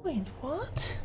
Wait, what?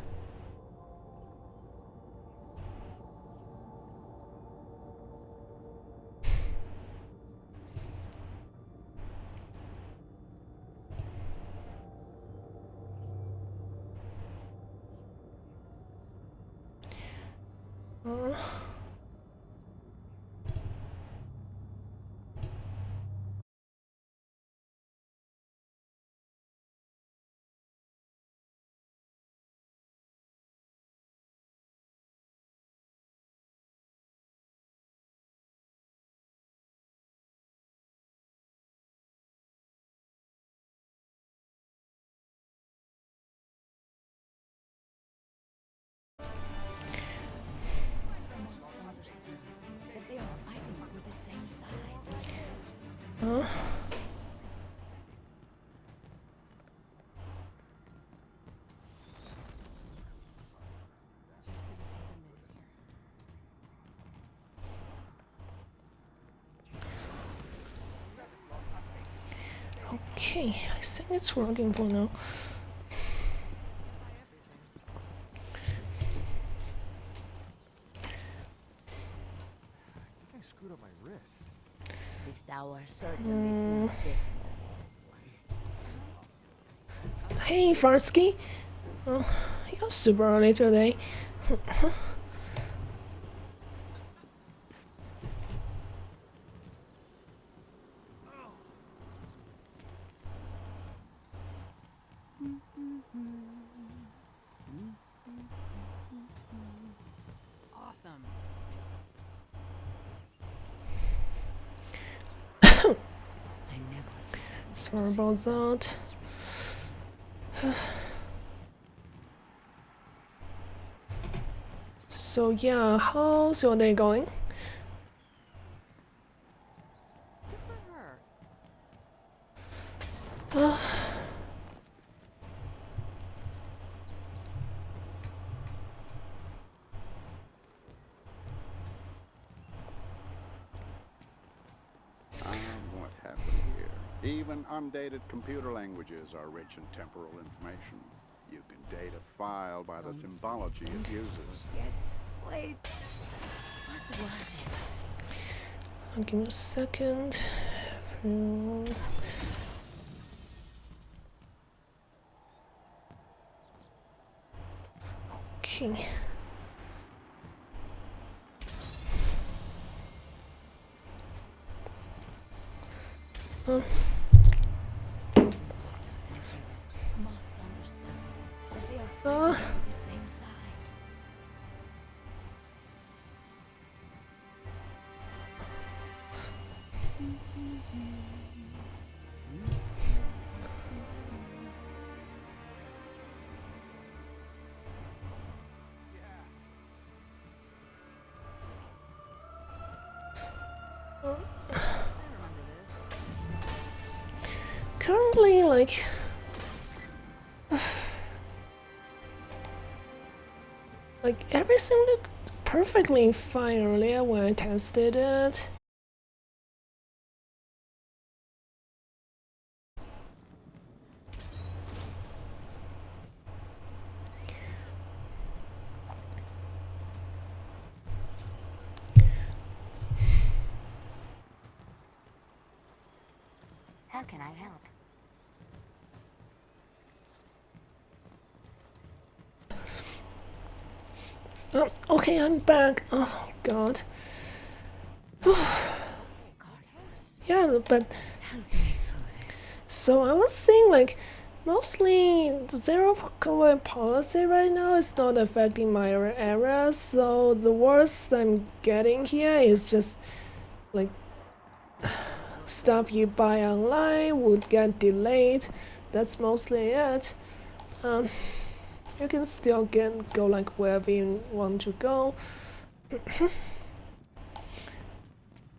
Huh? Okay, I think it's working for now. I screwed up my wrist. This tower certainly smells different. Hey, Farsky. Oh, you're super early today. Awesome. I never Sorry about that. So yeah, how's your day going? good for her. What happened here? Even undated computer languages are rich in temporal information. You can date a file by the symbology it uses. Yet, wait. What was it? Give me a second. Okay. Must understand that they are fighting on the same side. Currently, like, everything looked perfectly fine earlier when I tested it. How can I help? Oh, okay, I'm back. Oh god. Yeah, but Help me through this. so I was saying like mostly the zero COVID policy right now is not affecting my area, so the worst I'm getting here is just like stuff you buy online would get delayed. That's mostly it. You can still go like wherever you want to go.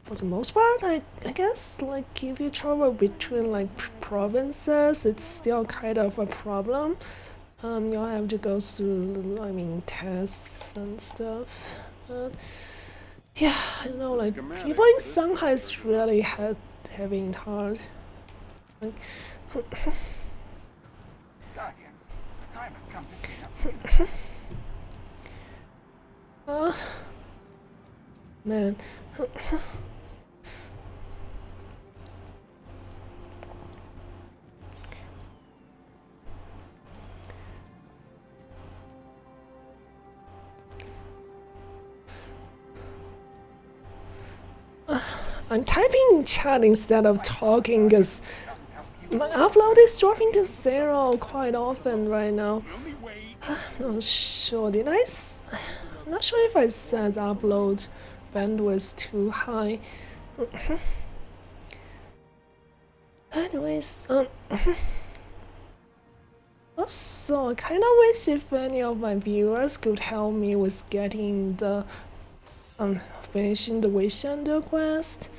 For the most part, I guess like if you travel between like provinces, it's still kind of a problem. You'll have to go through, I mean, tests and stuff. But yeah, I know like people in Shanghai is really having it hard. Guardians, the time has come to clean up. Man. I'm typing in chat instead of talking because my upload is dropping to 0 quite often right now. I'm not sure. I'm not sure if I set upload bandwidth too high. Anyways, also, I kind of wish if any of my viewers could help me with getting the finishing the Wishender quest.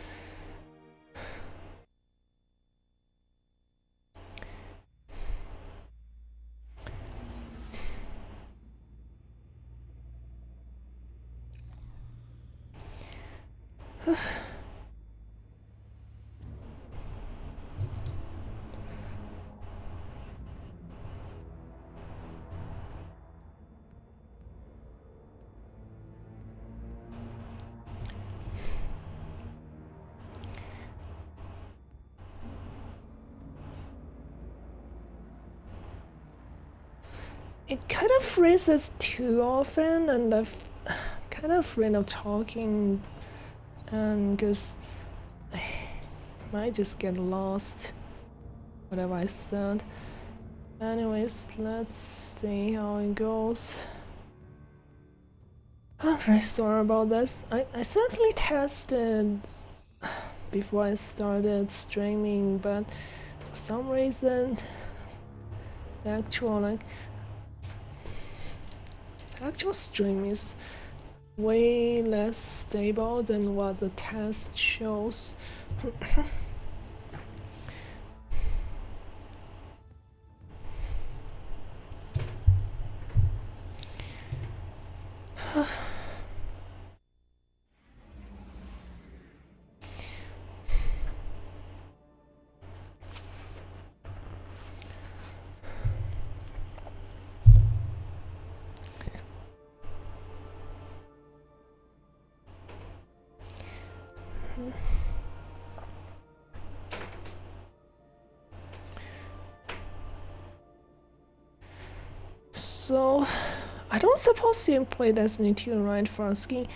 It kind of freezes too often, and I'm kind of afraid of talking, and because I might just get lost, whatever I said. Anyways, let's see how it goes. I'm very sorry about this. I certainly tested before I started streaming, but for some reason, the actual stream is way less stable than what the test shows. So, I don't suppose you play Destiny 2, right, Farsky?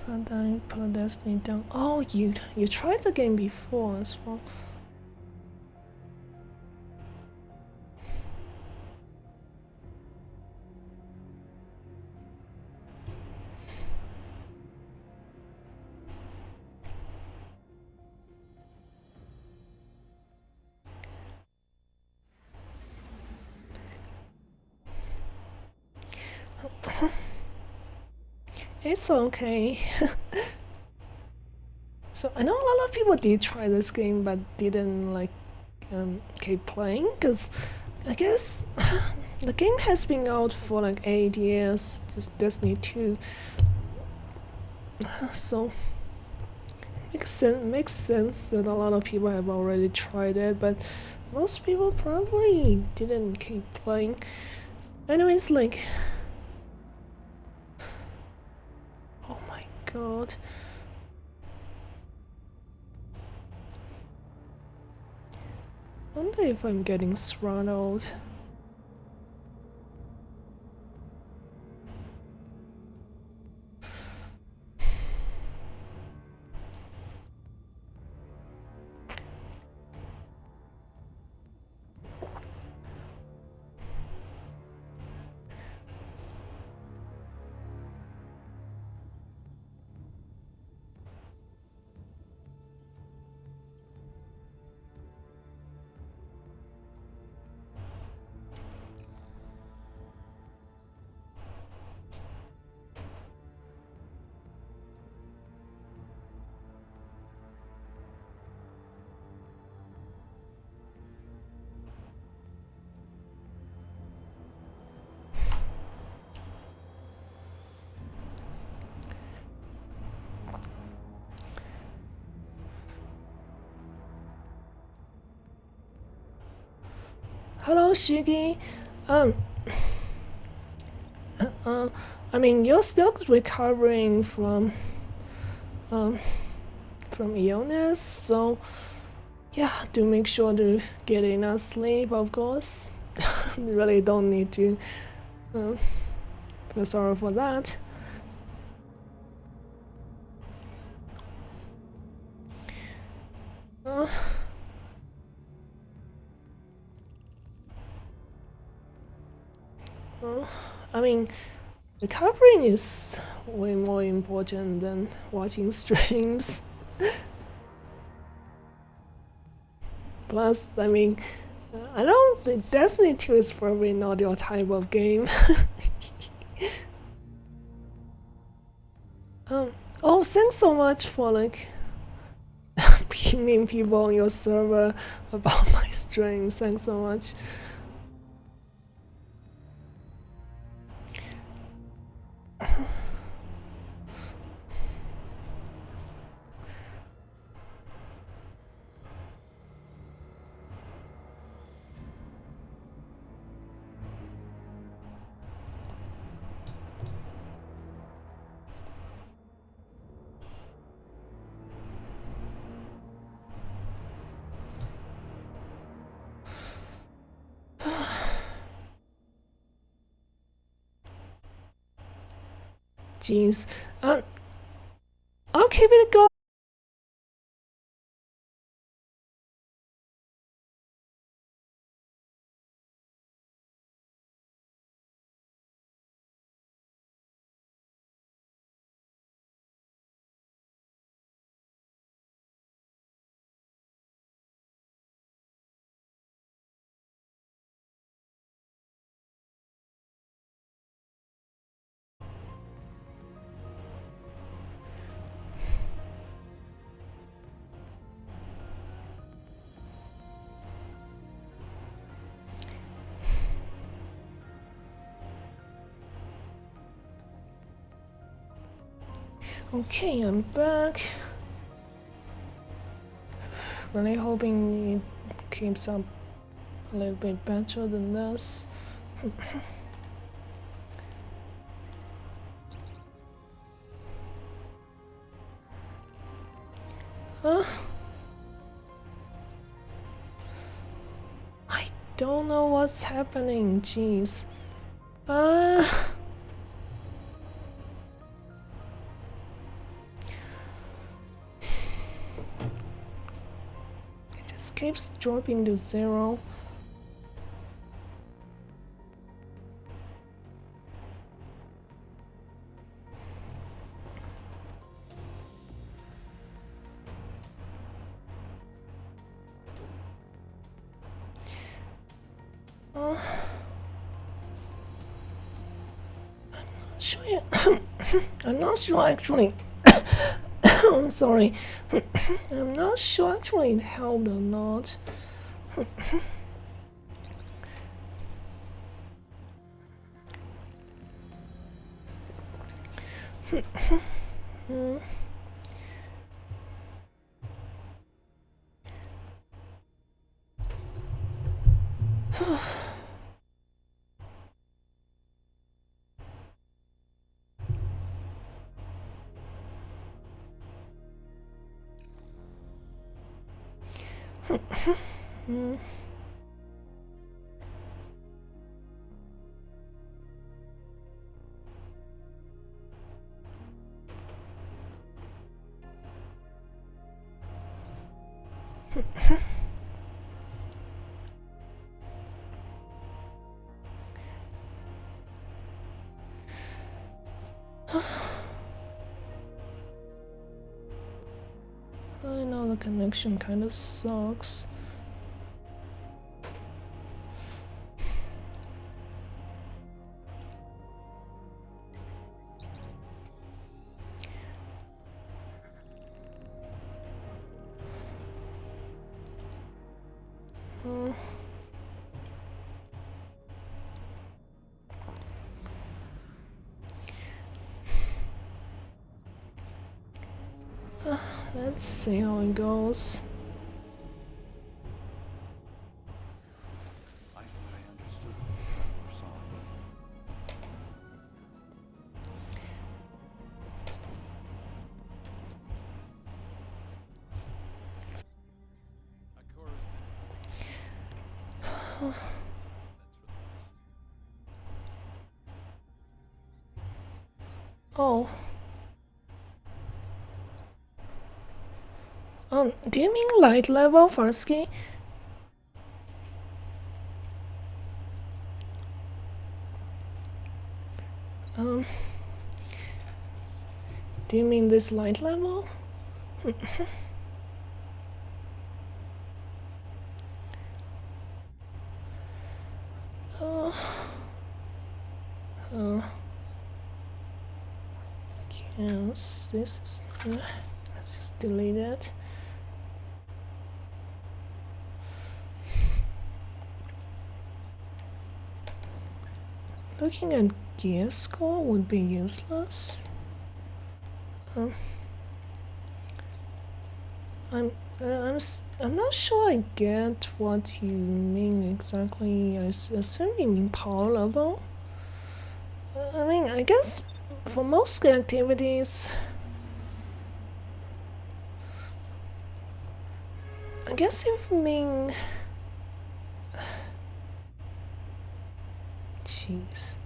But I put Destiny down. Oh, you tried the game before as well. It's okay. So I know a lot of people did try this game but didn't like keep playing because I guess the game has been out for like 8 years, just Destiny 2. So makes sense that a lot of people have already tried it, but most people probably didn't keep playing. Anyways, like, oh my god. I wonder if I'm getting throttled. Hello, Shiggy. Um, I mean, you're still recovering from illness, so yeah, do make sure to get enough sleep, of course. You really don't need to feel sorry for that. Uh, I mean, recovering is way more important than watching streams. Plus, I mean, I don't think Destiny 2 is probably not your type of game. Oh, thanks so much for like pinning people on your server about my streams. Thanks so much. Jeez. I'll keep it going. Okay, I'm back. Really hoping it keeps up a little bit better than this. Huh? I don't know what's happening, jeez. It just keeps dropping to 0. Sure. I'm not sure actually. I'm sorry. I'm not sure actually it helped or not. I know the connection kind of sucks. Let's see how it goes. Oh. Do you mean light level Farsky? Do you mean this light level? Yes, this is. Let's just delete it. Looking at gear score would be useless. I'm not sure I get what you mean exactly. I assume you mean power level. I mean, I guess for most activities, I guess you mean. Jeez.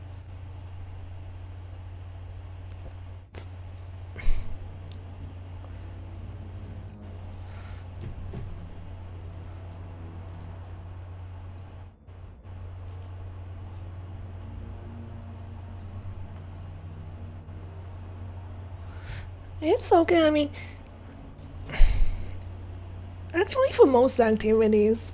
It's okay, I mean, actually for most activities,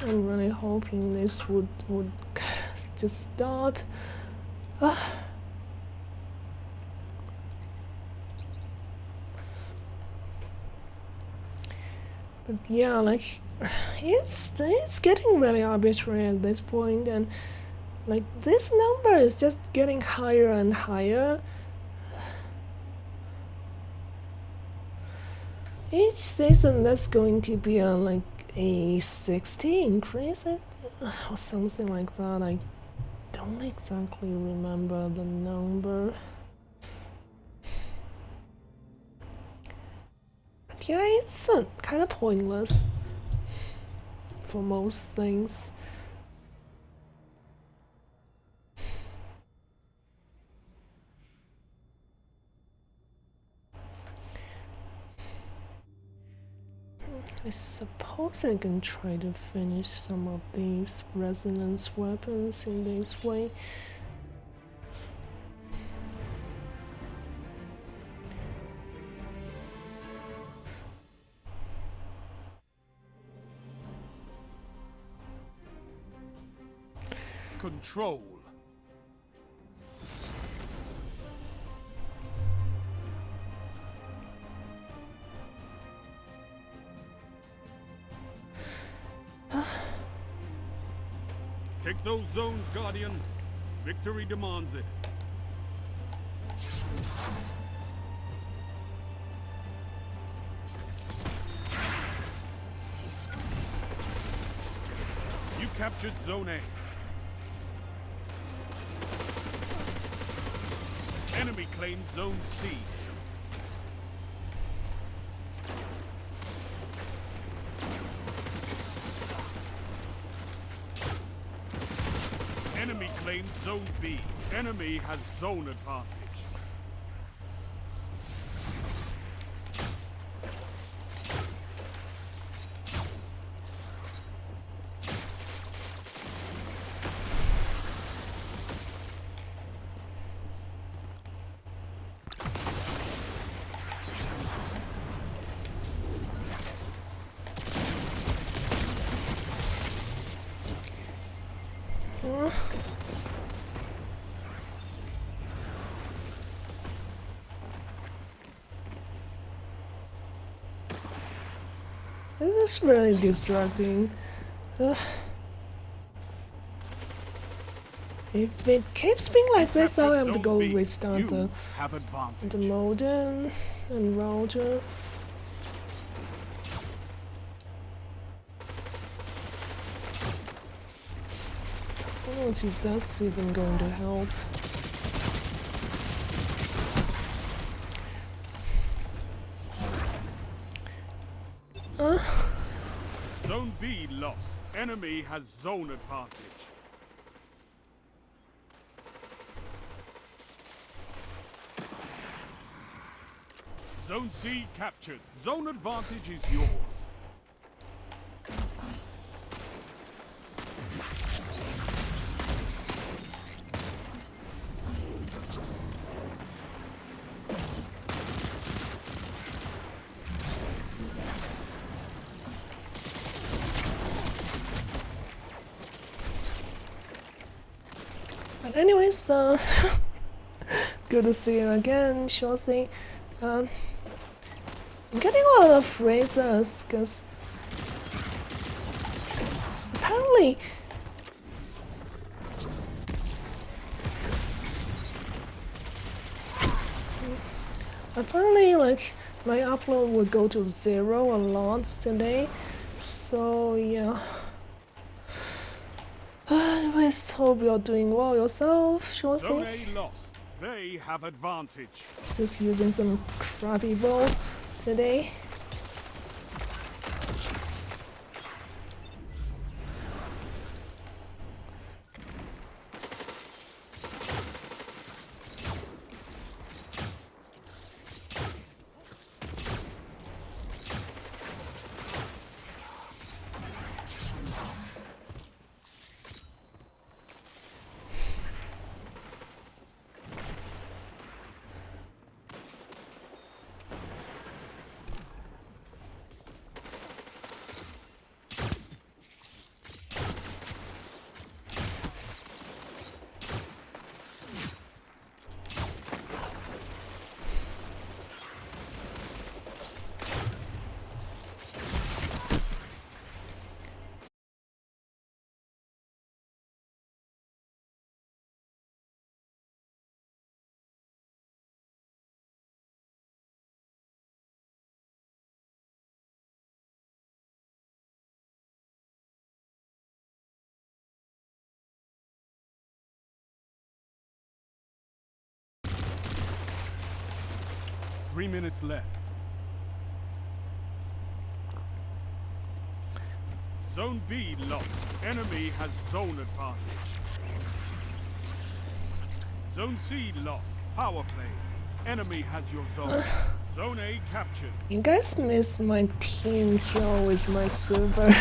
I'm really hoping this would just stop. But yeah, like it's getting really arbitrary at this point, and like this number is just getting higher and higher. Each season that's going to be like a 60 increase or something like that. I don't exactly remember the number. But yeah, it's kind of pointless for most things. I suppose I can try to finish some of these resonance weapons in this way. Control. Take those zones, Guardian. Victory demands it. You captured Zone A. Enemy claimed Zone C. Enemy claimed Zone B. Enemy has zone advantage. This is really distracting. If it keeps being like this, I'll have to Zone go B, restart you the have advantage. modem and router. I don't know if that's even going to help. Zone B lost. Enemy has zone advantage. Zone C captured. Zone advantage is yours. But anyways, good to see you again, sure thing. I'm getting a lot of phrases because apparently like my upload will go to 0 a lot today, so yeah. Anyways, hope you're doing well yourself, sure Zone thing. A lost. They have advantage. Just using some crappy bow today. Three minutes left. Zone B lost. Enemy has zone advantage. Zone C lost. Power play. Enemy has your zone. Zone A captured. You guys miss my team here with my server.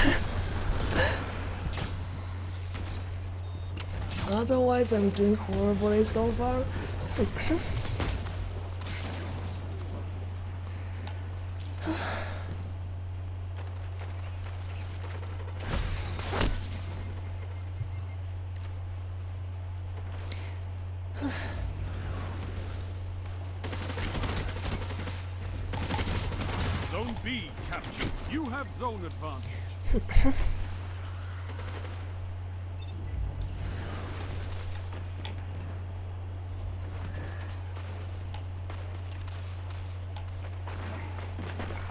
Otherwise, I'm doing horribly so far. Zone B captured. You have zone advantage.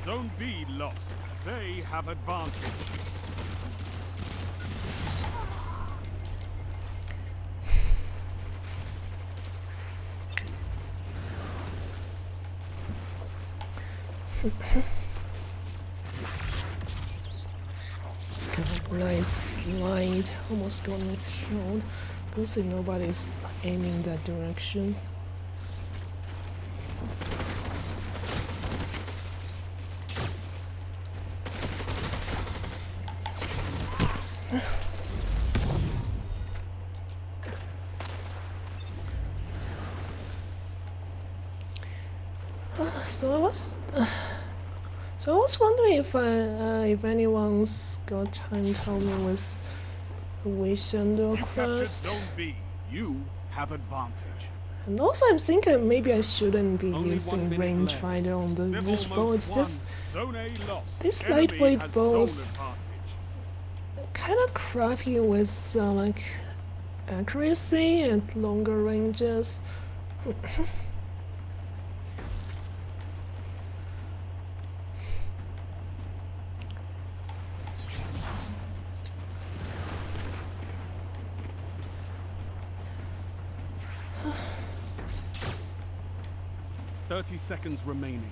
Zone B lost. They have advantage. Nice slide. Almost got me killed. Good thing nobody's aiming that direction. So I was wondering if anyone's got time to help me with the Wishender You captured quest. Zone B. You have advantage. And also I'm thinking maybe I shouldn't be Only 1 using minute rangefinder on They've this bow. almost It's won. just Zone A lost. these Enemy lightweight has bows zone advantage. kind of crappy with like accuracy at longer ranges. Thirty seconds remaining.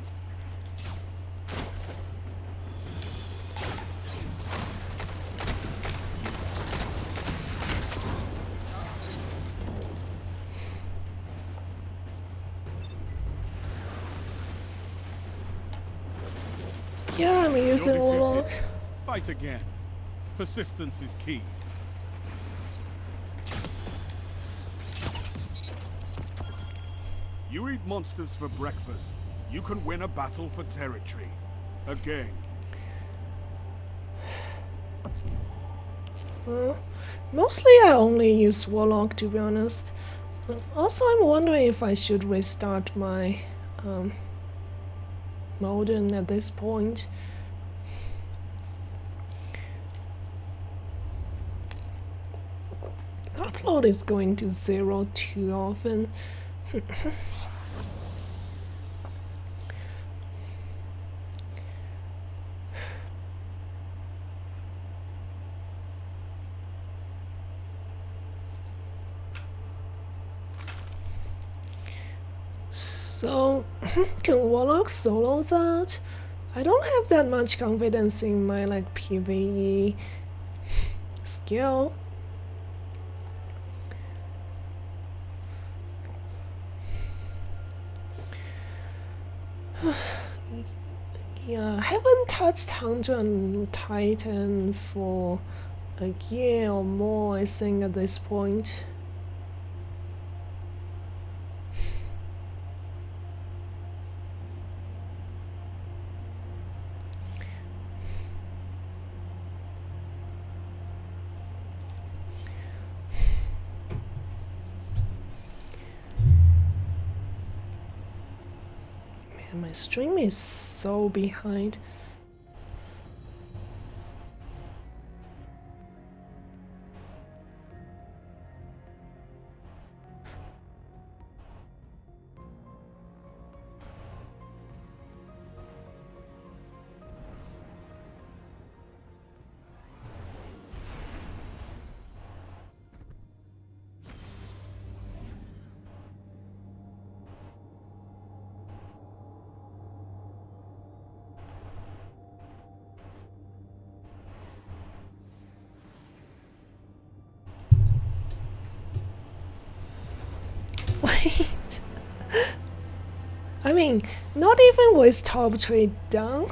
Yeah, I'm using You're defeated. Warlock. Fight again. Persistence is key. You eat monsters for breakfast. You can win a battle for territory. Again. Mostly I only use Warlock, to be honest. Also, I'm wondering if I should restart my modem at this point. Upload is going to 0 too often. So, can Warlock solo that? I don't have that much confidence in my like PvE skill. Yeah, I haven't touched Hunter and Titan for a year or more, I think, at this point. Man, my stream is so behind. Wait. I mean, not even with top trade down.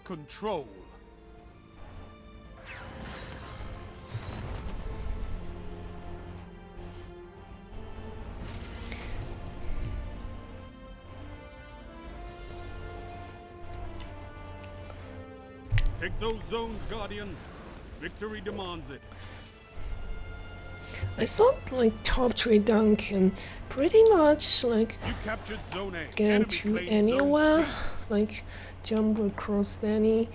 Control. Take those zones, Guardian. Victory demands it. I thought like top trade down can pretty much like You captured Zone A. get Enemy to claimed anywhere, Zone C. like jump across any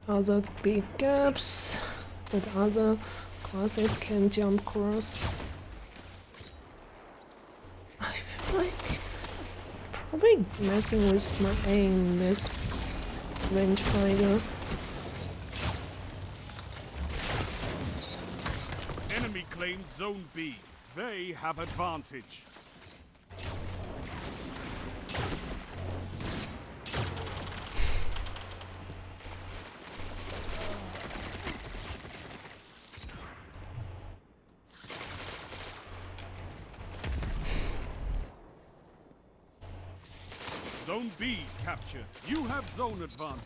other big gaps that other classes can jump across. I feel like probably messing with my aim this rangefinder. Enemy claimed Zone B. They have advantage. Zone B captured. You have zone advantage.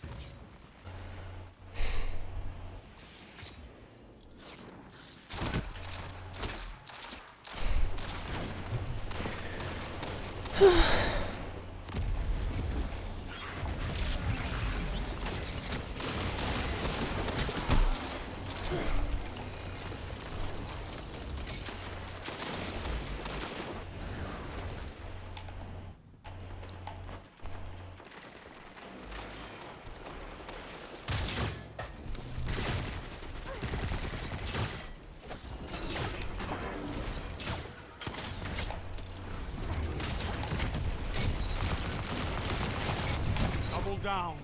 down.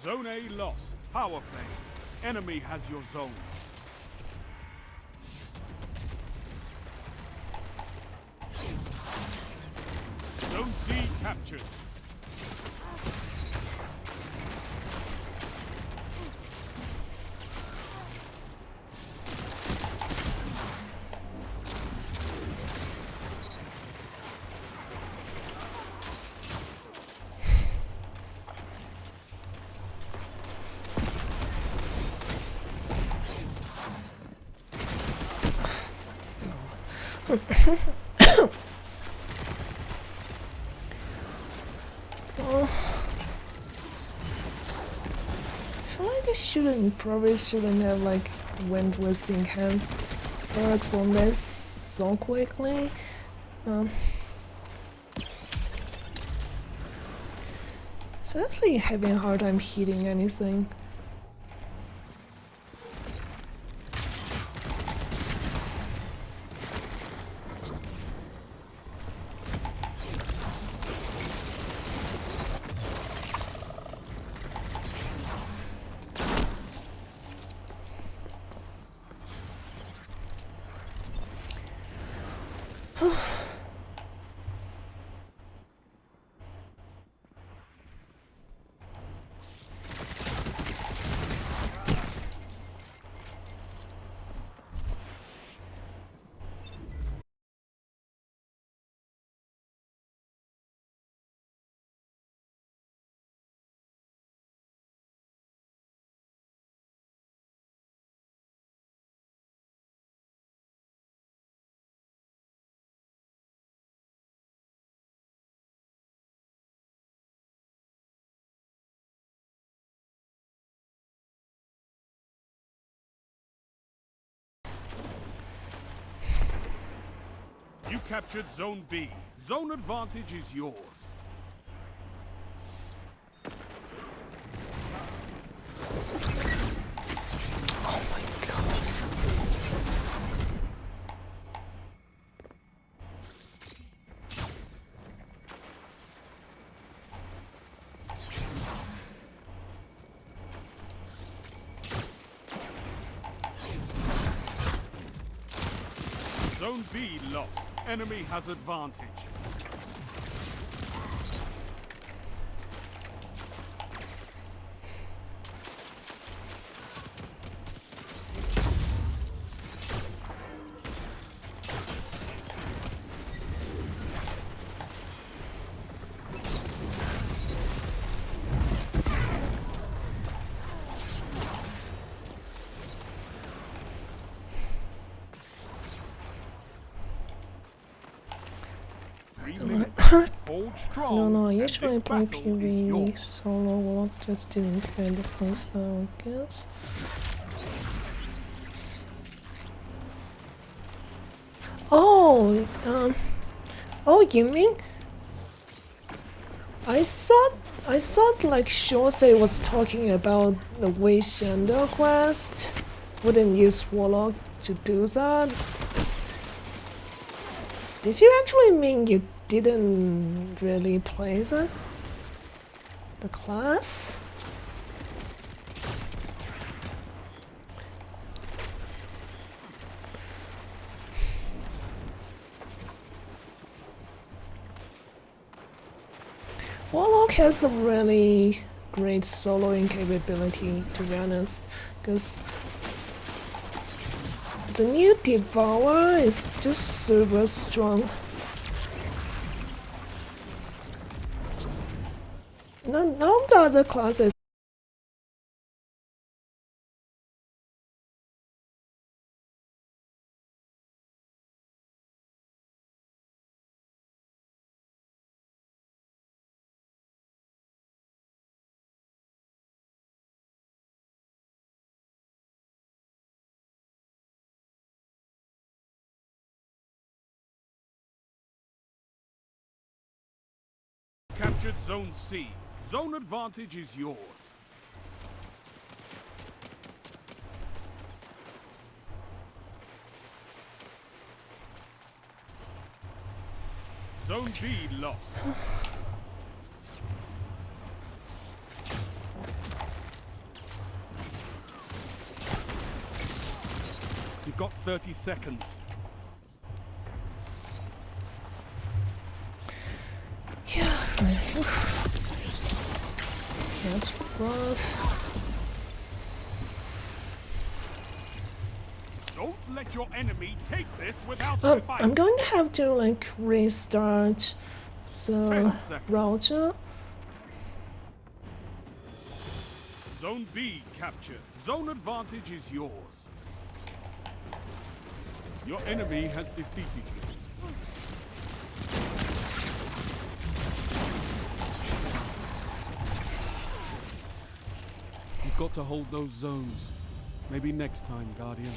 Zone A lost. Power play. Enemy has your zone. Zone C captured. I feel like I probably shouldn't have like went with enhanced perks on this so quickly. Seriously having a hard time hitting anything. You captured Zone B. Zone advantage is yours. Oh my god. Zone B lost. Enemy has advantage. Hold strong. No, I and usually this play battle is PvE yours. solo, well, just didn't fit the playstyle, I guess. Oh, you mean? I thought like Shosei was talking about the Wishender quest. Wouldn't use Warlock to do that. Did you actually mean you didn't really play that? The class? Warlock has a really great soloing capability, to be honest, because the new Devour is just super strong. none of the other classes. Captured Zone C. Zone advantage is yours. Zone B lost. You've got 30 seconds. Yeah, that's rough. Don't let your enemy take this without a fight. I'm going to have to like restart the 10 seconds. router. Zone B captured. Zone advantage is yours. Your enemy has defeated you. You've got to hold those zones. Maybe next time, Guardian.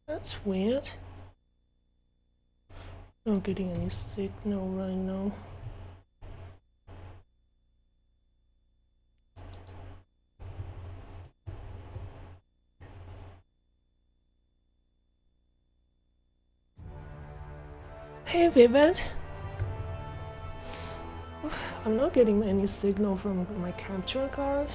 That's weird. Not getting any signal right now. Hey Vivet! I'm not getting any signal from my capture card.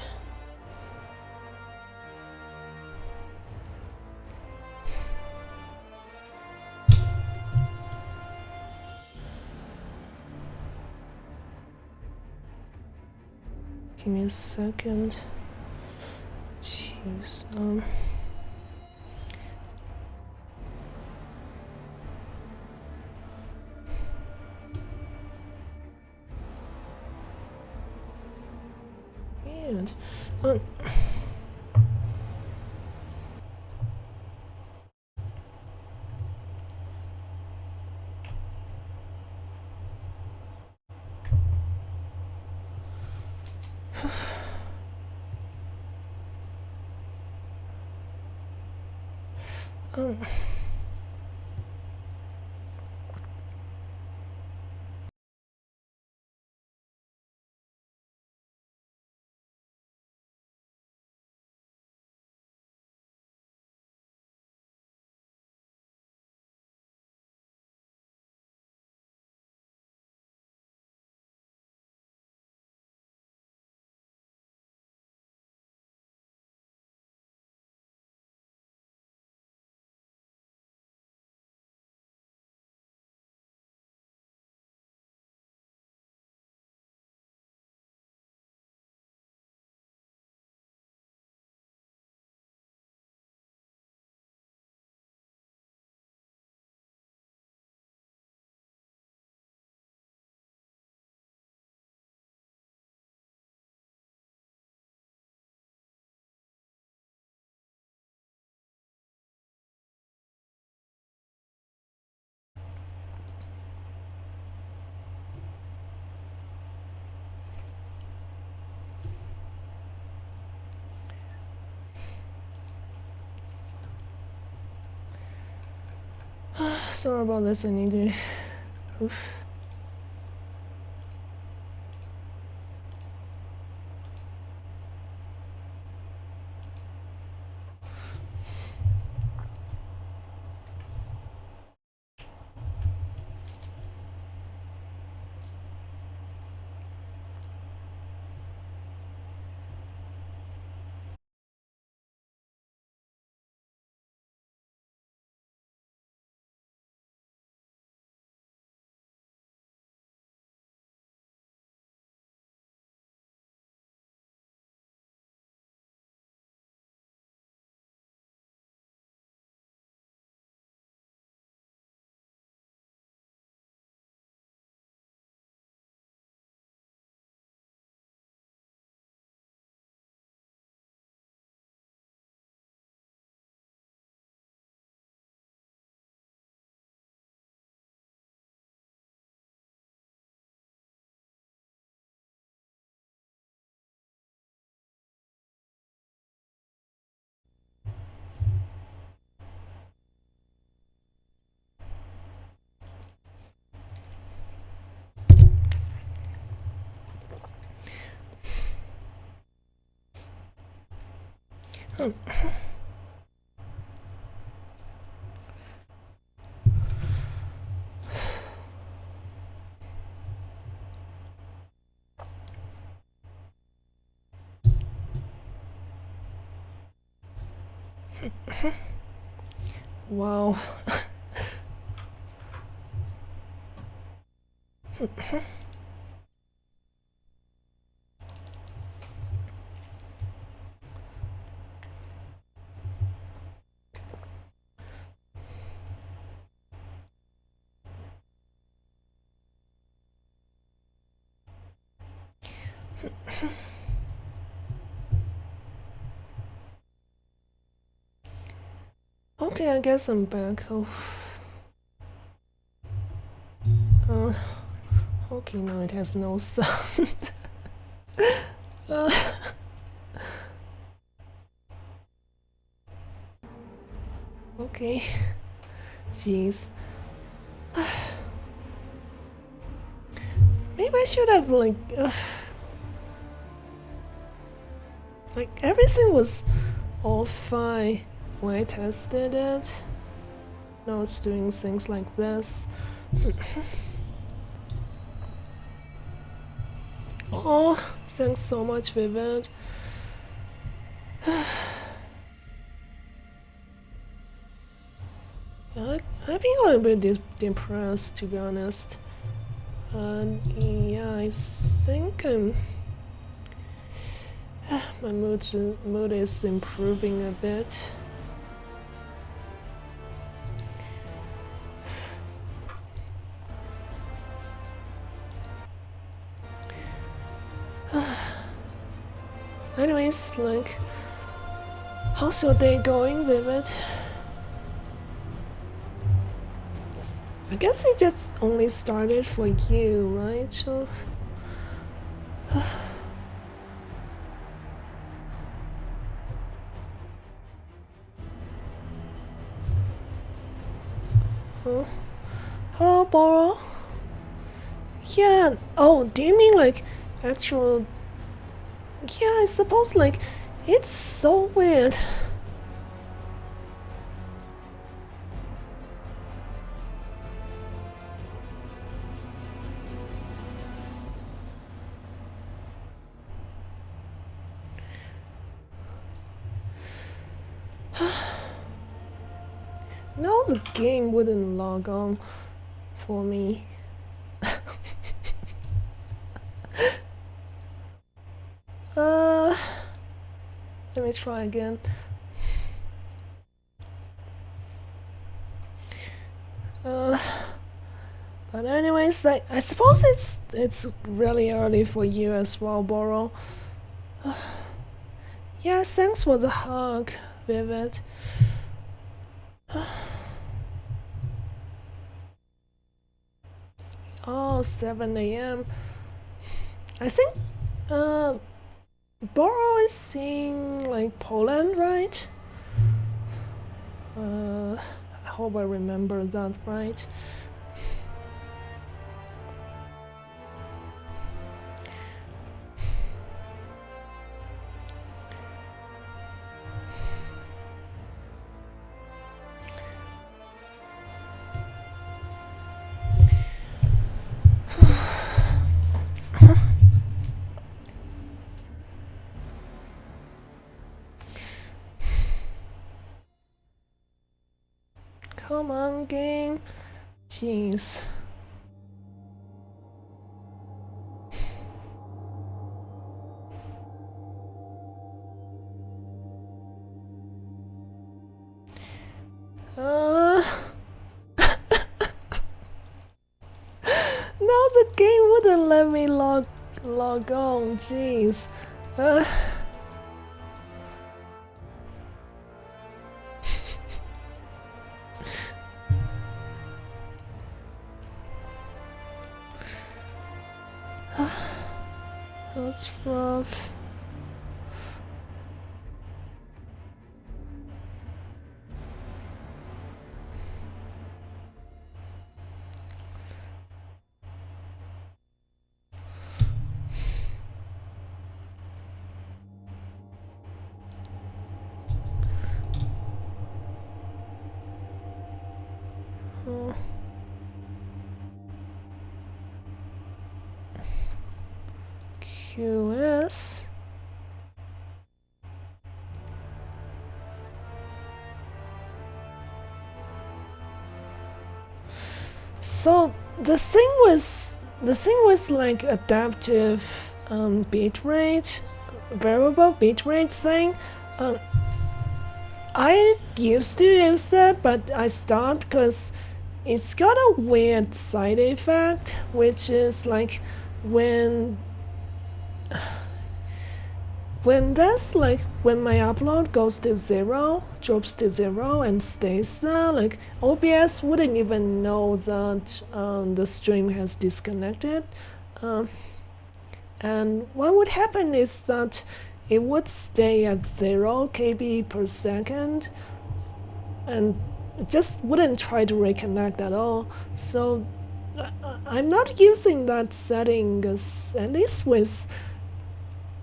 Give me a second. Jeez, weird. Um, Sorry about this, I need to... Oof. Wow. Okay, I guess I'm back. Oh. Okay, no, it has no sound. Okay. Jeez. Maybe I should have like everything was all fine when I tested it. Now it's doing things like this. Oh, thanks so much, Vivid. I've been a little bit depressed, to be honest. Yeah, I think my mood is improving a bit. Anyways, like, how's your day going, Vivid? I guess it just only started for you, right? So, hello, Boro. Yeah. Oh, do you mean like actual? Yeah, I suppose like it's so weird. Now the game wouldn't log on for me. Let me try again. But anyways, I suppose it's really early for you as well, Boro. Yeah, thanks for the hug, Vivid. Oh, 7 a.m. I think Boro is in like Poland, right? hope I remember that right. Come on, game. Jeez. No, the game wouldn't let me log on. Jeez. That's rough. QS. So the thing with like adaptive bitrate, variable bitrate thing, I used to use that, but I stopped because it's got a weird side effect, which is like when that's like when my upload goes to 0, drops to 0 and stays there, like OBS wouldn't even know that the stream has disconnected. And what would happen is that it would stay at 0 KB per second and it just wouldn't try to reconnect at all. So I'm not using that setting, at least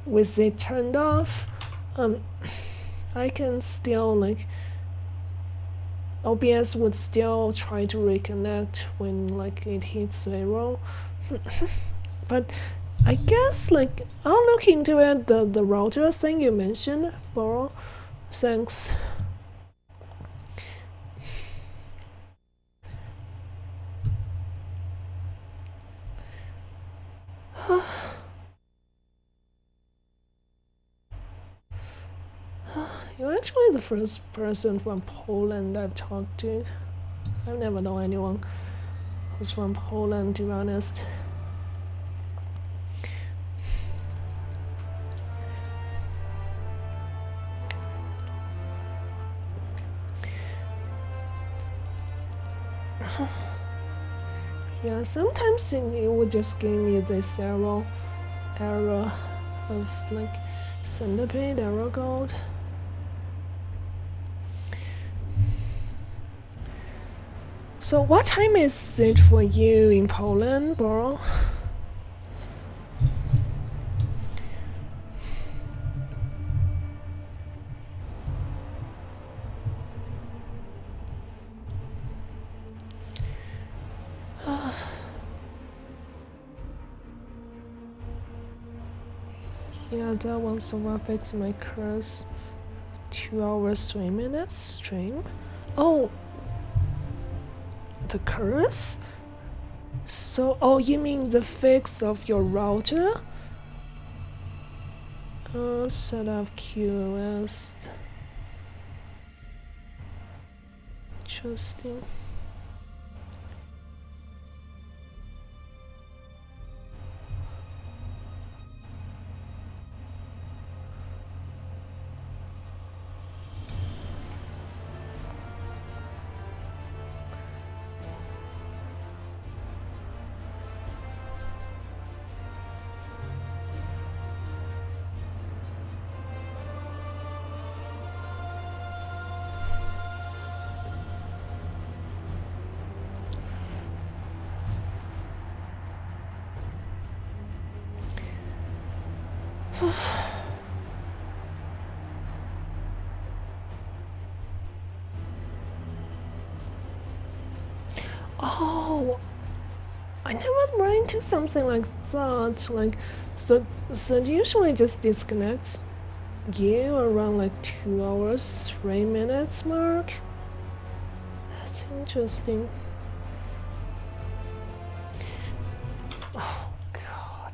with it turned off. I can still like OBS would still try to reconnect when like it hits 0. But I guess like I'll look into it, the router thing you mentioned, Boro. Thanks. You're actually the first person from Poland I've talked to. I've never known anyone who's from Poland, to be honest. Yeah, sometimes it would just give me this error of like centipede error code. So what time is it for you in Poland, Boro? Yeah, that one so far fixed my curse. 2 hours 3 minutes stream. Oh, the curse? So, oh, you mean the fix of your router? Set up QoS. Interesting. Oh, I never ran into something like that. Like, so it usually just disconnects you around like 2 hours, 3 minutes mark. That's interesting. Oh god.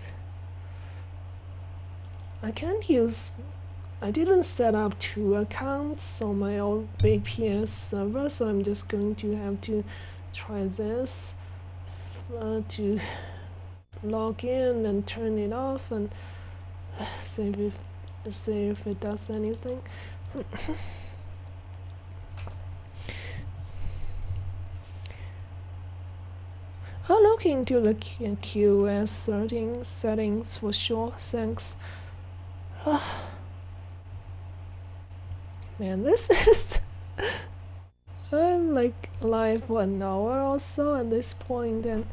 I didn't set up 2 accounts on my old VPS server, so I'm just going to have to try this to log in and turn it off and see if it does anything. I'll look into the QoS settings for sure, thanks. Man, this is... I'm like live for an hour or so at this point, and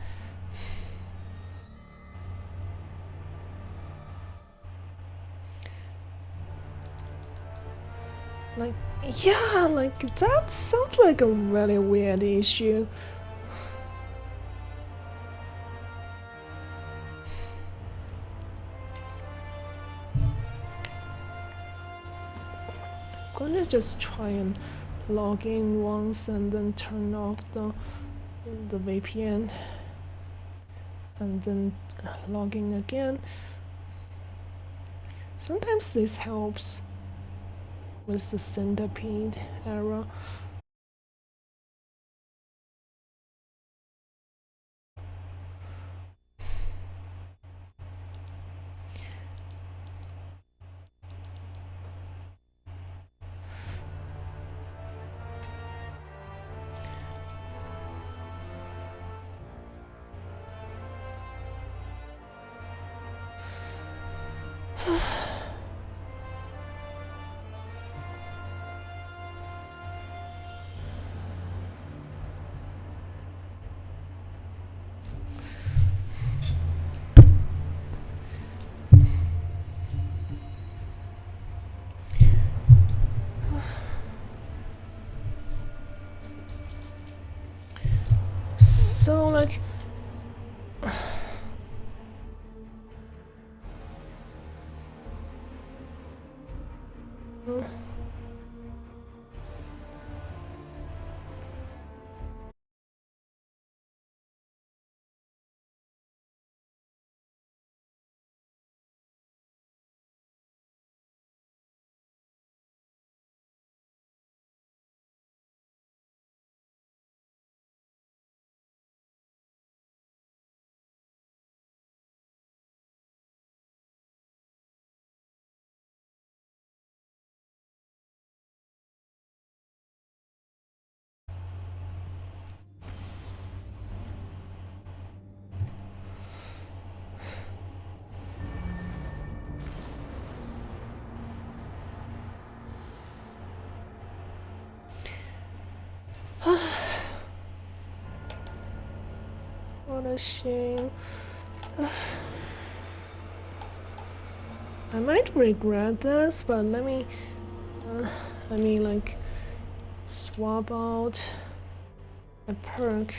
like, yeah, like that sounds like a really weird issue. I'm gonna just try and log in once and then turn off the VPN and then log in again. Sometimes this helps with the centipede error. So like what a shame. I might regret this, but let me like swap out a perk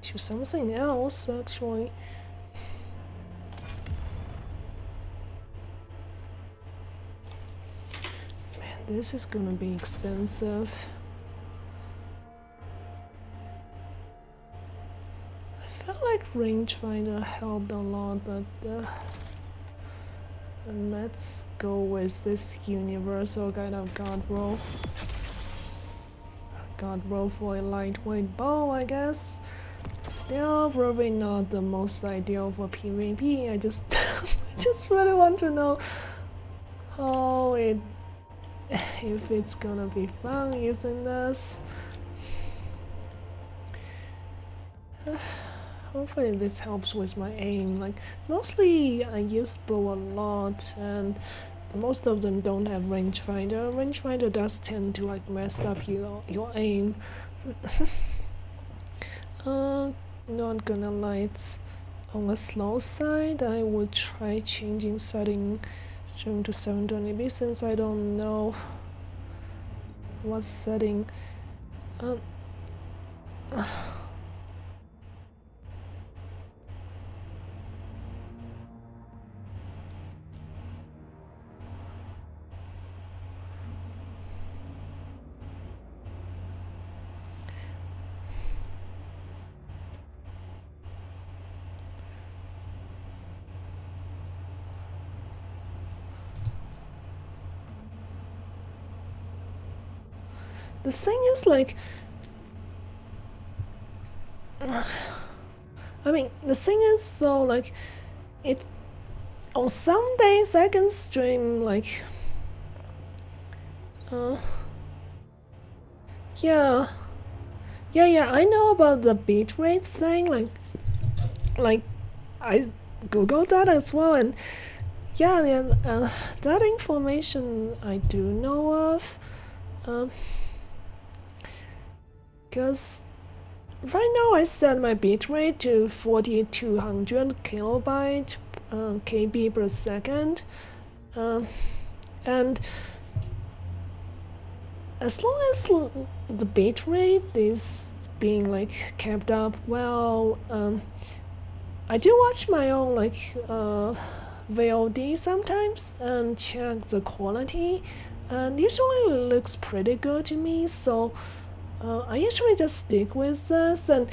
to something else actually. Man, this is gonna be expensive. I felt like rangefinder helped a lot, but let's go with this universal kind of god roll. God roll for a lightweight bow, I guess. Still probably not the most ideal for PvP. I just I just really want to know how if it's gonna be fun using this. Hopefully this helps with my aim. Like mostly I use bow a lot, and most of them don't have rangefinder. Rangefinder does tend to like mess up your aim. Not gonna lie, it's on a slow side, I would try changing setting stream to 720p since I don't know what setting. Um, the thing is like, I mean, the thing is so like, it on some days I can stream like, yeah, I know about the bitrate thing. Like I googled that as well, and yeah, that information I do know of. Because right now I set my bitrate to 4200 kilobyte kb per second, and as long as the bitrate is being like kept up well, I do watch my own like VOD sometimes and check the quality, and usually it looks pretty good to me. So I usually just stick with this, and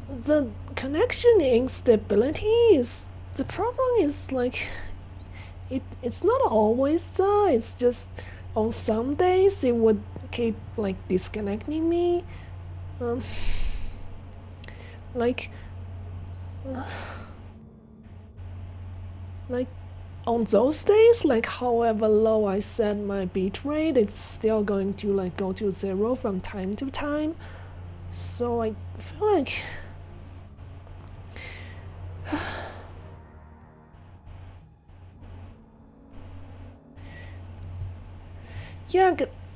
the connection instability is the problem. Is like it's not always there. It's just on some days it would keep like disconnecting me, like on those days, like however low I set my bitrate, it's still going to like go to 0 from time to time. So I feel like yeah,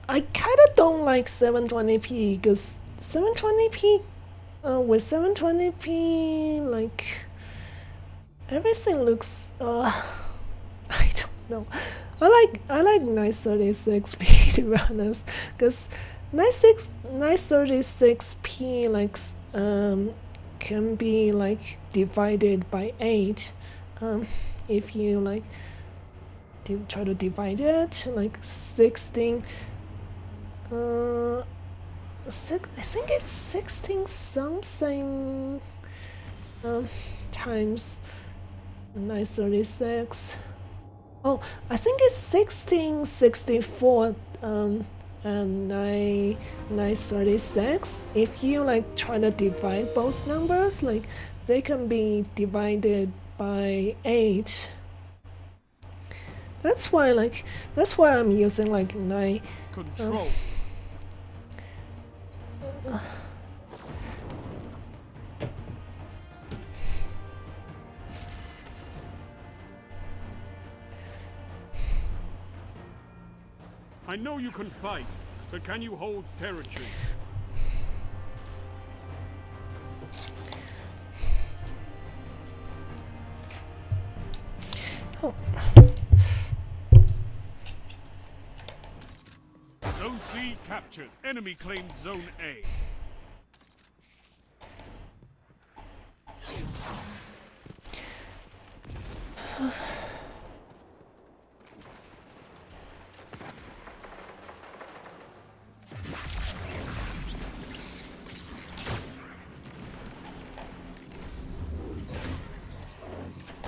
I kind of don't like 720p because 720p with 720p like everything looks I don't know. I like 936p to be honest, because 936p like can be like divided by 8 if you like try to divide it like 16 I think it's 16 something times 936. Oh, I think it's 1664 and 936. If you like try to divide both numbers, like they can be divided by 8. That's why I'm using like 9. Control. I know you can fight, but can you hold territory? Oh. Zone C captured. Enemy claimed Zone A.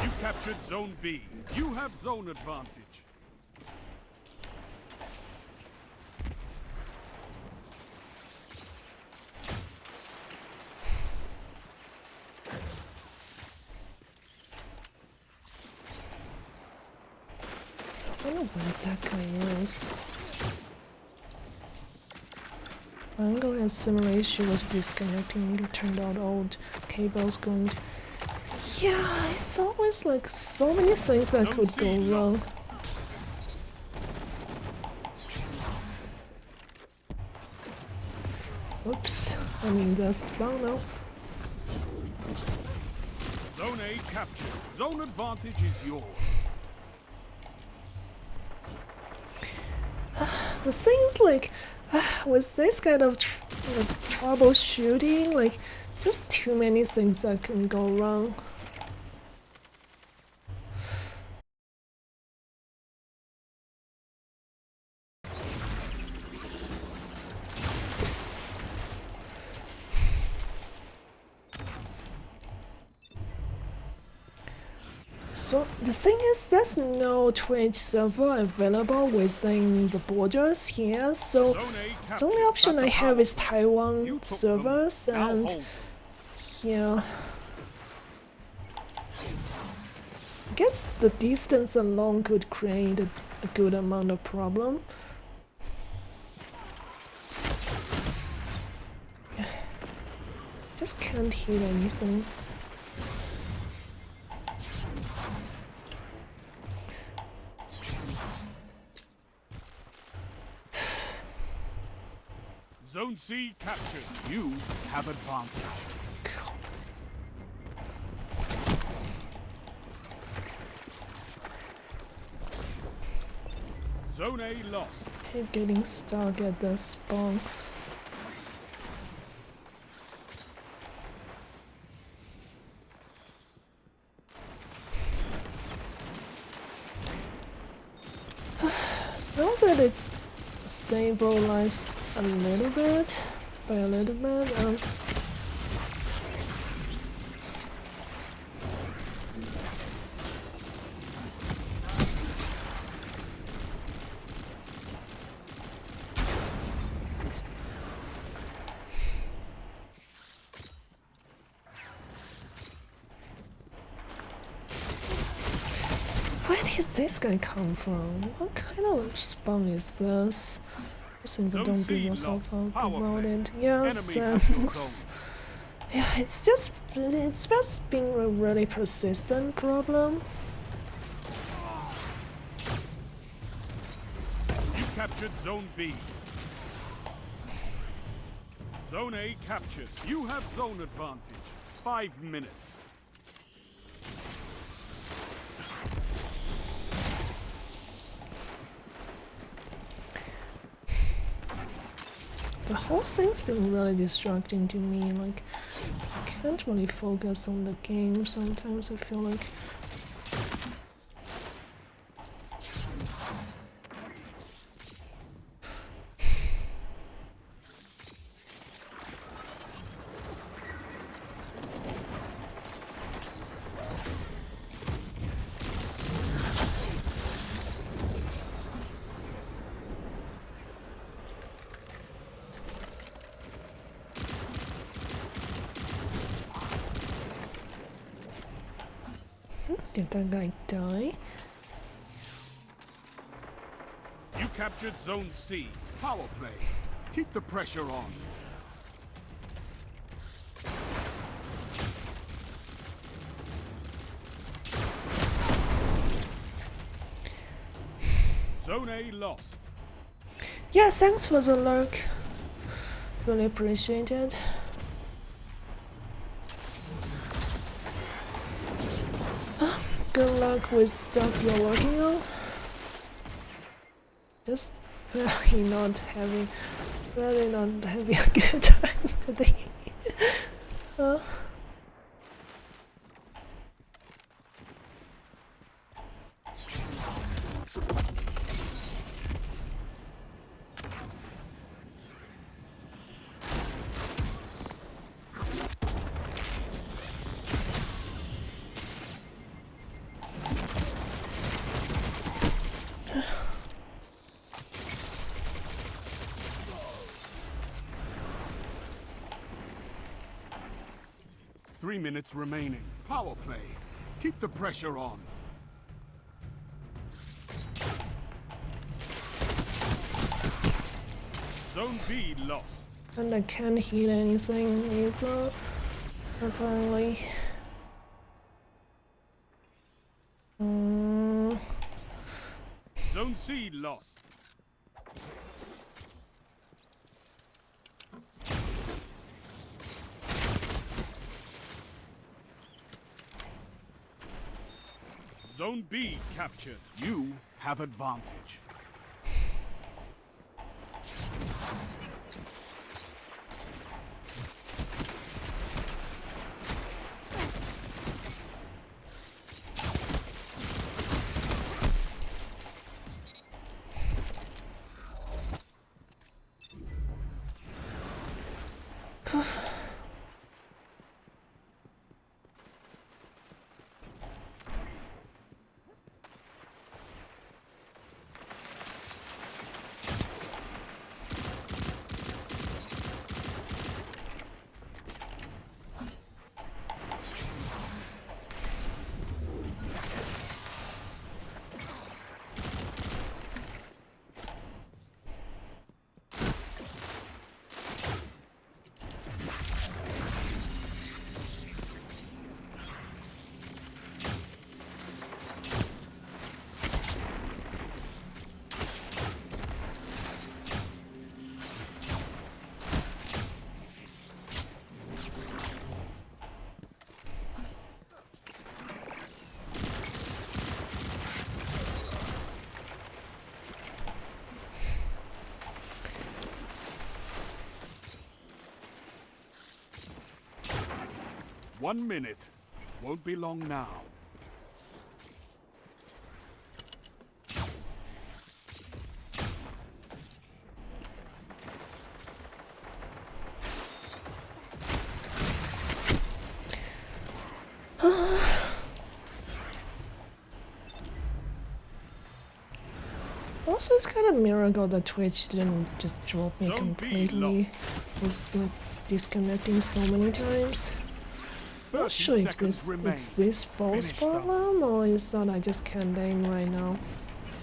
You captured Zone B. You have zone advantage. I don't know where that guy is. I'm going at simulation was disconnecting. It turned out old cables going to. Yeah, it's always like so many things that could go wrong. Oops, I'm in the spawn now. Zone A captured. Zone advantage is yours. The thing is, like, with this kind of troubleshooting, like, just too many things that can go wrong. So the thing is, there's no Twitch server available within the borders here, so Zone A captured. the only option That's I a have power is play. Taiwan You took them. servers, Now and hold them. yeah. I guess the distance alone could create a good amount of problem. Just can't hit anything. Zone C captured. You have advantage. Zone A lost. Keep getting stuck at the spawn. Now that it's stabilized a little bit, by a little bit, where did this guy come from? What kind of spawn is this? Simply don't beat yourself up about it. Yes, thanks. Yeah, it's just being a really persistent problem. You captured Zone B. Zone A captured. You have zone advantage. 5 minutes. The whole thing's been really distracting to me. Like, I can't really focus on the game. Sometimes I feel like. Did that guy die? You captured Zone C. Power play. Keep the pressure on. Zone A lost. Yeah, thanks for the lurk. Really appreciate it. Good luck with stuff you're working on. Just really not having a good time today. Three minutes remaining. Power play. Keep the pressure on. Zone B lost. And I can't hit anything either, apparently. Zone C lost. Zone B captured. You have advantage. One minute. Won't be long now. Also, it's kind of a miracle that Twitch didn't just drop me Zone B completely. Was like disconnecting so many times. I'm not 30 sure if seconds remain. it's this boss Finish them. problem or is that I just can't aim right now.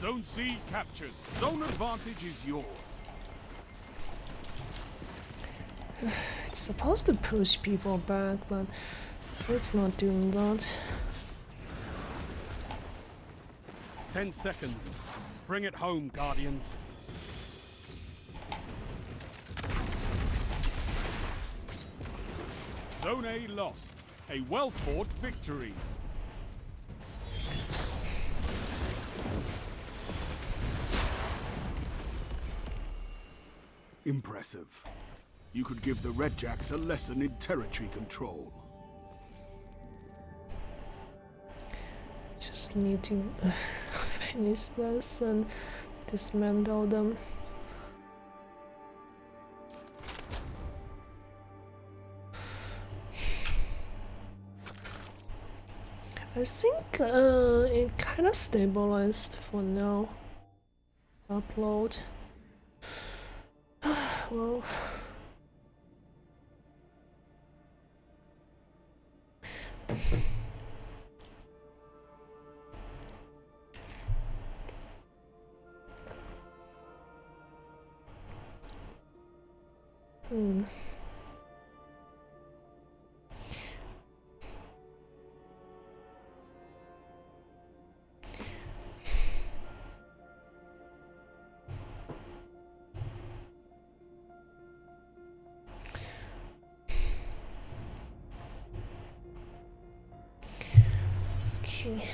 Zone C captured. Zone advantage is yours. It's supposed to push people back, but it's not doing that. 10 seconds. Bring it home, Guardians. Zone A lost. A well-fought victory. Impressive. You could give the Red Jacks a lesson in territory control. Just need to finish this and dismantle them. I think it kind of stabilized for now. Upload. Well. Okay.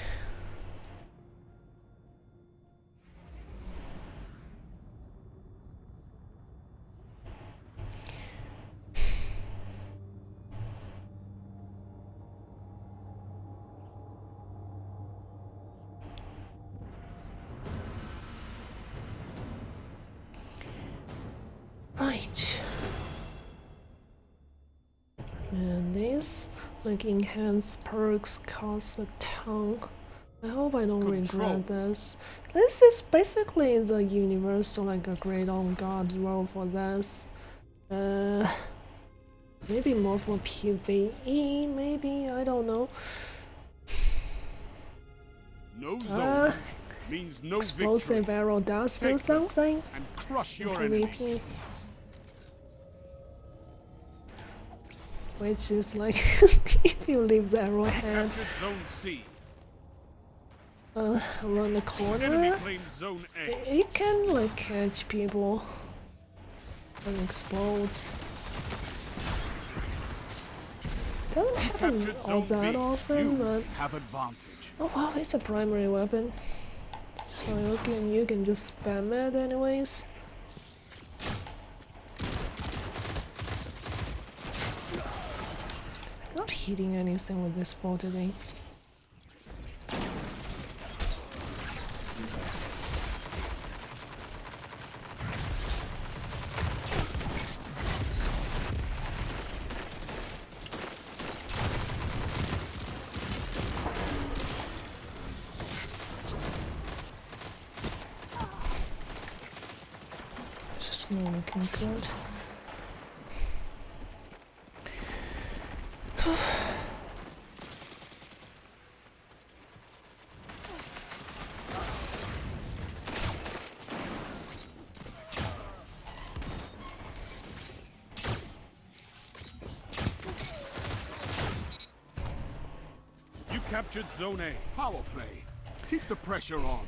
Right. And these like enhanced perks cost a ton. I hope I don't regret this. This is basically the universal like a great on guard role for this. Maybe more for PvE, maybe, I don't know. No zone means no Explosive victory. arrow does do Take them something. And crush in your enemy. PvP. Which is like if you leave the arrowhead Captured Zone C. around the Enemy corner, claimed Zone A. it can like catch people and explodes. Doesn't happen Captured all Zone that B. often, You but have advantage. Oh wow, it's a primary weapon. So you can just spam it anyways. Not hitting anything with this bow today. Just not looking good. You captured Zone A. Power play. Keep the pressure on.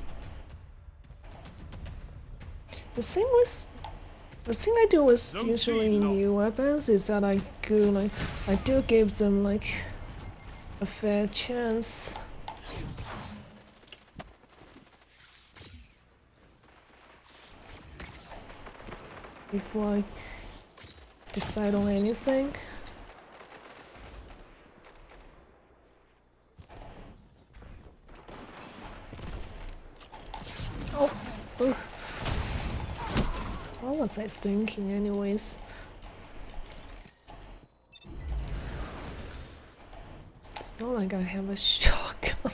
The thing I do with Zone usually C lost. new weapons is that I do give them like a fair chance. Before I decide on anything. Oh, ugh. What was I thinking anyways? It's not like I have a shotgun.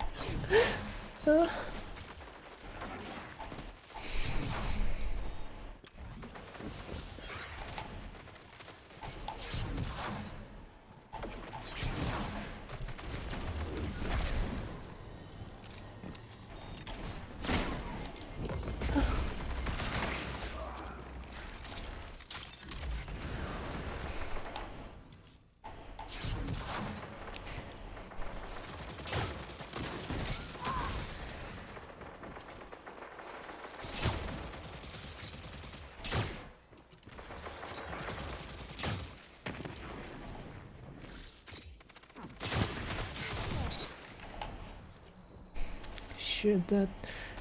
Shoot that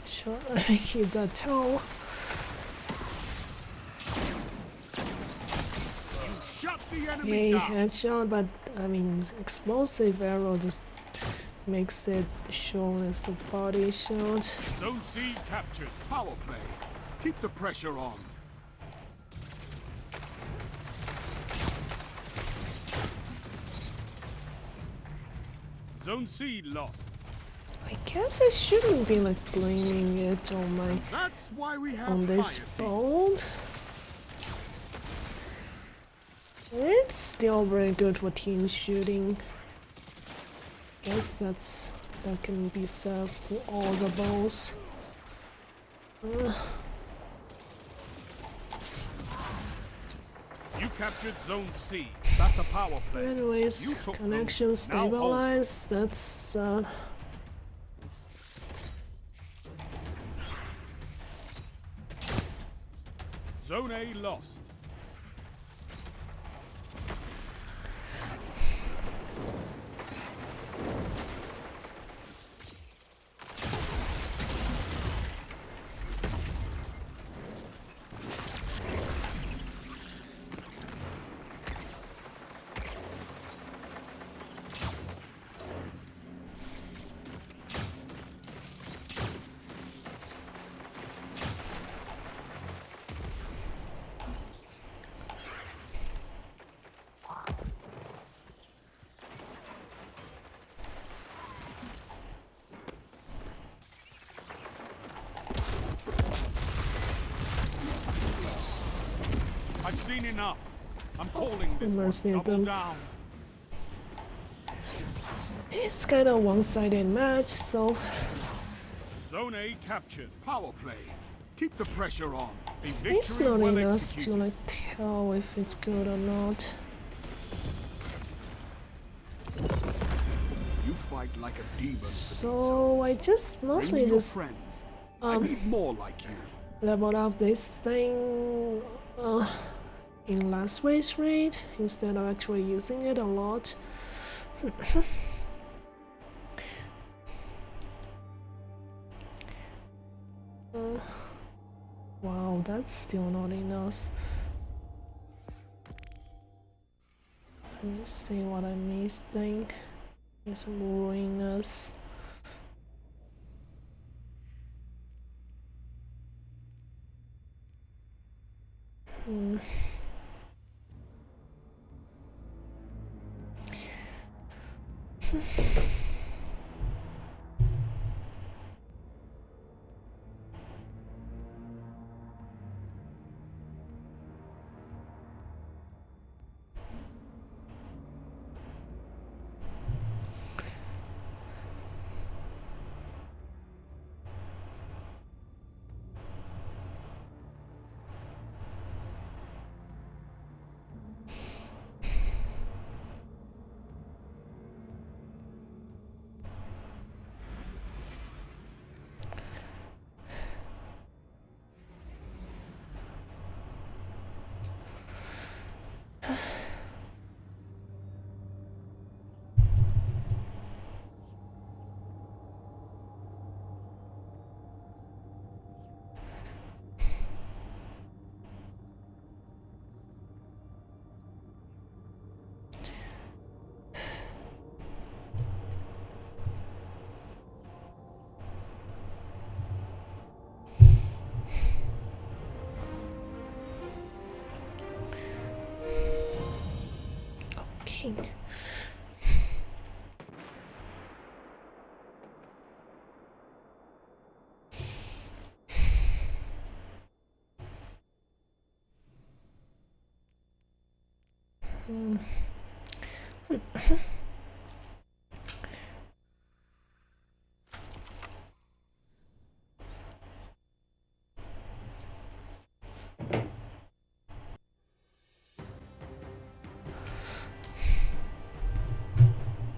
shot. Hit that toe. Shut the enemy Yay, down. headshot, but I mean, explosive arrow just makes it shown as a body shot. Zone C captured. Power play. Keep the pressure on. Zone C lost. I guess I shouldn't be like blaming it on That's why we have on this piety. bolt. It's still very good for team shooting. Guess that can be said for all the balls. You captured Zone C. That's a power play. You Anyways, took connection those. Now hold. stabilized. That's Zone A lost. I've seen enough. I'm calling this one. mercy at Double them. down. it's kind of one-sided match, so Zone A captured. Power play. Keep the pressure on. A victory it's not well enough to executed. like tell if it's good or not. You fight like a demon. So I just mostly Bring your just friends. I need more like you. leveled up this thing in last race raid instead of actually using it a lot. Wow, that's still not enough. Let me see what I missing. It's ruinous. Okay.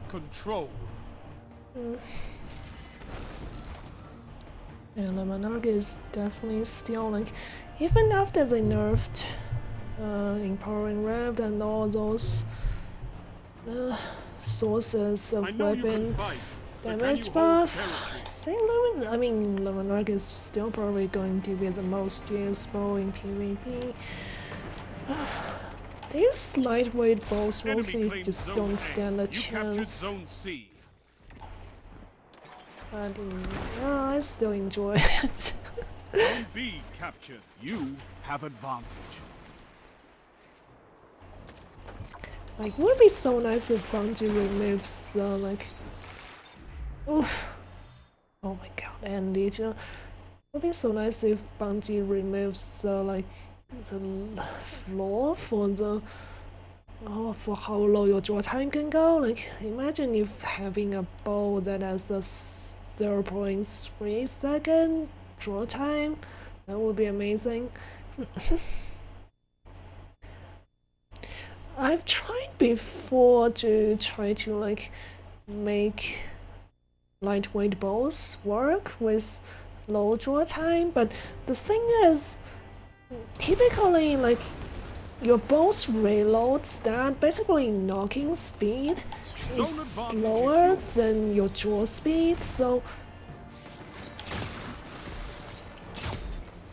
Control. And the Monarch is definitely still like, even after they nerfed Empowering Rev and all those sources I of know you can weapon fight, but can damage you hold buff, territory? I think the Monarch is still probably going to be the most useful in PvP. These lightweight bows Enemy mostly claims just zone don't A. stand a You captured chance. zone C. But I still enjoy it. Zone B captured. You have advantage. Like, would be so nice if Bungie removes the like. Oof. Oh my god, and it would be so nice if Bungie removes the like the floor for the for how low your draw time can go. Like, imagine if having a bow that has a 0.3 second draw time. That would be amazing. I've tried before to try to like make lightweight bows work with low draw time, but the thing is, typically like your bow's reload stat, basically knocking speed, is slower than your draw speed, so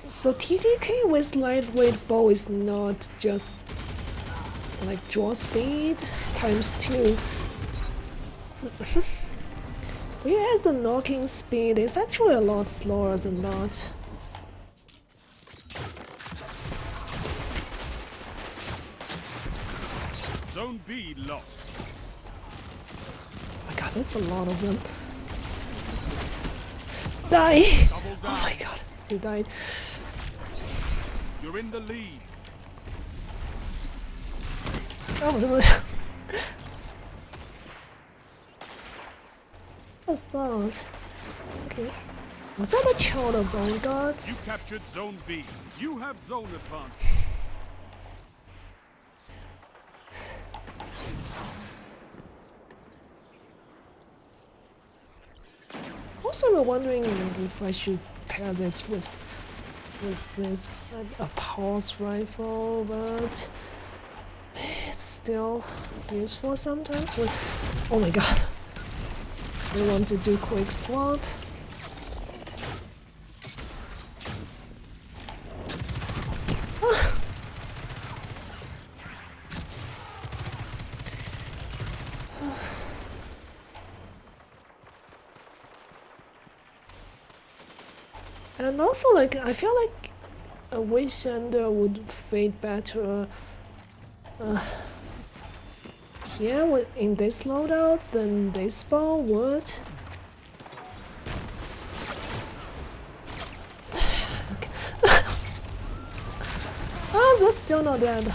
TTK with lightweight bow is not just like draw speed times 2. Whereas the knocking speed is actually a lot slower than that. Zone B lost. Oh my god, that's a lot of them. Die! Oh my god, they died. You're in the lead. Oh no. What's that? Okay. Was that a child of zone You gods? captured zone B. You have zone advantage. Also, we're wondering if I should pair this with this a pulse rifle, but it's still useful sometimes. Oh my god! We want to do quick swap. And also, like, I feel like a Wishender would fit better here in this loadout than this ball would. Oh, that's still not dead.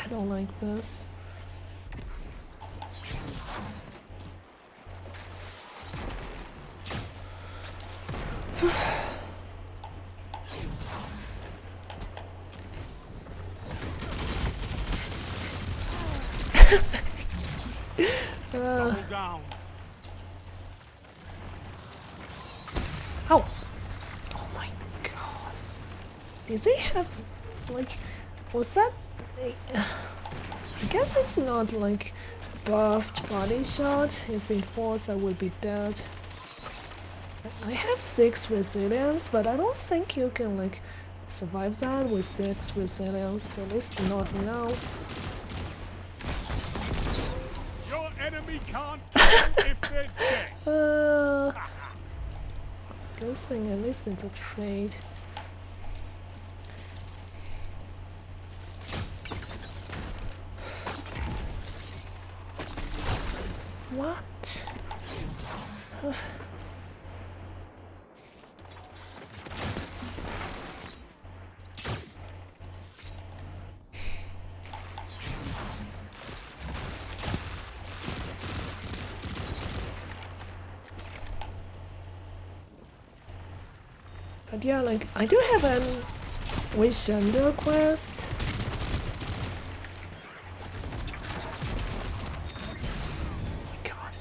I don't like this. Double down. Oh! Oh my god. Did they have, like, was that... I guess it's not, like, buffed body shot. If it was, I would be dead. I have 6 resilience, but I don't think you can, like, survive that with 6 resilience. At least not now. Your enemy can't kill if they're dead. Good thing at least it's a trade. What? But yeah, like, I do have an Wishender quest. God.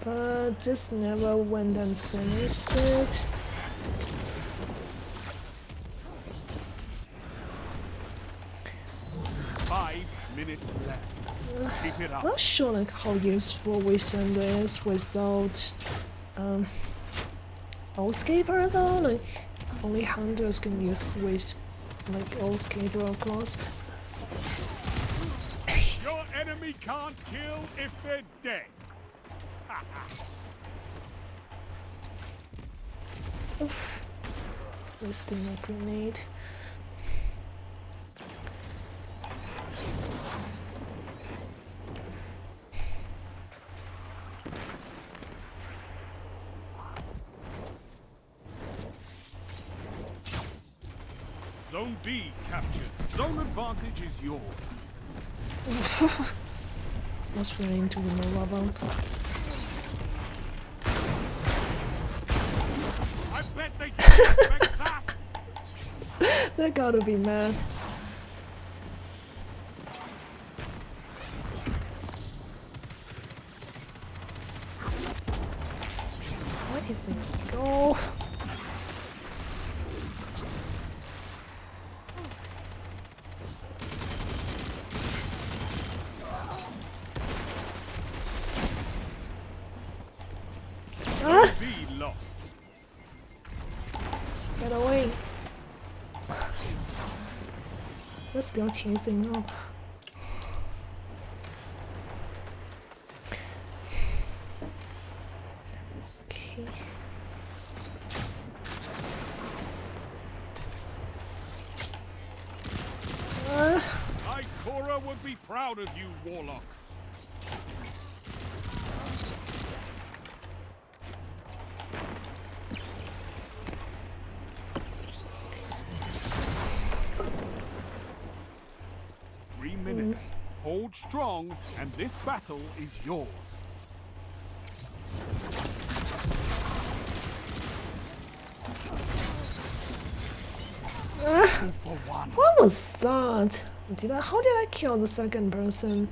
But just never went and finished it. Minutes left. Keep it up. Not sure like how useful Wishender is without Outscaper though. Like only hunters can use like Outscaper of course. Your enemy can't kill if they're dead. Oof. Wasting a grenade. Zone B captured. Zone advantage is yours. Was running into the Nova bump. I bet they didn't expect that. They gotta be mad. What is it? Go! B lost. Get away! They're still chasing now. Okay. Ikora would be proud of you, Warlock. Minutes. Hold strong, and this battle is yours. Two for one. What was that? How did I kill the second person?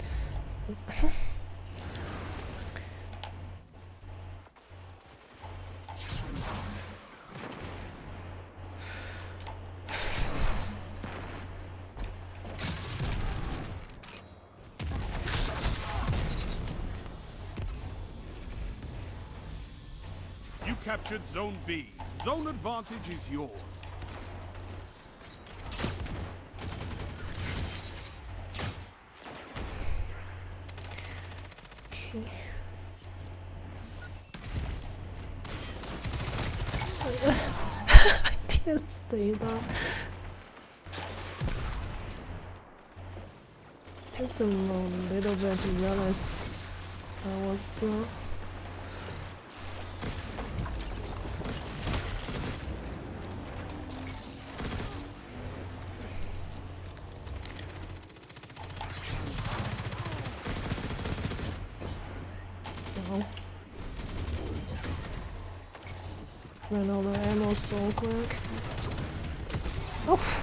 You captured Zone B. Zone advantage is yours. Okay. Okay. I didn't stay down. Took them a little bit to realize I was still. No. Ran out of ammo so quick. Oh!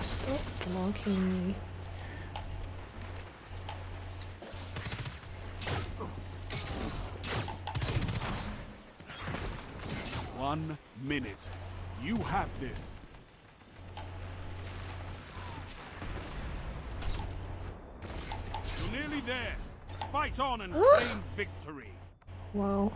Stop blocking me. One minute. You have this. You're nearly there. Fight on and claim victory. Wow.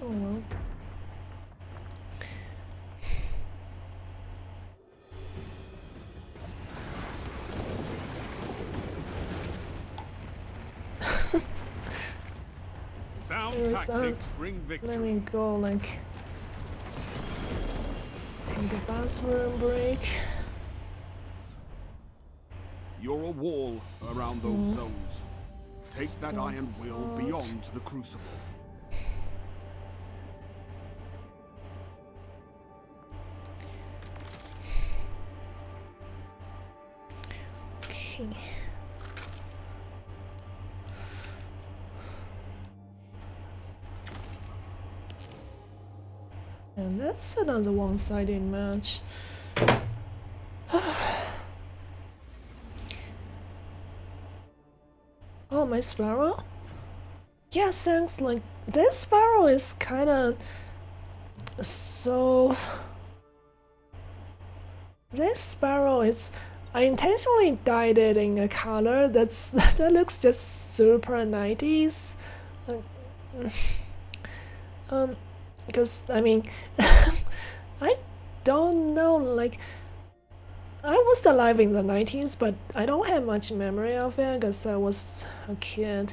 Oh well. Sound There's, tactics bring Let victory. me go, like, take a bathroom break. You're a wall around those zones. Take that Stone iron will sword. beyond the crucible. Okay. And that's another one-sided match. Oh, my sparrow? Yeah, thanks. Like, this sparrow is kinda so. This sparrow is. I intentionally dyed it in a color that looks just super 90s. Because I mean, I don't know. Like, I was alive in the 90s, but I don't have much memory of it because I was a kid.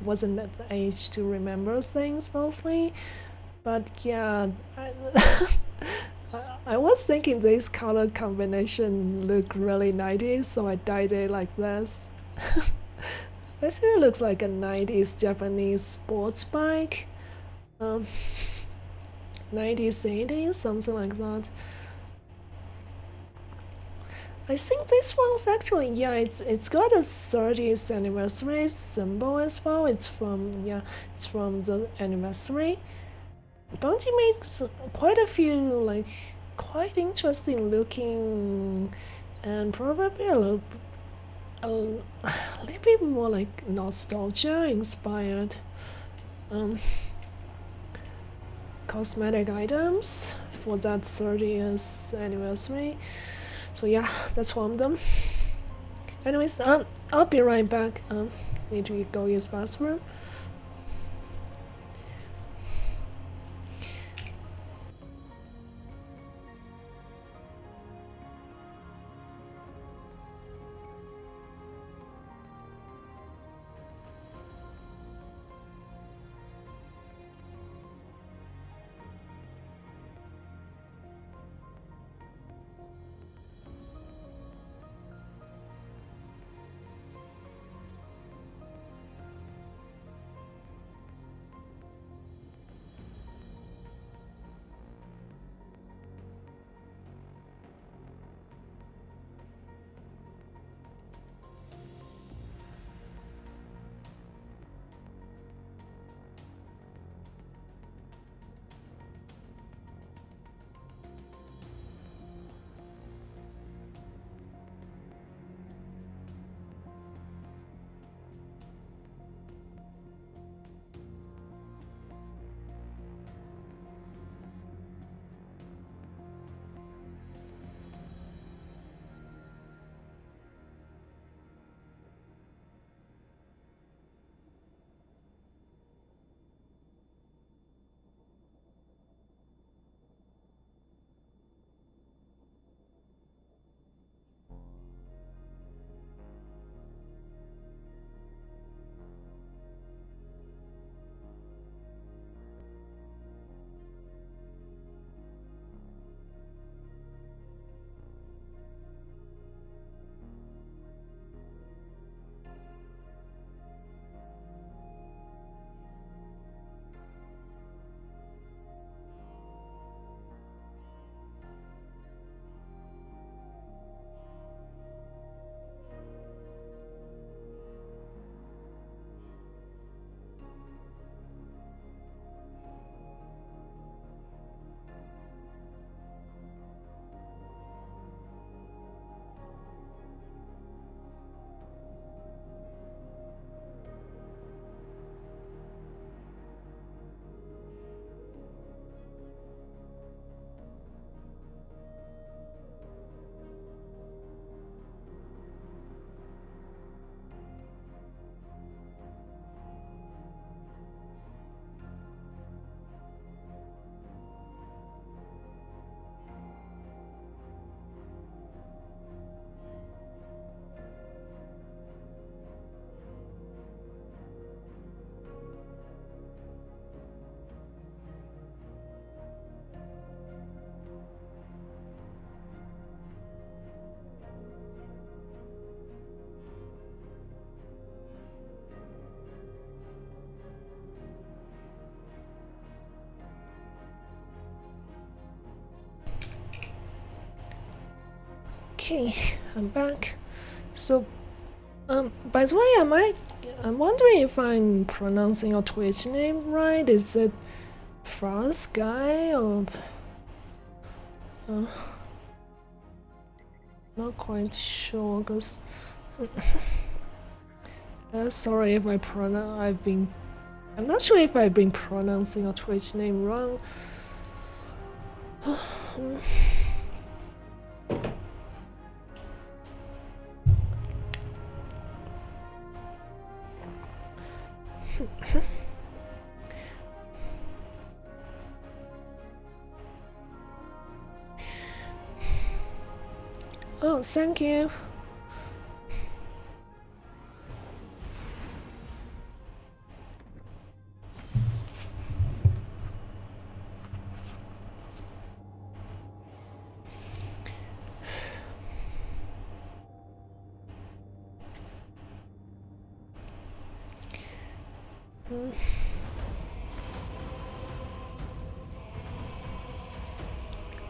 Wasn't at the age to remember things mostly. But yeah, I was thinking this color combination looked really 90s, so I dyed it like this. This here looks like a 90s Japanese sports bike. 90s, 80s, something like that. I think this one's actually, yeah, it's got a 30th anniversary symbol as well. It's from the anniversary. Bungie makes quite a few like quite interesting looking and probably a little bit more like nostalgia inspired cosmetic items for that 30th anniversary. So yeah, that's one of them. Anyways, I'll be right back. Need to go use bathroom. Okay, I'm back. So, by the way, I'm wondering if I'm pronouncing your Twitch name right. Is it France guy or? Not quite sure, cause. Sorry if I'm not sure if I've been pronouncing your Twitch name wrong. Oh, thank you.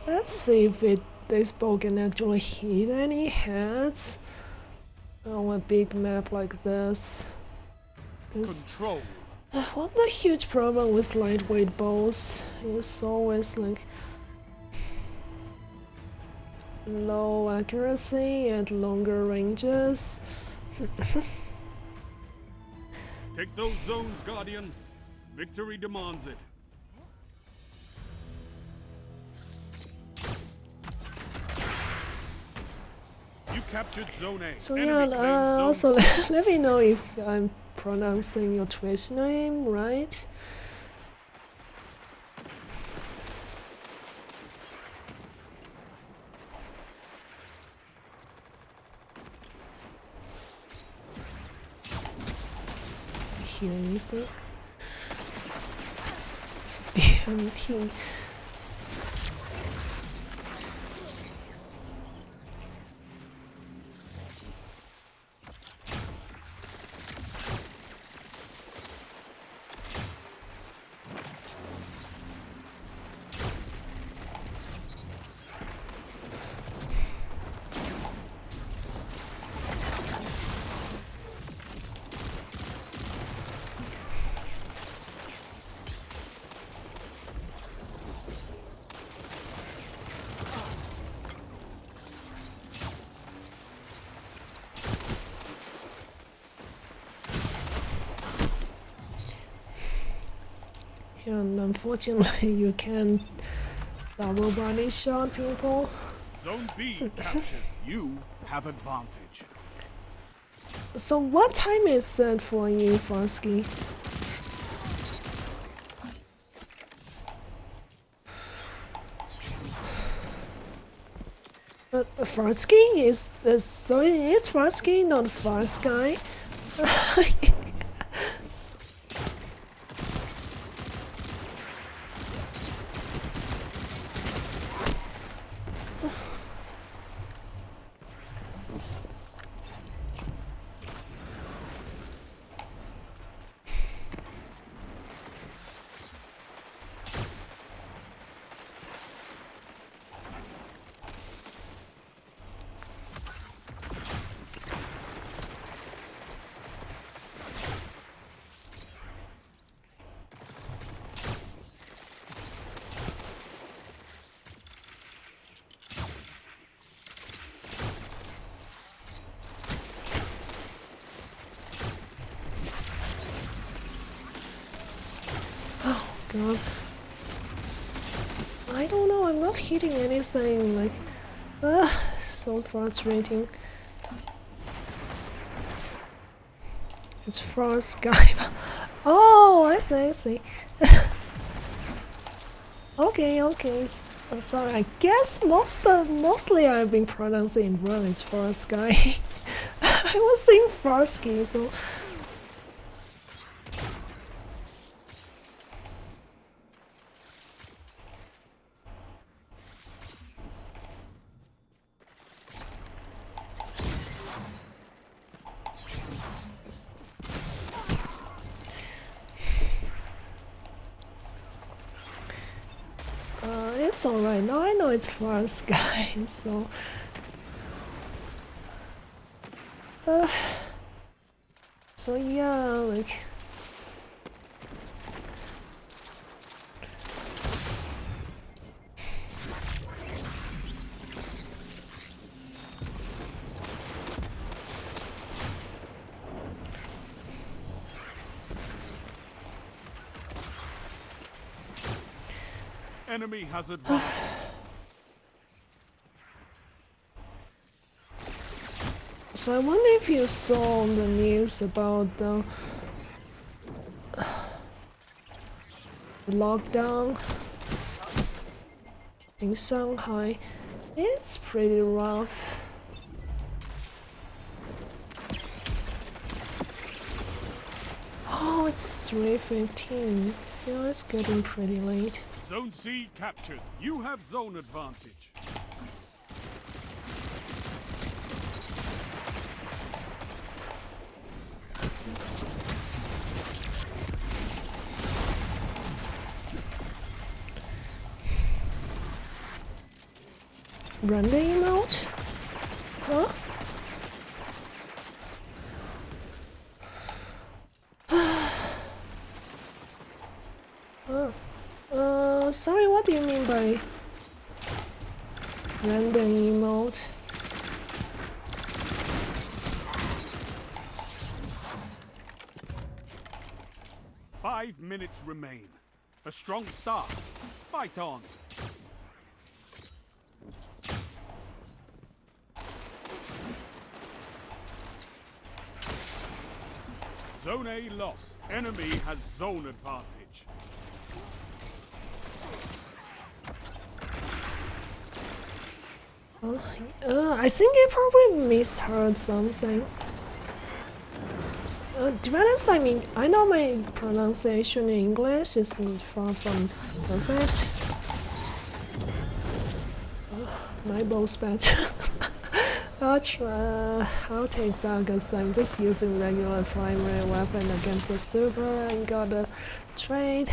Let's see if this bow can actually hit any heads on a big map like this. Control. One of the huge problem with lightweight bows is always like low accuracy at longer ranges. Take those zones, Guardian. Victory demands it. You captured Zone A. So Enemy claims Zone also C. let me know if I'm pronouncing your Twitch name right. Here is the DMT. And unfortunately, you can't double body shot people. Zone B captured. You have advantage. So what time is it for you, Farsky? Farsky is sorry, it's Farsky, not Farsky. God. I don't know, I'm not hitting anything, like, so frustrating. It's frost Skype. Oh, I see. Okay. Sorry, I guess mostly I've been pronouncing it wrong. It's frost sky. I was saying frosky, so. It's alright. Now I know it's frost sky, so So yeah, like. Enemy has advanced. So I wonder if you saw the news about the lockdown in Shanghai. It's pretty rough. Oh, it's 3:15. Yeah, it's getting pretty late. Zone C captured. You have zone advantage. Run the emote? Huh? Sorry, what do you mean by random emote? Five minutes remain. A strong start. Fight on. Zone A lost. Enemy has zone advantage. I think you probably misheard something. To be honest, I mean, I know my pronunciation in English is far from perfect. My bow's bad. I'll take that because I'm just using regular primary weapon against the super and got a trade.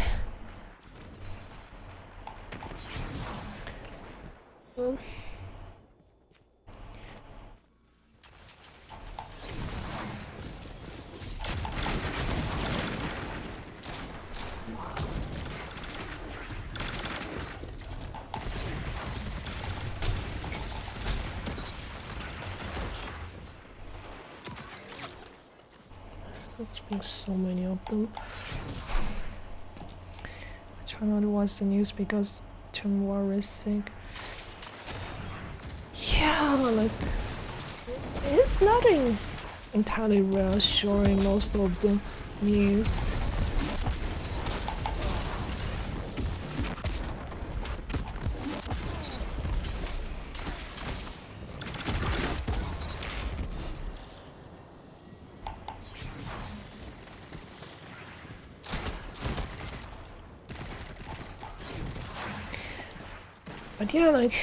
There's been so many of them. I try not to watch the news because I'm worried sick. Yeah, like it's not entirely reassuring most of the news. But yeah, like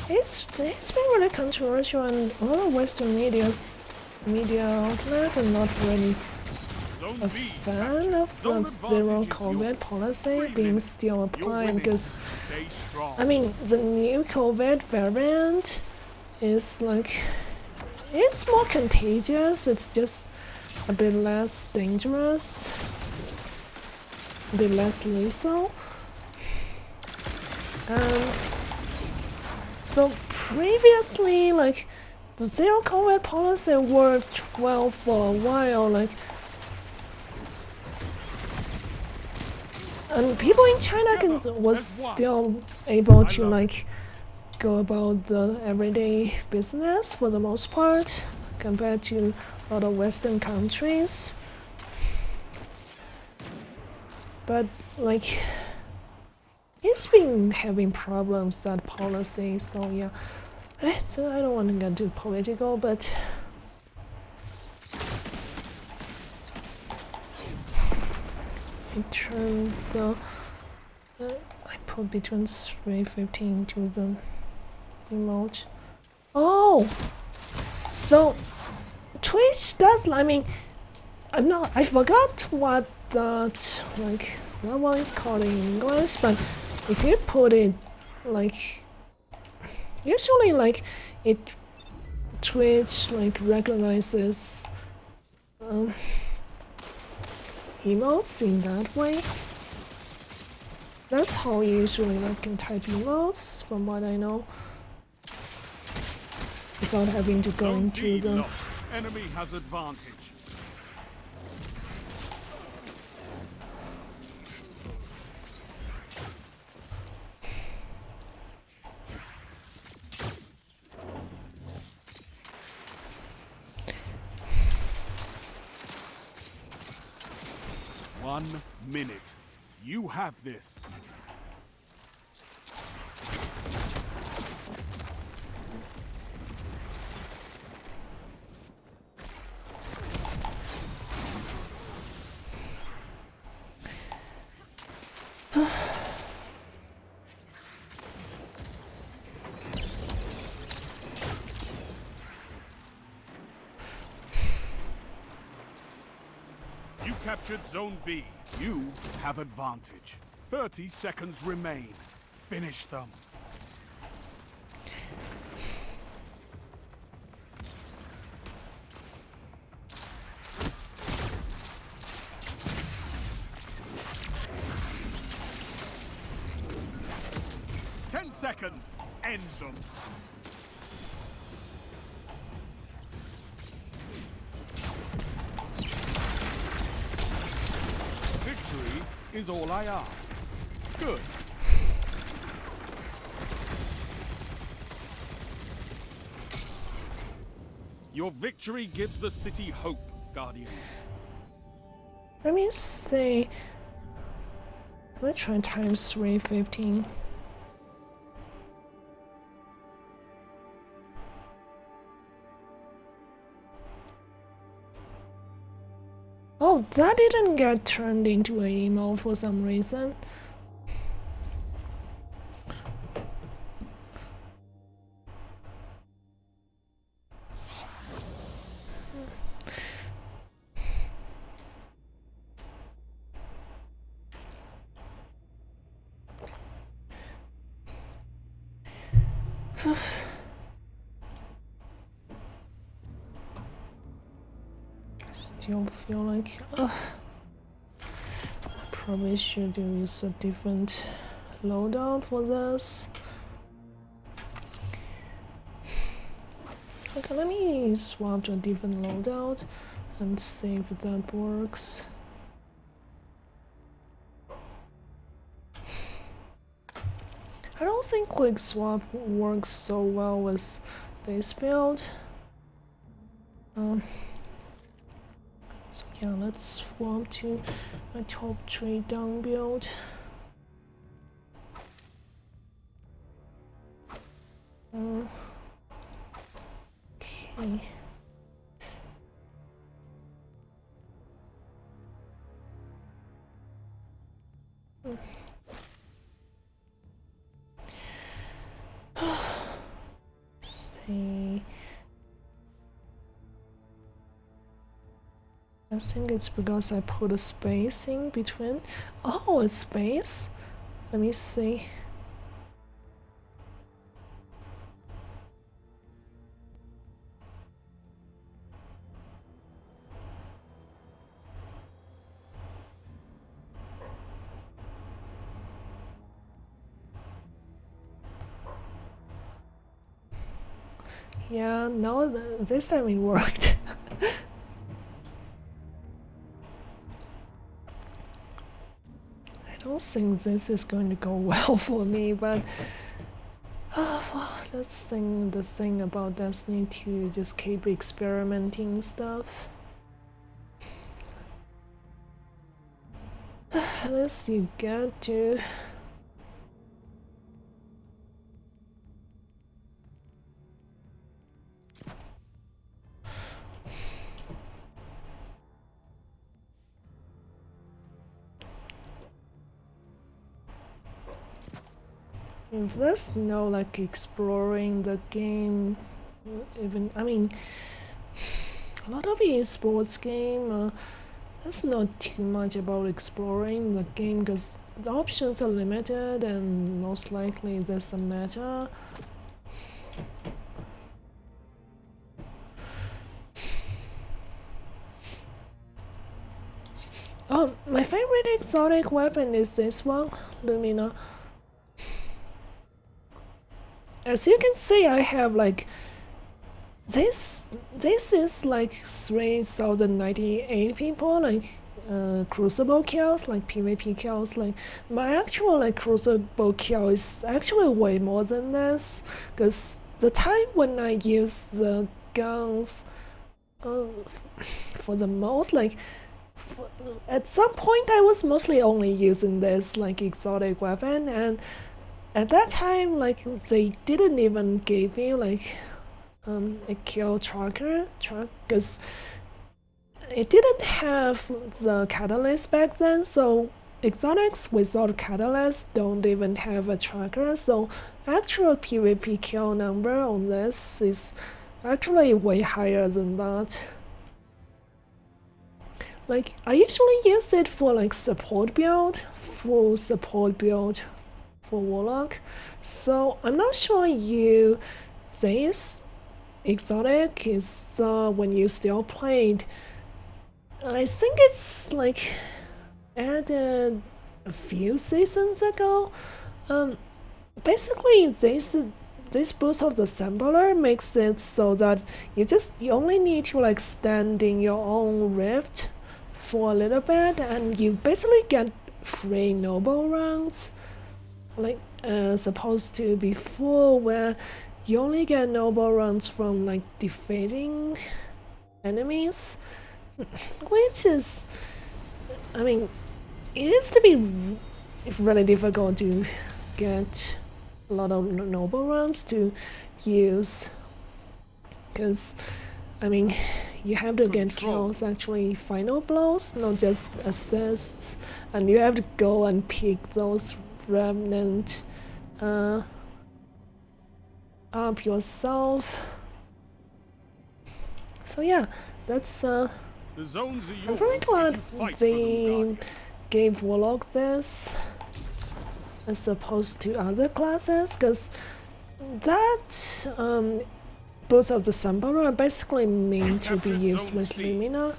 it's been really controversial, and a lot of Western media outlets are not really Zone a B fan of the zero COVID policy being still applied because, Stay strong. I mean, the new COVID variant is like, it's more contagious, it's just a bit less dangerous, a bit less lethal. And so previously, like, the zero COVID policy worked well for a while, like, and people in China was still able to like go about the everyday business for the most part compared to a lot of Western countries. But like it's been having problems, that policy, so yeah. I don't want to get too political, but I turned the I put between 3:15 to the emote. Oh, so Twitch does. I mean, I forgot what that one is called in English, but if you put it like usually like it Twitch like recognizes emotes in that way. That's how you usually like can type emotes, from what I know, without having to go Zone into B the. lost. Enemy has advantage. One minute. You have this. You captured Zone B. You have advantage. 30 seconds remain. Finish them. Ten seconds. End them. Victory is all I ask. Good. Your victory gives the city hope, Guardians. Let me see. Let me try times 315. Oh, that didn't get turned into an email for some reason. Still feel like probably should use a different loadout for this. Okay, let me swap to a different loadout and see if that works. I don't think quick swap works so well with this build. So yeah, let's swap to my top 3 down build. Okay. See. I think it's because I put a space in between. Oh, a space? Let me see. Yeah, no, this time it worked. I don't think this is going to go well for me, but well, that's the thing about Destiny 2, just keep experimenting stuff. At least you get to. If there's no like exploring the game, even I mean, a lot of esports game, there's not too much about exploring the game because the options are limited and most likely there's a meta. My favorite exotic weapon is this one, Lumina. As you can see, I have like this is like 3098 people, like crucible kills, like PvP kills. Like my actual like crucible kill is actually way more than this, because the time when I use the gun for the most, like at some point I was mostly only using this like exotic weapon, and at that time like they didn't even give me like a kill tracker, because it didn't have the catalyst back then, so exotics without catalyst don't even have a tracker, so actual PvP kill number on this is actually way higher than that. Like, I usually use it for like support build, full support build for Warlock, so I'm not sure you this exotic is when you still played. I think it's like added a few seasons ago. Basically this boost of the assembler makes it so that you only need to like stand in your own rift for a little bit, and you basically get free noble rounds, like supposed to be full, where you only get noble rounds from like defeating enemies, which is, I mean, it used to be really difficult to get a lot of noble rounds to use, because I mean you have to get kills, actually final blows, not just assists, and you have to go and pick those remnant up yourself. So yeah, that's The zones are yours. I'm really glad if you fight for them, they Guardian. gave Warlock this as opposed to other classes, because that boots of the Sambara are basically meant to be used with Lumina.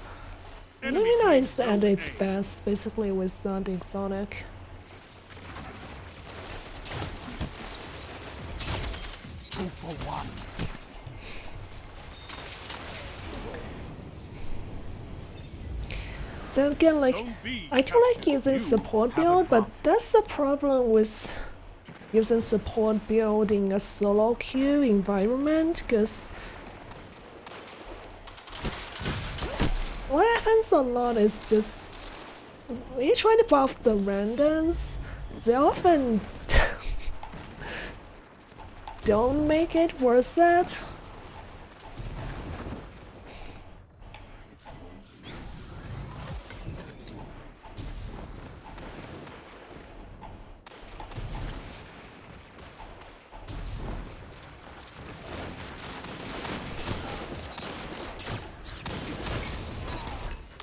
Lumina is at its best basically with that exotic. Two for one. Then again, like, I do like using support build, but that's the problem with using support build in a solo queue environment, because what happens a lot is just when you try to buff the randoms, they often don't make it worth it.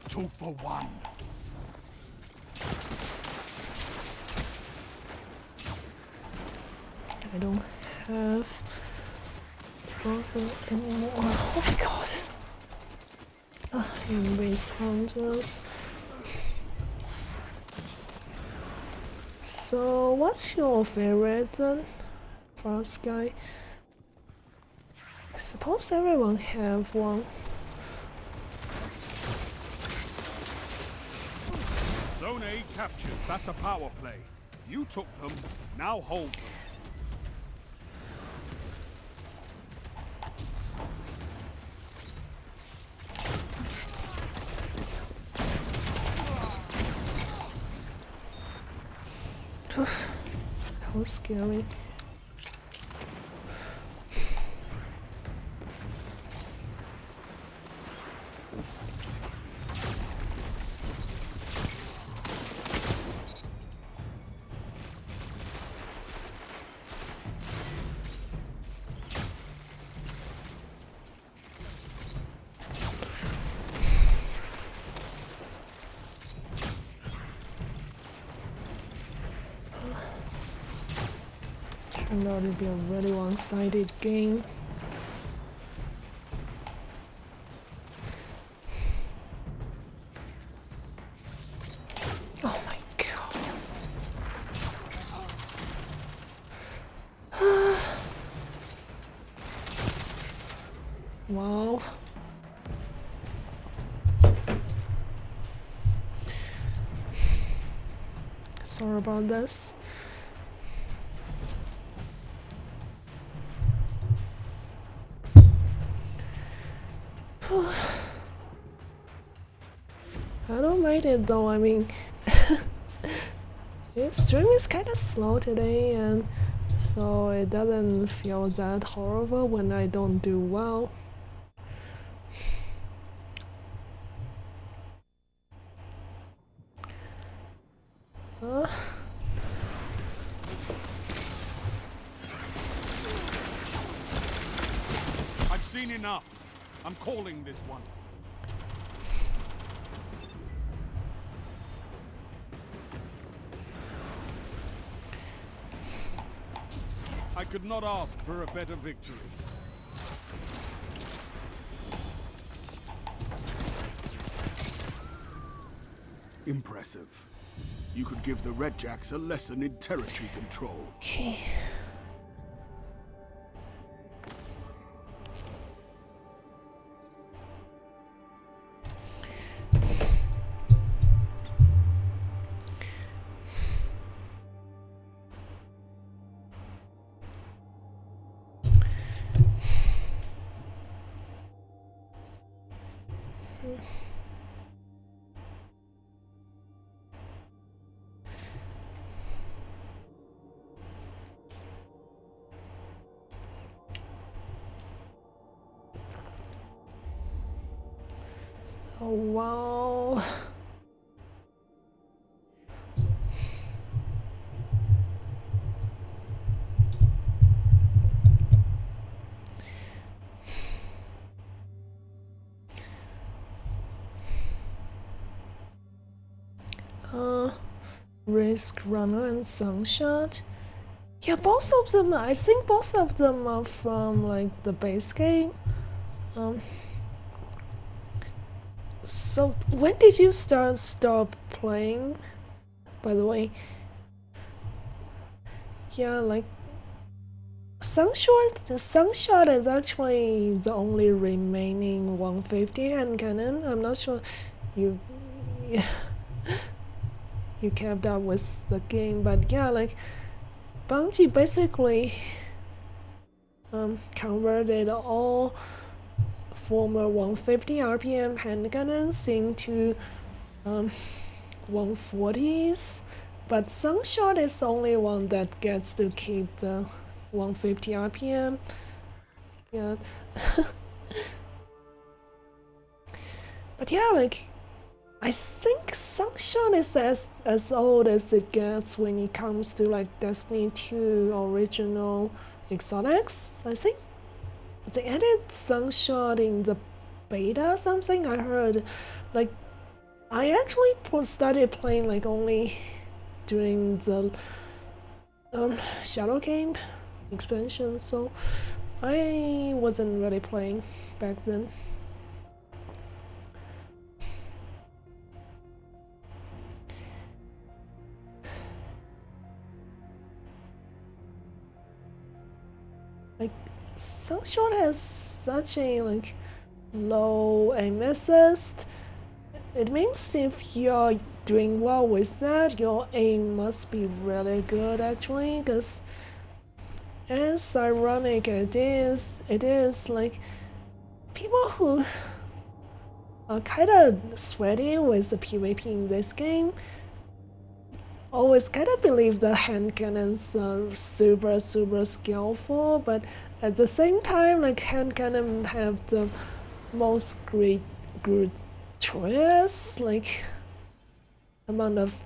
Two for one. I don't have buffer anymore. Oh my god. Anyways, hunters. So, what's your favorite then, Frost guy? I suppose everyone have one. Zone A captured. That's a power play. You took them. Now hold them. That was scary. Turned out to be a really one-sided game. Wow. Sorry about this. I don't mind it though, I mean, its stream is kinda slow today, and so it doesn't feel that horrible when I don't do well. I've seen enough. I'm calling this one. I could not ask for a better victory. Impressive. You could give the Red Jacks a lesson in territory control. Okay. Oh wow. Risk Runner and Sunshot. Yeah, both of them. I think both of them are from like the base game. So when did you stop playing? By the way. Yeah, like Sunshot is actually the only remaining 150 hand cannon. I'm not sure you you kept up with the game, but yeah, like Bungie basically converted all former 150 RPM hand cannons into 140s, but Sunshot is the only one that gets to keep the 150 RPM. Yeah. But yeah, like I think Sunshot is as old as it gets when it comes to like Destiny 2 original exotics. I think they added Sunshot in the beta or something. I heard. Like I actually started playing like only during the Shadow Game expansion, so I wasn't really playing back then. Like Sunshot has such a like low aim assist. It means if you're doing well with that, your aim must be really good actually, because as ironic it is like people who are kinda sweaty with the PvP in this game always kinda believe the hand cannons are super skillful, but at the same time like hand cannon have the most gratuitous like amount of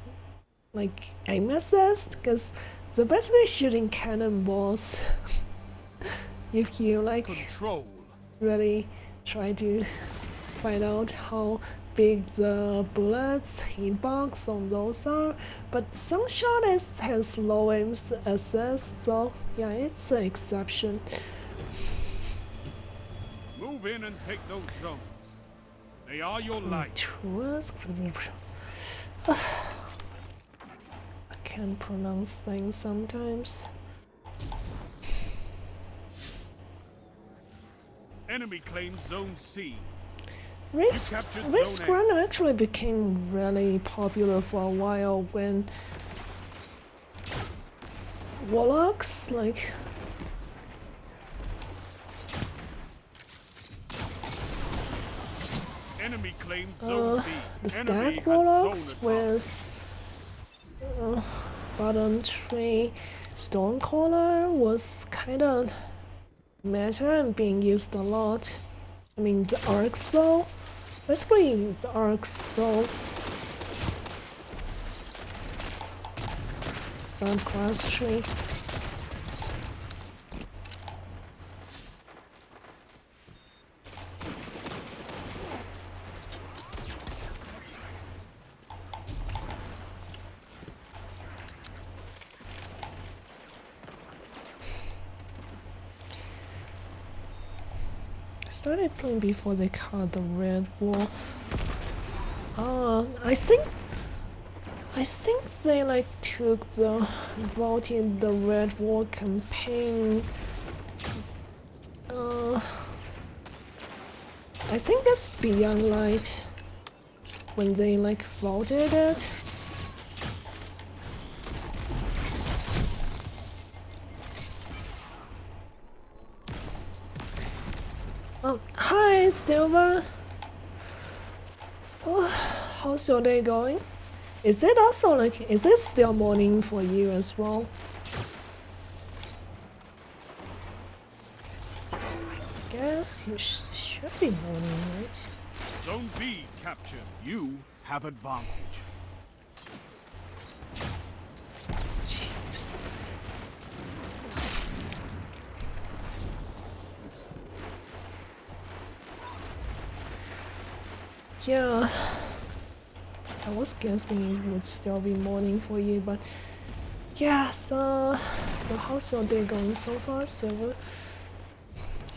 like aim assist, because the best way shooting cannonballs if you like Control. really try to find out how big the bullets hitbox on those are, but Sunshot has low aim assist, so yeah, it's an exception. Move in and take those zones. They are your light. I can't pronounce things sometimes. Enemy claims Zone C. Race captured Race Zone A. Run actually became really popular for a while when warlocks like Enemy claims Zone B. the Enemy stack has warlocks zone advantage. with bottom tree Stonecaller was kind of meta and being used a lot. I mean the Arc Soul, basically the Arc Soul subclass tree. I started playing before they cut the red wall. I think they like took the voting the red wall campaign. I think that's Beyond Light when they like voted it. Oh, hi, Silva. Oh, how's your day going? Is it also like, is it still morning for you as well? I guess you should be morning, right? Zone B captured. You have advantage. Jeez. Yeah, I was guessing it would still be morning for you, but yeah, so how's your day going so far, Silver?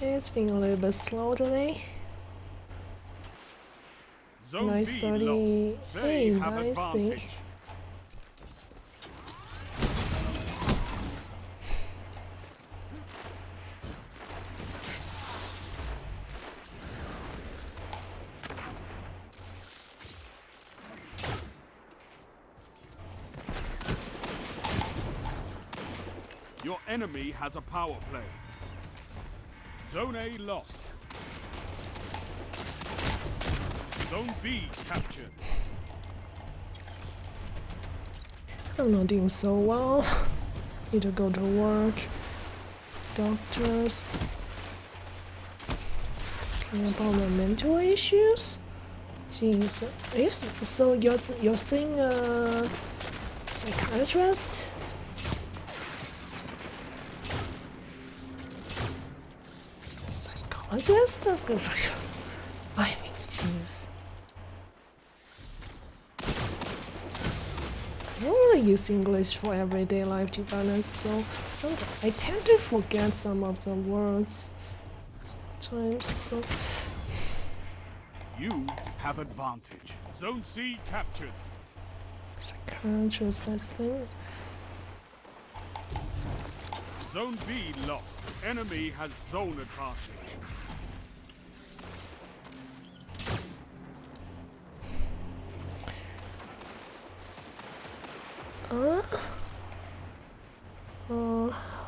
It's been a little bit slow today. Zone Nice B 30. lost. They Hey, have nice advantage. thing. Your enemy has a power play. Zone A lost. Zone B captured. I'm not doing so well. Need to go to work. Doctors. Talking about my mental issues. Jeez, so you're seeing a psychiatrist? Psychologist? I mean, jeez. I don't really use English for everyday life, to be honest, so I tend to forget some of the words sometimes, so... You have advantage. Zone C captured. Psychiatrist, I think. Zone B lost. Enemy has zone advantage.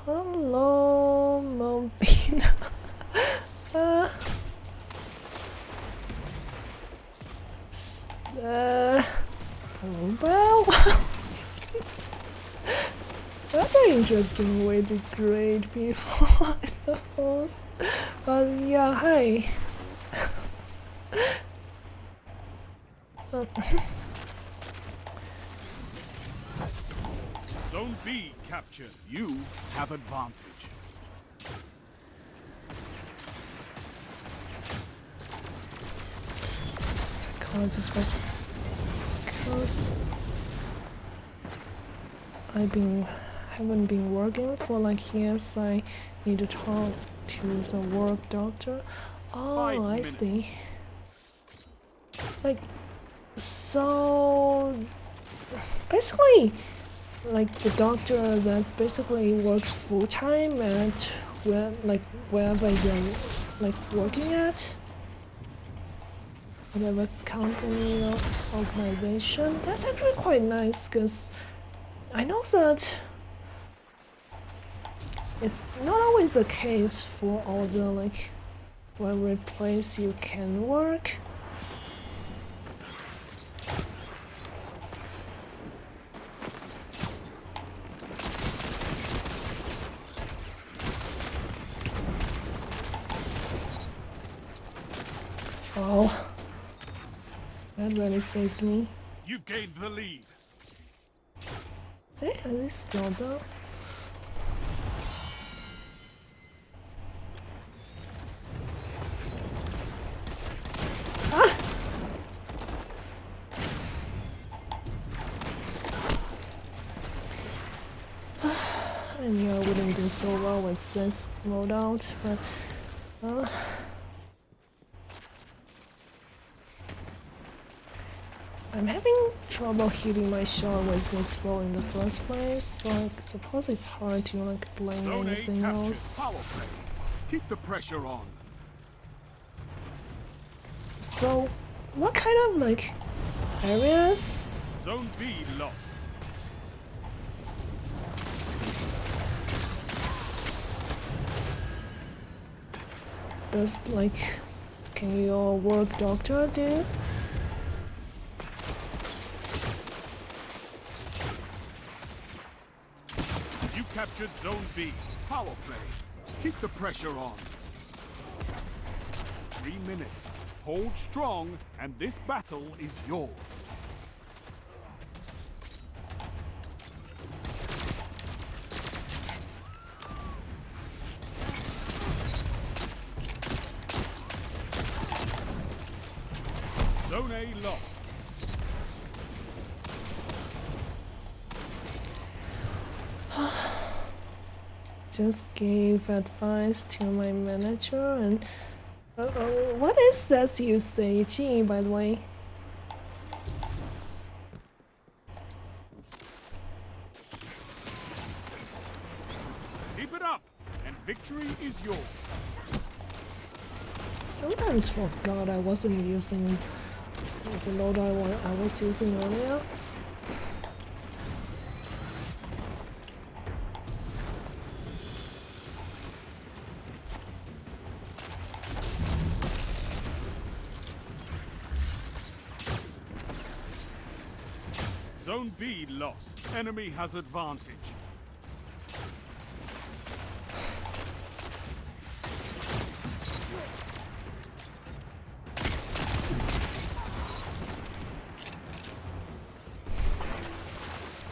Hello, Mobina. Well, that's an interesting way to grade people, I suppose. But yeah, hi. Zone B captured. You have advantage. Psychologist, but because haven't been working for like years, I need to talk to the work doctor. Oh, 5 I minutes. see. Like, so basically, like the doctor that basically works full time at wherever you're like working at. Whatever company or organization. That's actually quite nice because I know that it's not always the case for all the like every place you can work. Oh, that really saved me. You've gained the lead. Hey, is it still though? I knew I wouldn't do so well with this loadout, but I'm having trouble hitting my shot with this bow in the first place, so I suppose it's hard to like blame Zone A anything captured. else. Power play. Keep the pressure on. So, what kind of like areas? Zone B lost. Does like, can your work doctor do? You captured Zone B. Power play. Keep the pressure on. 3 minutes. Hold strong, and this battle is yours. Zone A lost. Just gave advice to my manager and what is this you say, G, by the way? Keep it up, and victory is yours. Sometimes forgot I wasn't using the loadout I was using earlier. Zone B lost. Enemy has advantage.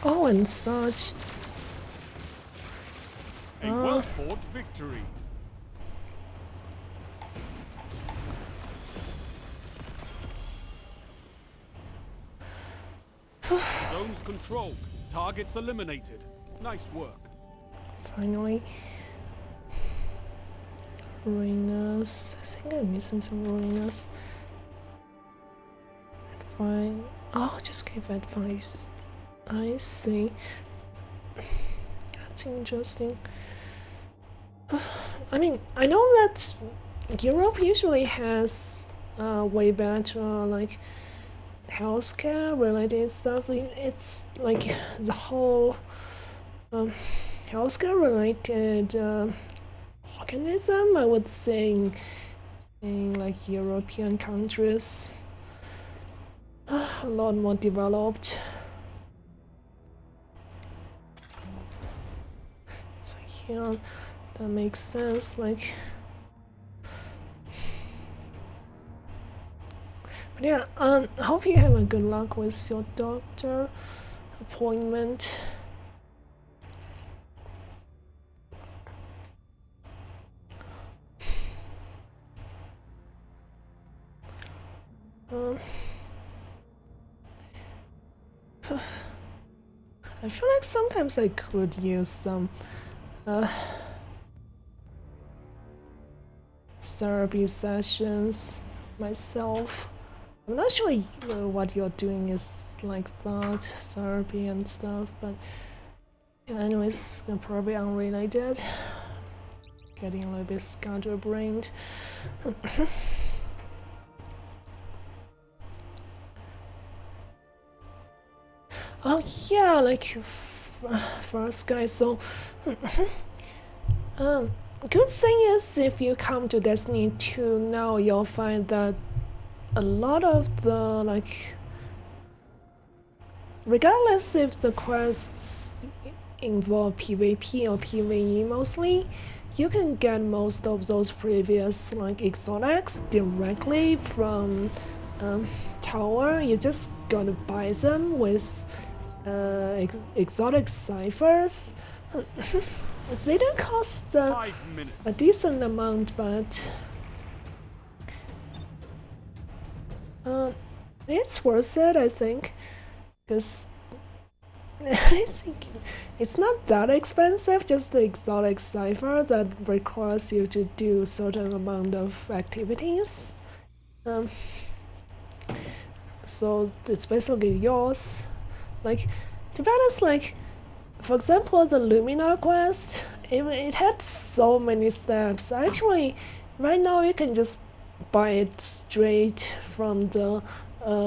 Oh, and such. A well-fought victory. Zones controlled. Targets eliminated. Nice work. Finally. Ruinous. I think I'm missing some ruinous. Advice. Oh, just gave advice. I see. That's interesting. I mean, I know that Europe usually has way better like healthcare related stuff. It's like the whole healthcare related organism, I would say, in like European countries, a lot more developed. So yeah, that makes sense. Like, but yeah, I hope you have a good luck with your doctor appointment. I feel like sometimes I could use some therapy sessions myself. I'm not sure what you're doing is like that, therapy and stuff, but yeah, anyways, probably unrelated. getting a little bit scatterbrained. Oh yeah, like first guy. So, good thing is if you come to Destiny 2 now, you'll find that a lot of the like, regardless if the quests involve PvP or PvE mostly, you can get most of those previous like exotics directly from tower. You just gotta buy them with exotic ciphers. They don't cost a decent amount, but it's worth it, I think, because I think it's not that expensive, just the exotic cipher that requires you to do certain amount of activities. So it's basically yours. Like, to be honest, like, for example, the Lumina quest, it had so many steps. Actually, right now you can just buy it straight from the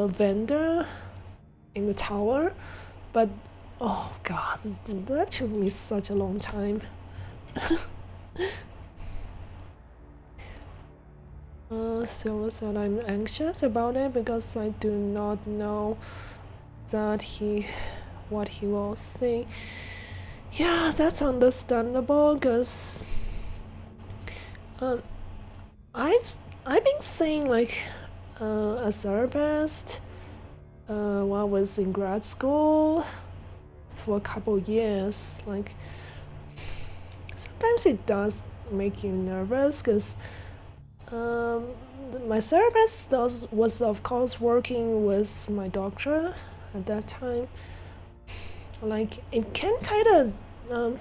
vendor in the tower, but oh god, that took me such a long time. Silver said I'm anxious about it because I do not know that what he will say. Yeah, that's understandable because I've been saying like a therapist while I was in grad school for a couple years. Like sometimes it does make you nervous because my therapist was of course working with my doctor at that time. Like it can kind of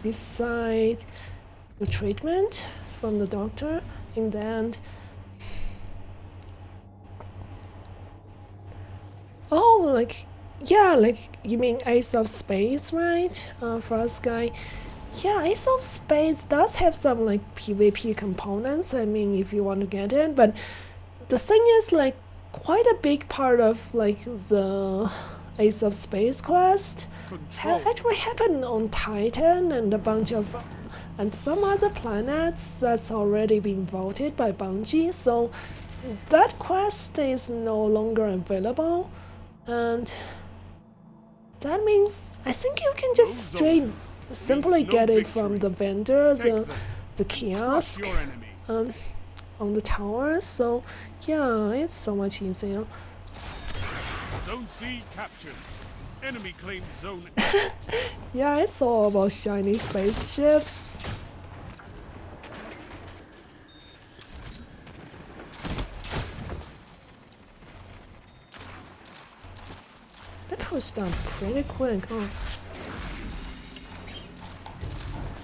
decide the treatment from the doctor in the end. Oh, like yeah, like you mean Ace of Spades, right? First guy. Yeah, Ace of Spades does have some like PvP components. I mean, if you want to get it, but the thing is, like, quite a big part of like the Ace of Spades quest actually happened on Titan and a bunch of and some other planets that's already been voted by Bungie. So that quest is no longer available, and that means I think you can just simply get it from the vendor, the kiosk on the tower. So yeah, it's so much easier. Zone C captured. Enemy claimed zone. Yeah, it's all about shiny spaceships. They pushed down pretty quick, huh? I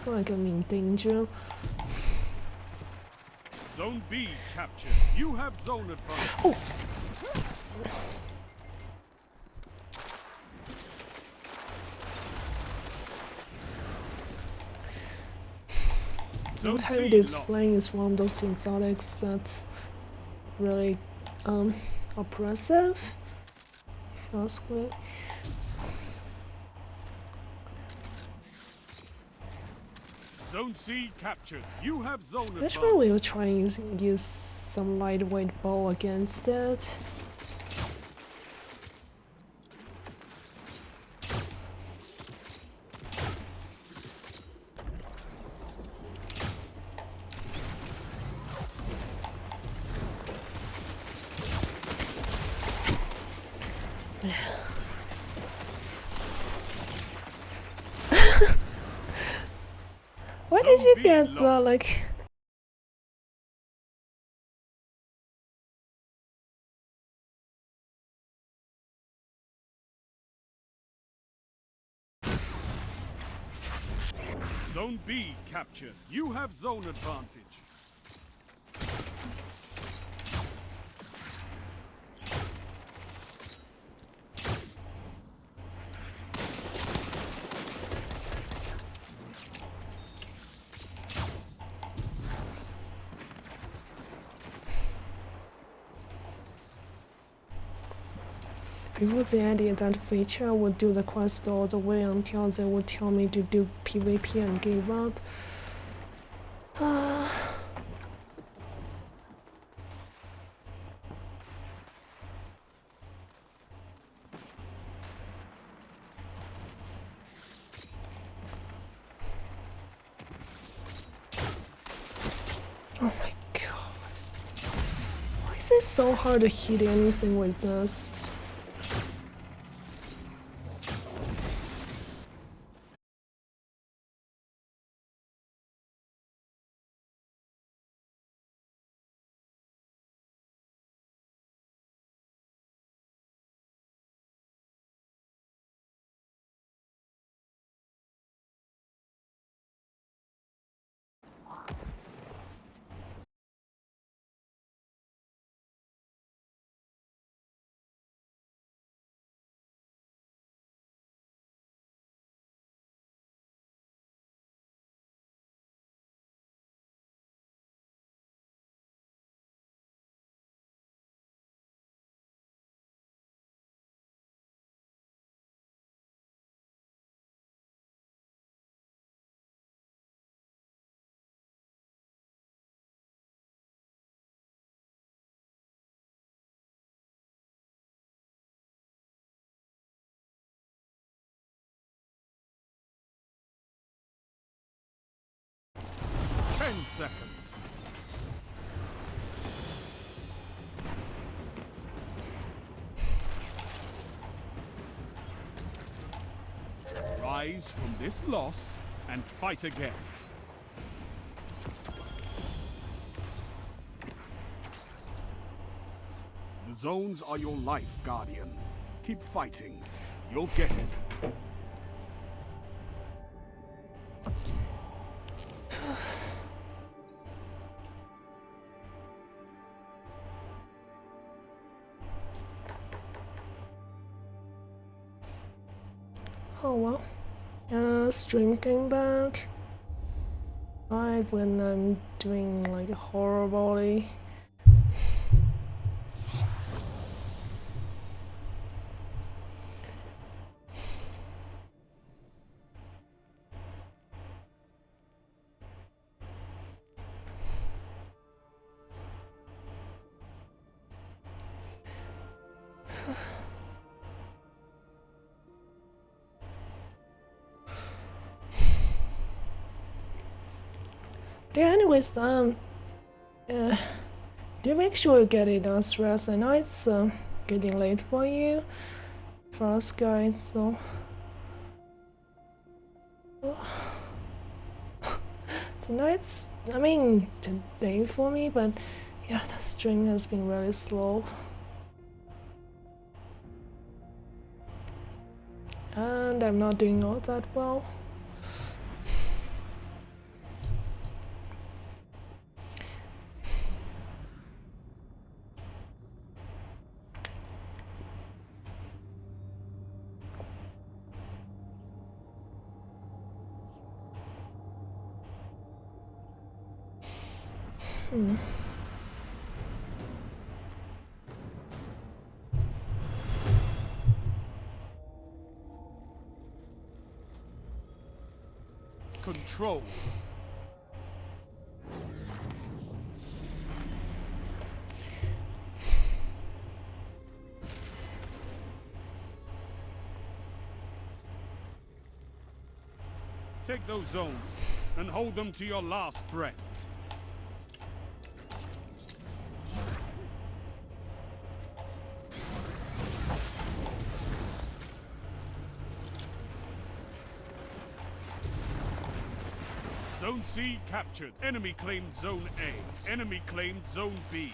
feel like I'm in danger. Zone B captured. You have zone advantage. Oh! No time to explain is one of those exotics that's really oppressive, if you ask me. Zone C captured. You have zone advantage. Especially when you're trying to use some lightweight bow against it. Why did you get the like? Zone B captured. You have zone advantage. Before the idea that feature would do the quest all the way until they would tell me to do PvP and give up. Oh my god. Why is it so hard to hit anything with this? Seconds. Rise from this loss and fight again. The zones are your life, Guardian. Keep fighting. You'll get it. Oh well. Stream came back. Live when I'm doing like horribly. Yeah, anyways, do make sure you get enough rest. I know it's getting late for you, for us guys, so tonight's, I mean, today for me, but yeah, the stream has been really slow. And I'm not doing all that well. Control. Take those zones and hold them to your last breath. Zone C captured. Enemy claimed Zone A. Enemy claimed Zone B.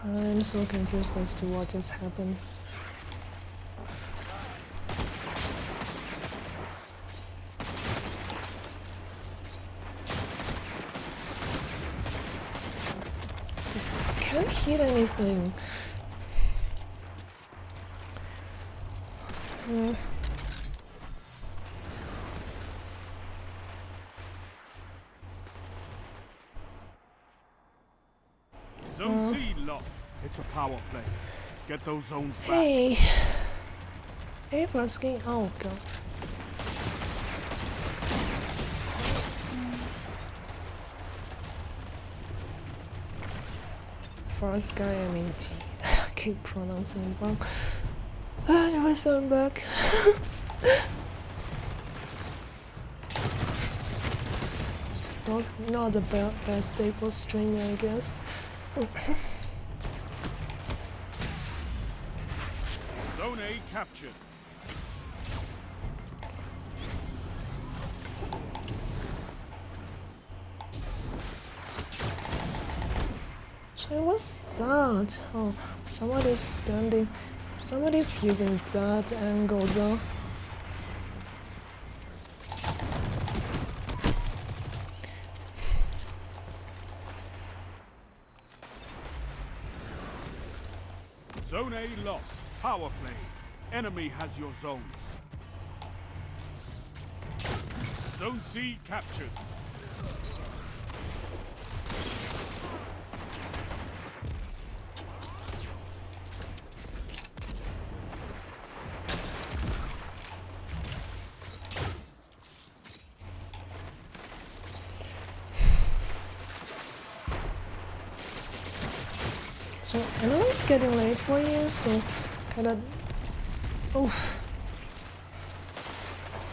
I'm so confused as to what just happened. Just can't hit anything. Zone C lost. It's a power play. Get those zones back. Hey, hey, first game. Oh god. First guy, I mean G. I keep pronouncing it wrong. Anyways, I'm back. Was not the best day for streaming, I guess. Zone A captured. So what's that? Oh, somebody's standing. Somebody's using that angle though. Zone A lost. Power play. Enemy has your zones. Zone C captured. So I know it's getting late for you, so kinda. Oh.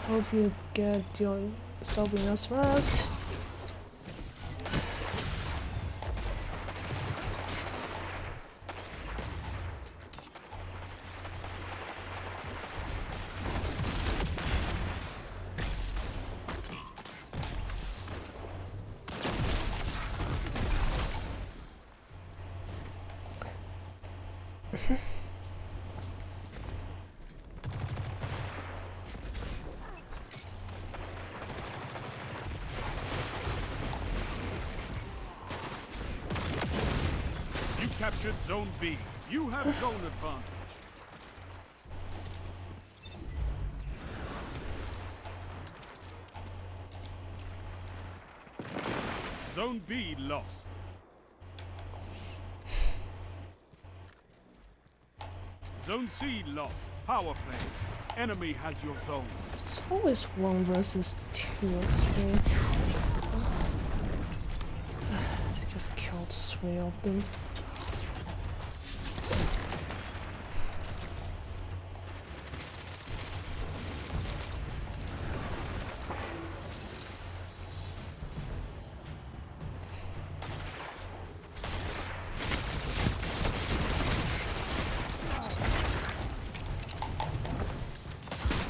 Hope you get yourself enough rest. You captured Zone B. You have zone advantage. Zone B lost. Zone C lost. Power play. Enemy has your zone. It's always 1 versus 2 or 3. They just killed 3 of them.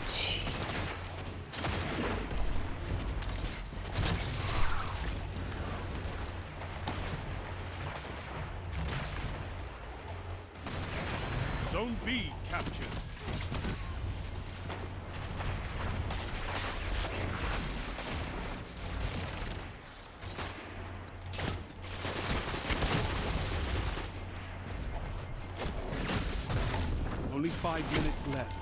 Jeez. Zone B captured. Only 5 minutes left.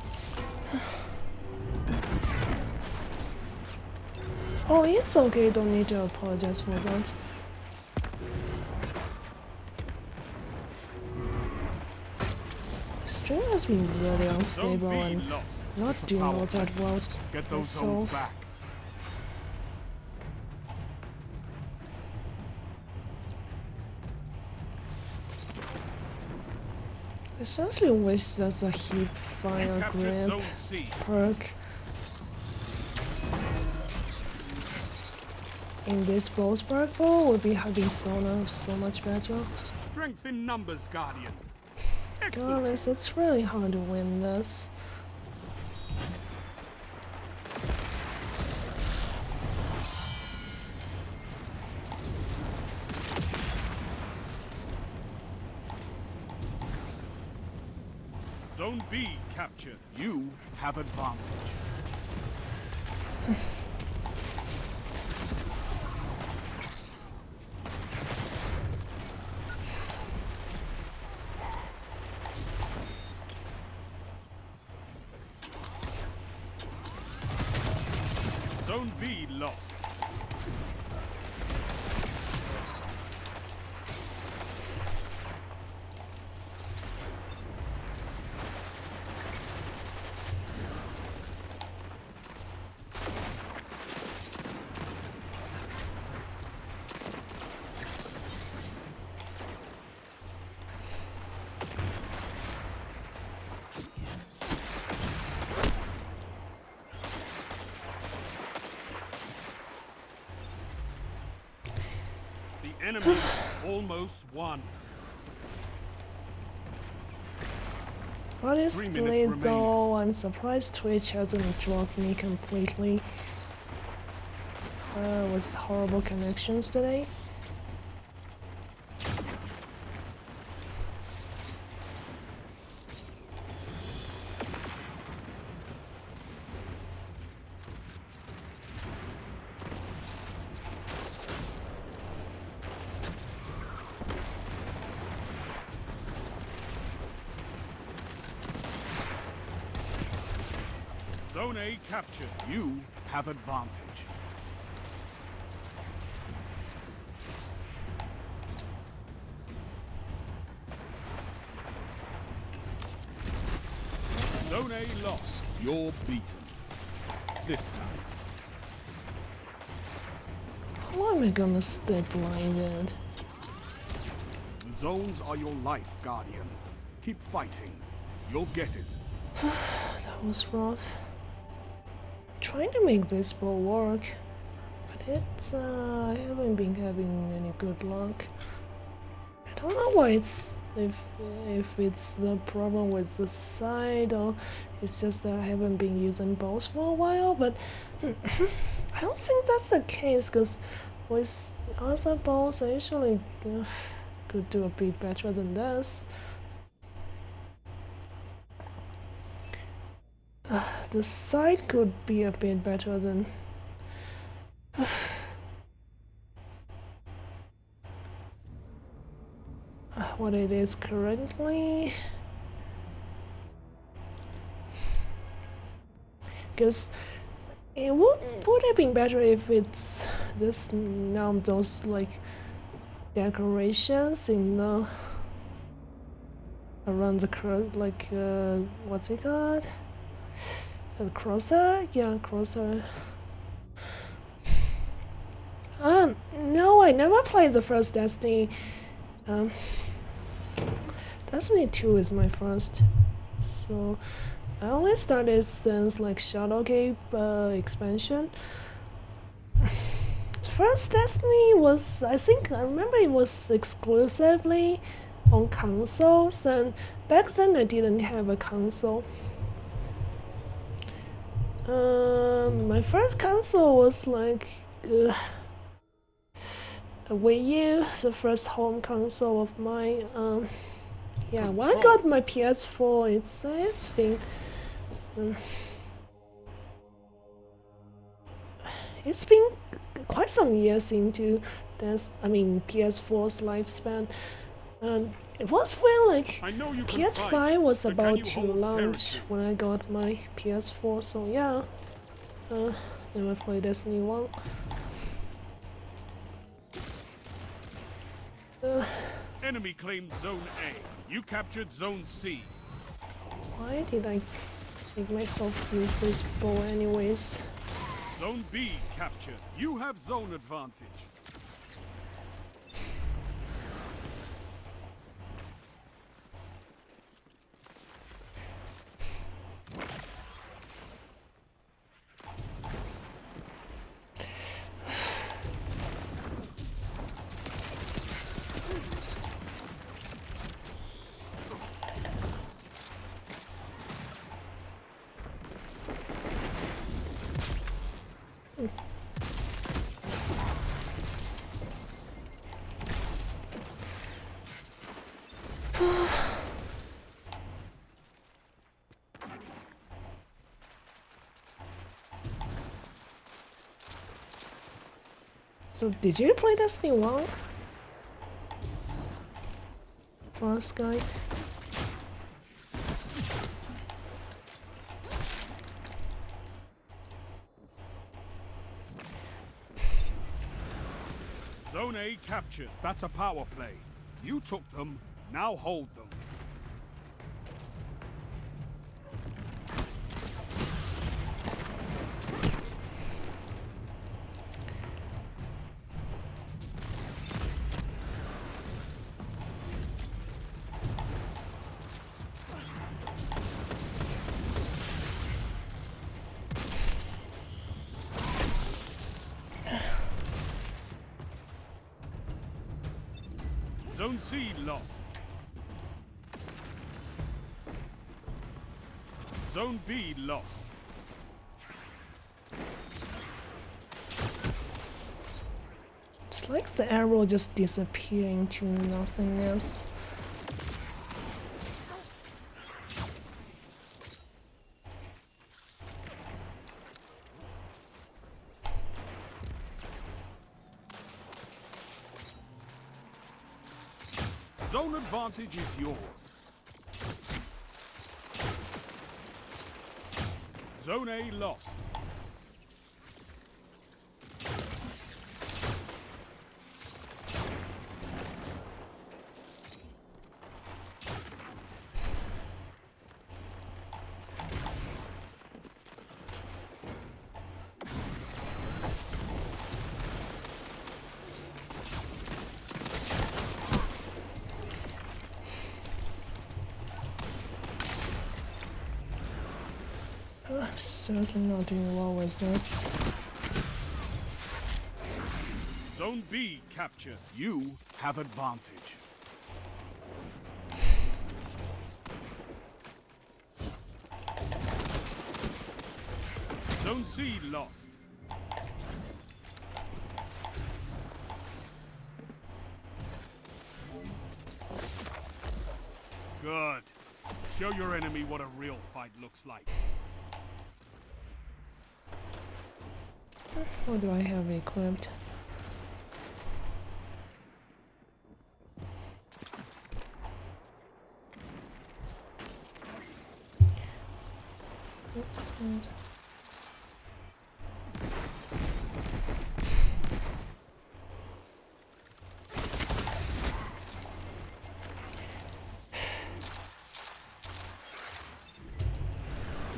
Oh, it's okay, don't need to apologize for that. Stream has been really Zone unstable B and lost. not doing all that well Get those zones myself. back. I seriously wish there's a heap You fire captured grip Zone C. perk in this boss perk bowl would be having so much better. Strength in numbers, Guardian. To be Excellent. honest, it's really hard to win this. Zone B captured. You have advantage. Zone B lost. The enemy almost won. Honestly 3 minutes though, I'm surprised Twitch hasn't dropped me completely. With horrible connections today. Zone A captured. You have advantage. Zone A lost. You're beaten. This time. How long am I gonna stay blinded? The zones are your life, Guardian. Keep fighting. You'll get it. That was rough. Trying to make this ball work, but I haven't been having any good luck. I don't know why it's if it's the problem with the side or it's just that I haven't been using balls for a while, but I don't think that's the case because with other balls I usually could do a bit better than this. The side could be a bit better than what it is currently. Because it would have been better if it's this now those like decorations in the around the what's it called? The crosser? Yeah, crosser. No, I never played the first Destiny. Destiny 2 is my first. So I only started since like Shadowkeep expansion. The first Destiny was, I remember it was exclusively on consoles, and back then I didn't have a console. My first console was like a Wii U, the first home console of mine. Yeah, when I got my PS4, it's been it's been quite some years into this. I mean, PS4's lifespan, and it was when like PS5 was about to launch when I got my PS4. So yeah, never played Destiny 1. Enemy claimed Zone A. You captured Zone C. Why did I make myself use this bow anyways? Zone B captured. You have zone advantage. So did you play Destiny 1? First guy? Zone A captured. That's a power play. You took them, now hold them. Zone C lost. Zone B lost. It's like the arrow just disappearing into nothingness. Zone advantage is yours. Zone A lost. I'm seriously not doing well with this. Zone B captured. You have advantage. Zone C lost. Good. Show your enemy what a real fight looks like. What do I have equipped?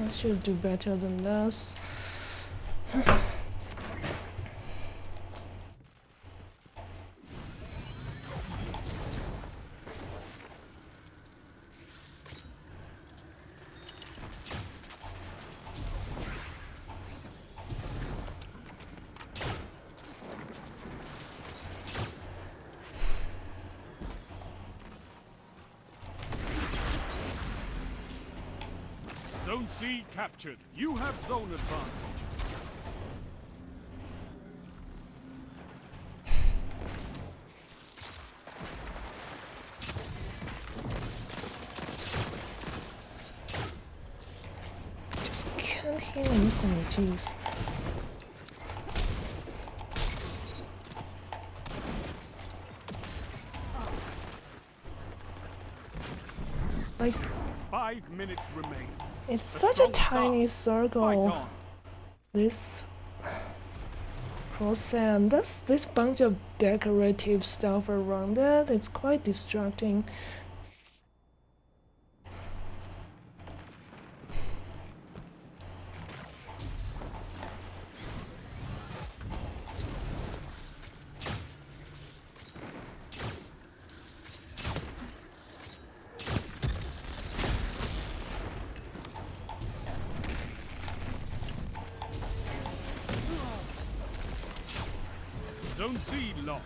I should do better than this. Zone C captured. You have zone advantage. Just can't hear anything, jeez. Like, 5 minutes remain. it's such a tiny Fight circle. on. This process, and that's this bunch of decorative stuff around it. It's quite distracting. Zone C lost.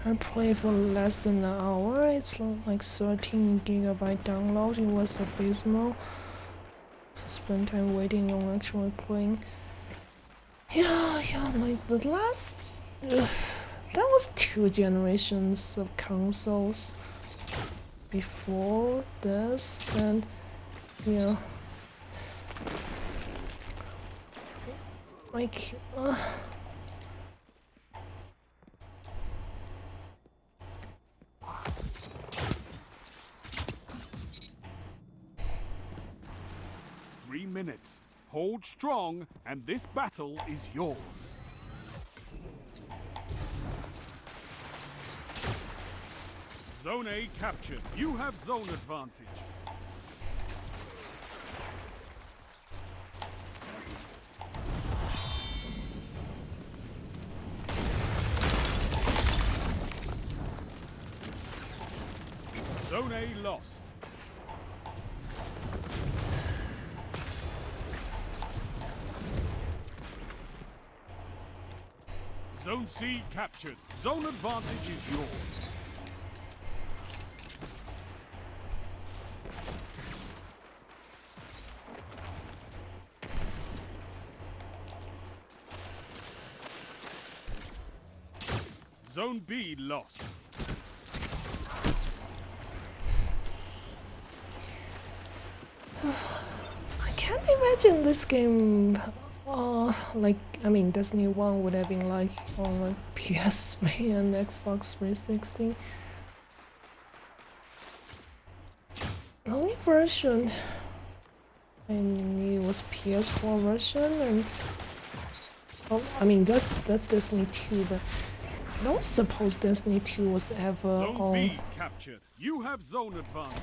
I played for less than an hour. It's like 13 gigabyte download. It was abysmal. So spend time waiting on actually playing. Yeah, like the last... that was 2 generations of consoles before this, and yeah. Like, 3 minutes. Hold strong, and this battle is yours. Zone A captured. You have zone advantage. Zone A lost. Zone C captured. Zone advantage is yours. Zone B lost. I can't imagine this game. Like, I mean, Destiny 1 would have been like on like PS3 and Xbox 360. The only version I knew was PS4 version, and I mean that's Destiny 2, but I don't suppose Destiny 2 was ever Zone on. B captured. You have zone advantage.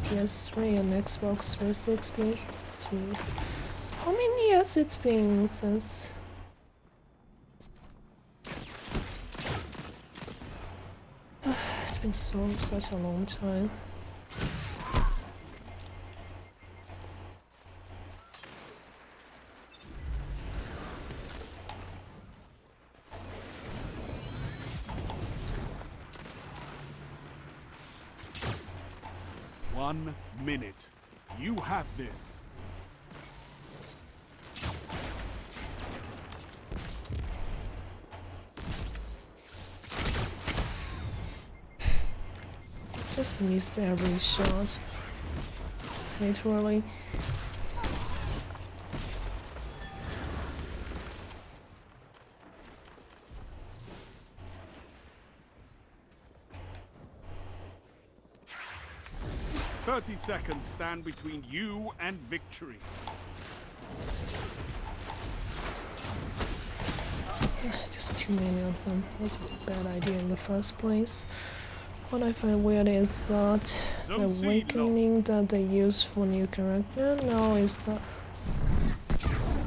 PS3 and Xbox 360. Jeez. How many years it's been since? It's been such a long time. One minute. You have this. Just miss every shot. Literally. "30 seconds stand between you and victory." Just too many of them. That's a bad idea in the first place. What I find weird is that the Zone C awakening that they use for new character now is the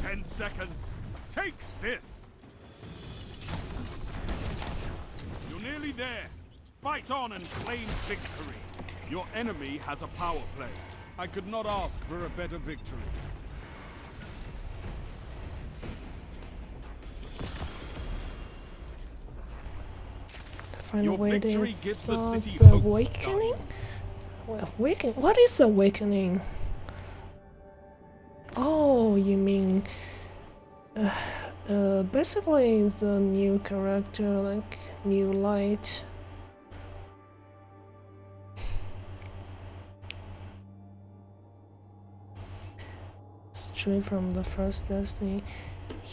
10 seconds. Take this. You're nearly there. Fight on and claim victory. Your enemy has a power play. I could not ask for a better victory. find Your way victory is gives the city the hope. awakening? Awakening? What is awakening? Oh, you mean basically the new character, like new light. Straight from the first Destiny.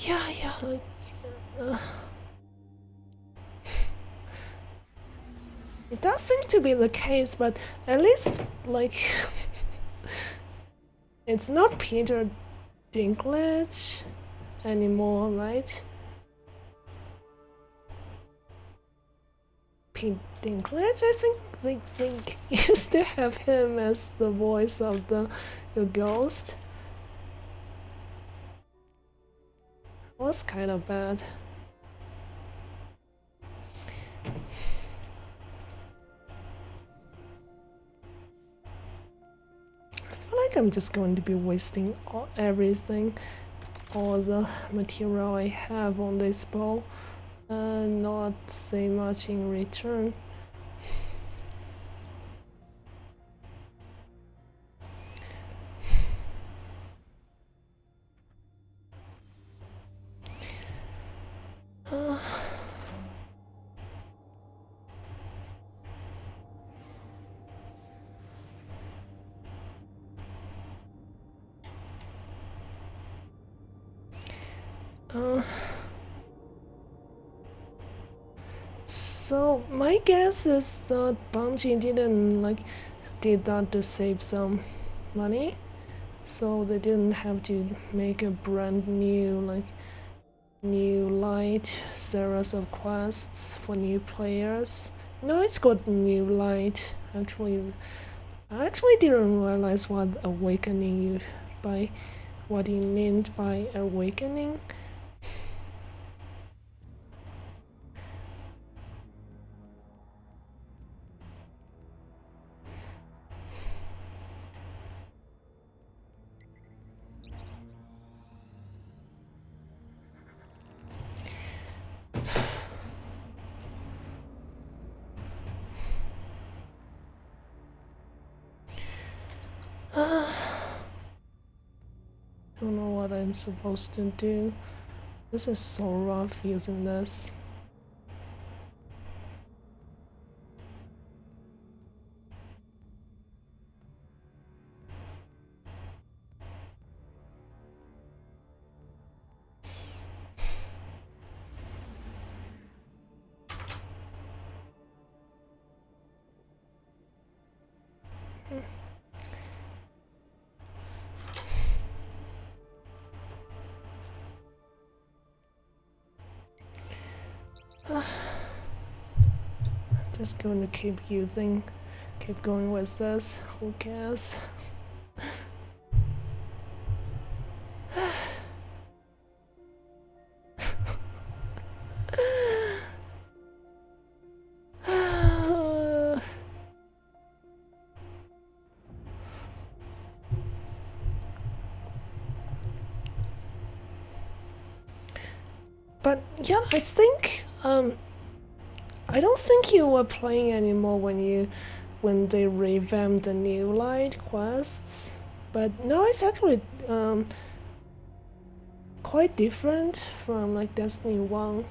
Yeah, like. It does seem to be the case, but at least, like, it's not Peter Dinklage anymore, right? Pete Dinklage, I think they used to have him as the voice of the ghost. It was kind of bad. I'm just going to be wasting everything, all the material I have on this bow. Not say much in return. So my guess is that Bungie did that to save some money, so they didn't have to make a brand new light series of quests for new players. No, it's got new light. Actually, I actually didn't realize what what he meant by awakening. Don't know what I'm supposed to do. This is so rough using this. Just going to keep going with this. Who cares? But yeah, I don't think you were playing anymore when they revamped the new light quests. But now it's actually quite different from like Destiny 1.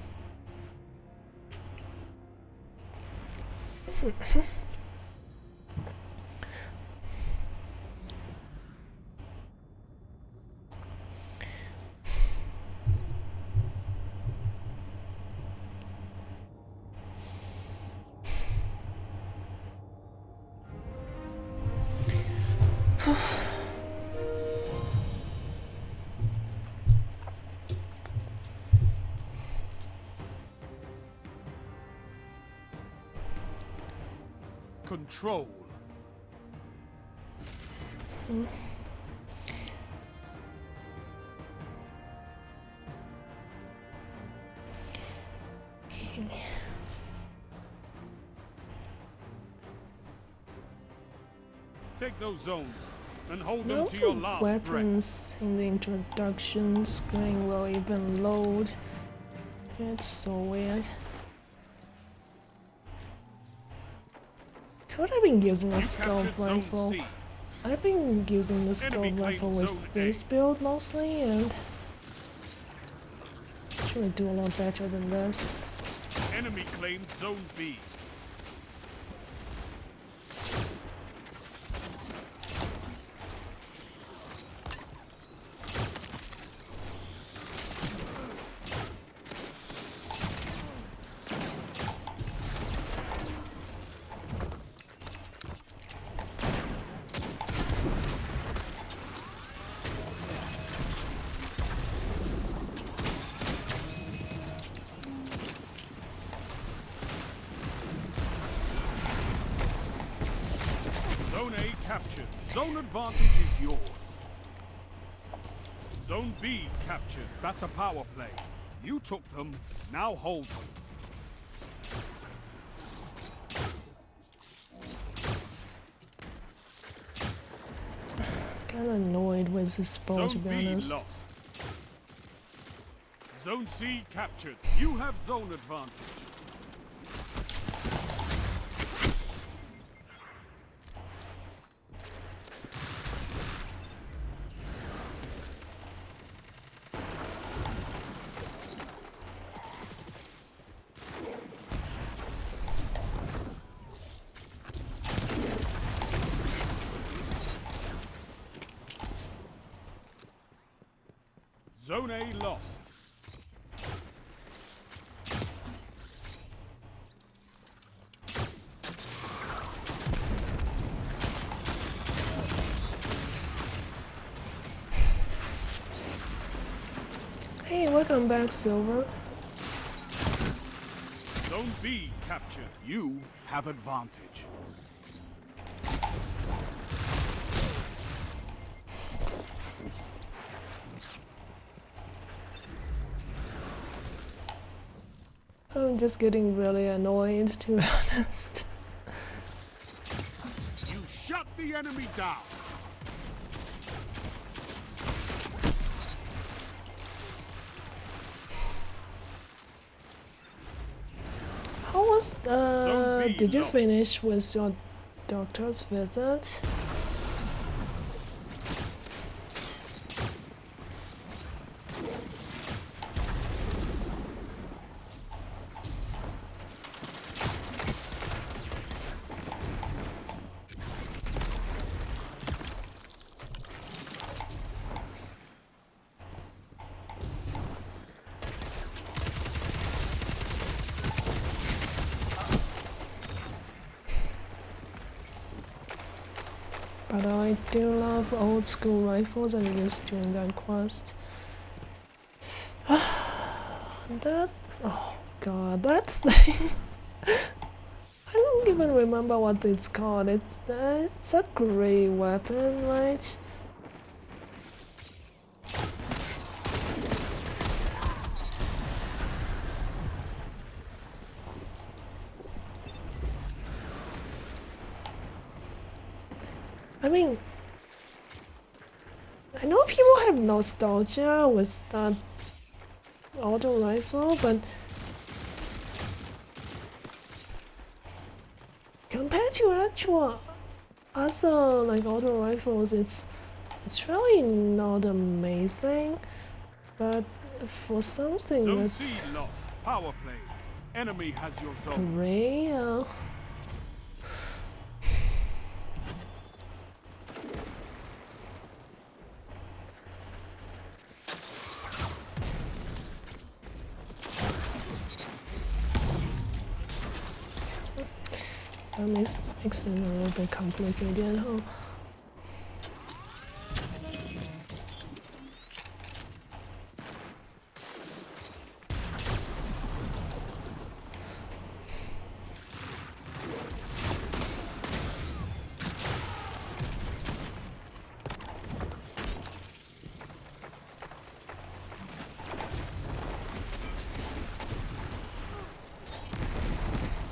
Control. Take those zones and hold them to your last weapons breath. in the introduction screen will even load. It's so weird. Could have been using a scope rifle. I've been using the scope rifle with this build mostly, and should do a lot better than this. Enemy claimed Zone B. Zone A captured. Zone advantage is yours. Zone B captured. That's a power play. You took them, now hold them. Kinda annoyed with this ball, to be honest. Lost. Zone C captured. You have zone advantage. Zone A lost. Hey, welcome back, Silver. Zone B captured. You have advantage. I'm just getting really annoyed, to be honest. You shut the enemy down. How was Zone B did you lost. finish with your doctor's visit? But I do love old school rifles I used during that quest. That, oh god, that thing. I don't even remember what it's called. It's a great weapon, right? I mean, I know people have nostalgia with that auto rifle, but compared to actual other like auto rifles, it's really not amazing. But for something Zone that's C lost. Power play. Enemy has your zone. great, that makes it a little bit complicated, huh?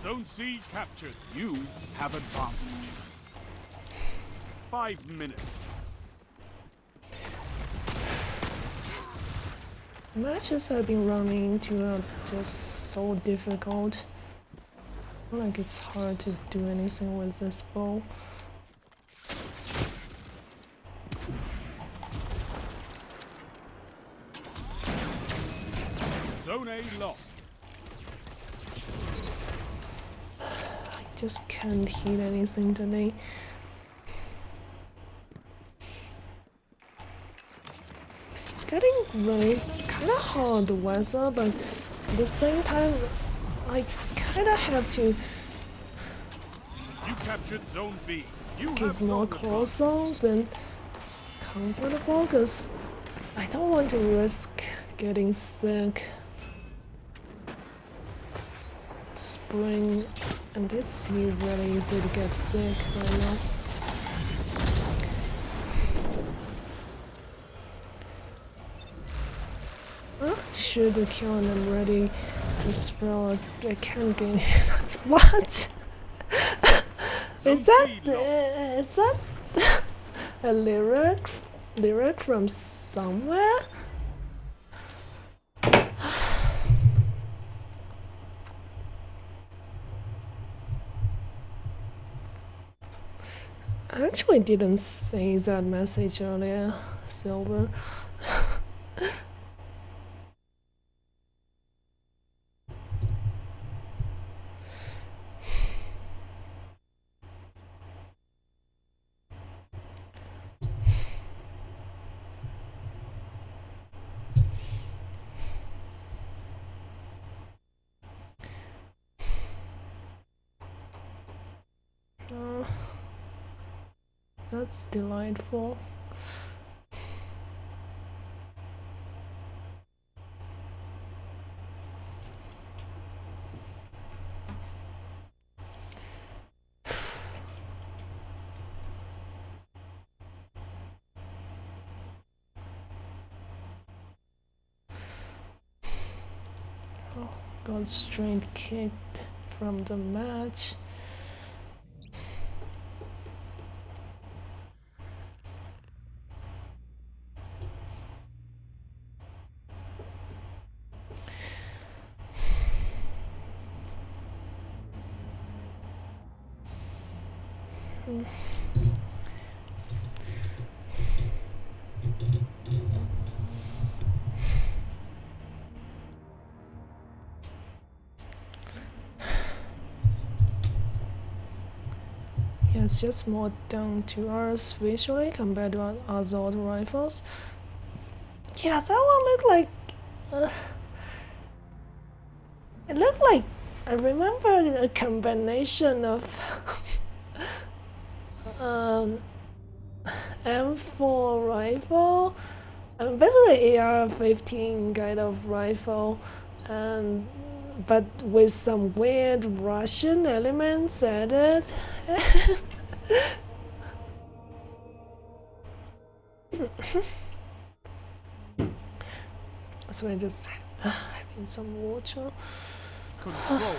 Zone C captured. You have advantage. 5 minutes. Matches I've been running into are just so difficult. I feel like it's hard to do anything with this bow. Zone A lost. Just can't hit anything today. It's getting really kind of hard, the weather, but at the same time, I kind of have to You captured Zone B. You keep have more zone clothes on than comfortable, because I don't want to risk getting sick. Spring, and it's really easy to get sick right now. Shoot the kill and I'm ready to sprawl. I can't get it. What? Is that a lyric from somewhere? I actually didn't say that message earlier, Silver. That's delightful. Oh, got straight kicked from the match. Yeah, it's just more down to earth visually compared to other auto rifles. Yeah, that one looked like. It looked like. I remember a combination of M4 rifle, basically AR-15 kind of rifle, and but with some weird Russian elements added. So I just having some water. Control.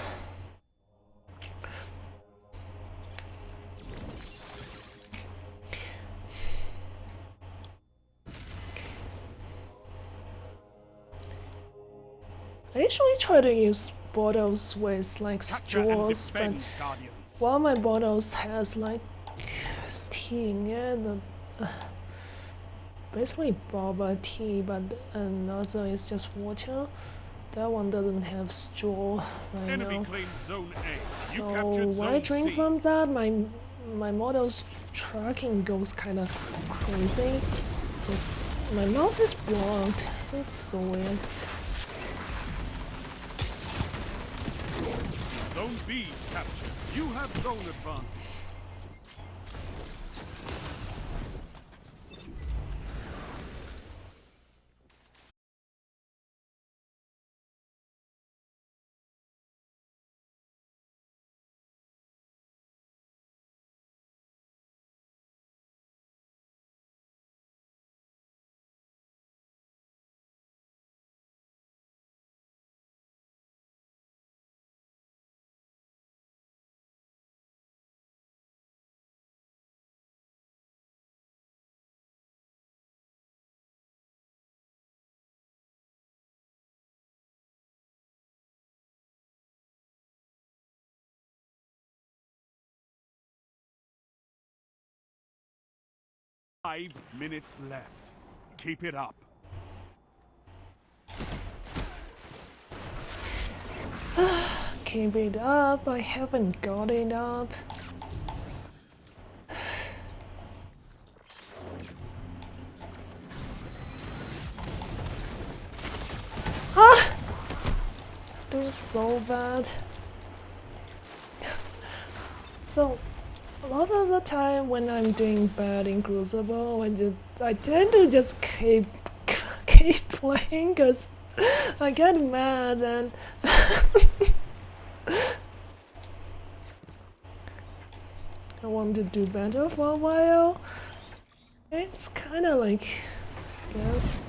I usually try to use bottles with like Capture and straws, but defend, Guardians. one of my bottles has like tea in it, basically boba tea, but another is just water. That one doesn't have straw right Enemy now. claimed Zone A. You So captured when I Zone drink C. from that, my model's tracking goes kind of crazy. Just, my mouse is blocked. It's so weird. Zone B captured. You have zone advantage. Five minutes left. Keep it up. Keep it up. I haven't got it up. Ah! Doing so bad. So, a lot of the time when I'm doing bad in Crucible, I tend to just keep playing because I get mad and I want to do better for a while. It's kind of like, yes.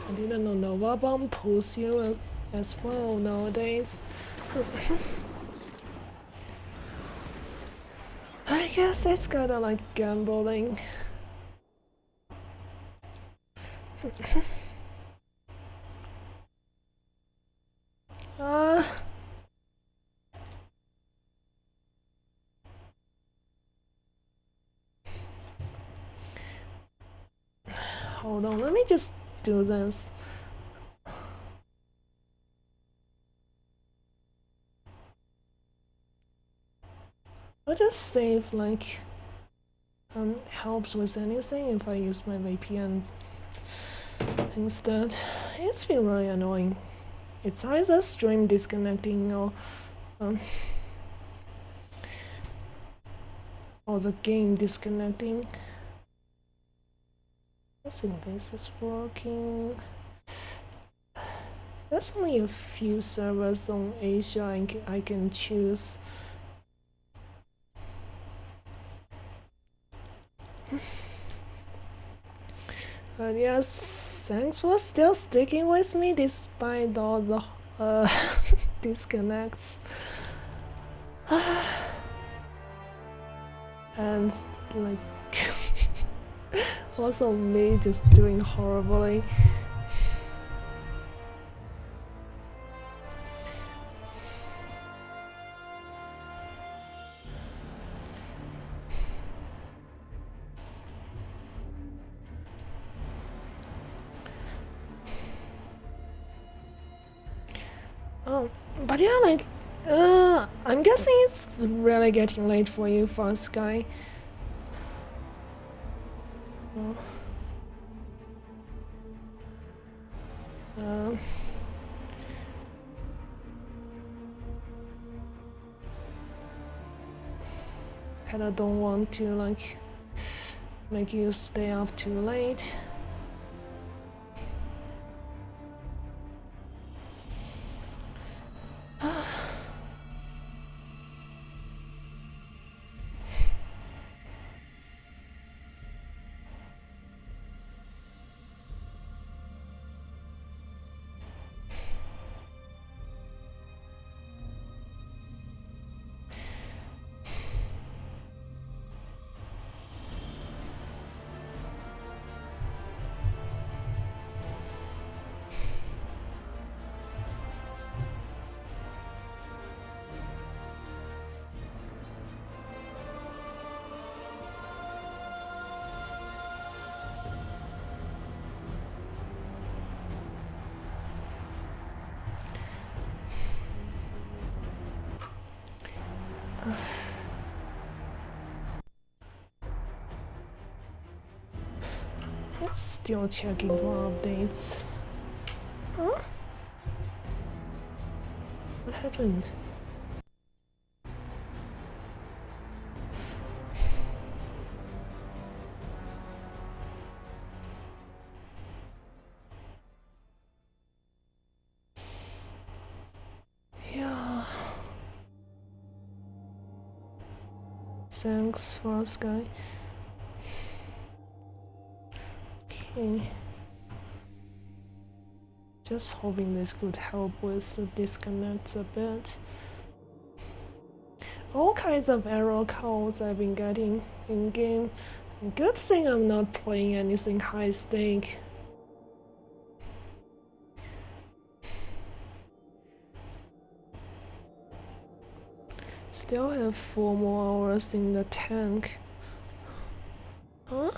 I didn't know Nova Bomb pulls you as well nowadays. I guess it's kinda like gambling. hold on, let me just do this. I'll just see if like helps with anything if I use my VPN instead. It's been really annoying. It's either stream disconnecting or the game disconnecting. I think this is working. There's only a few servers on Asia I can choose. But yes, thanks for still sticking with me despite all the disconnects. And like also me just doing horribly. Oh, but yeah, like, I'm guessing it's really getting late for you, Fast Guy. Kinda don't want to like make you stay up too late. It's still checking for updates. Huh? What happened? Yeah. Thanks, Fast Guy. Okay. Just hoping this could help with the disconnects a bit. All kinds of error codes I've been getting in game. Good thing I'm not playing anything high stake. Still have 4 more hours in the tank. Huh?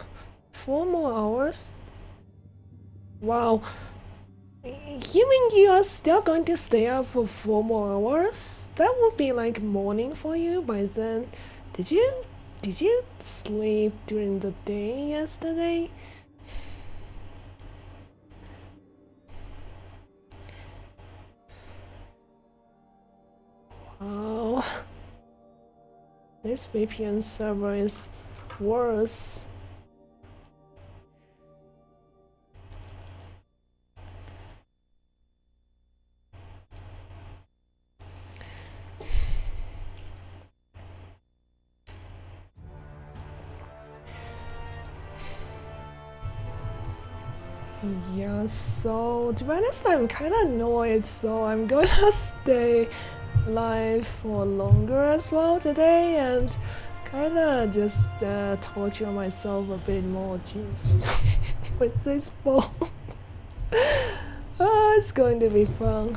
4 more hours? Wow. You mean you are still going to stay up for 4 more hours? That would be like morning for you by then. Did you sleep during the day yesterday? Wow. This VPN server is worse. Yeah, so to be honest, I'm kinda annoyed, so I'm gonna stay live for longer as well today and kinda just torture myself a bit more, jeez, with this ball. It's going to be fun.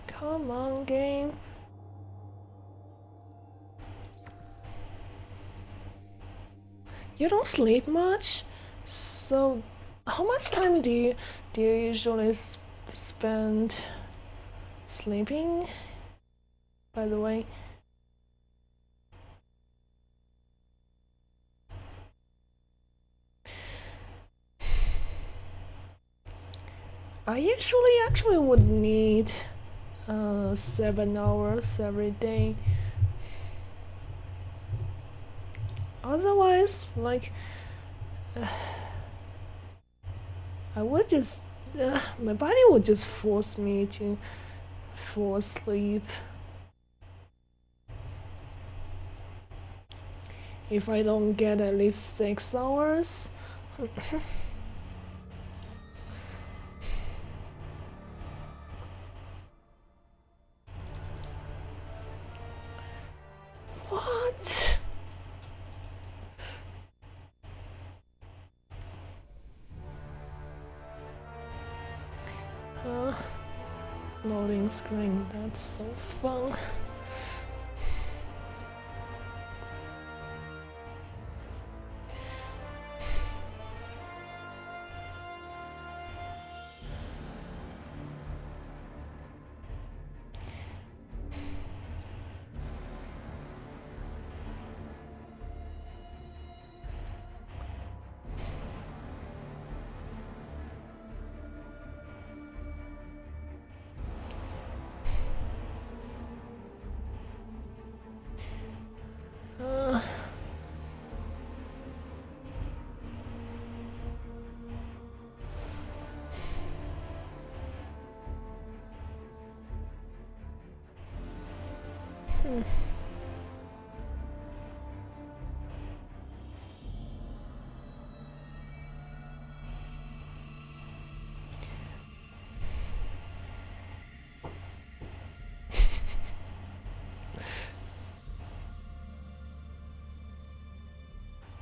Come on, game. You don't sleep much, so how much time do you usually spend sleeping? By the way. I usually actually would need 7 hours every day. Otherwise, like, I would just, my body would just force me to fall asleep. If I don't get at least 6 hours. What? Loading screen, that's so fun.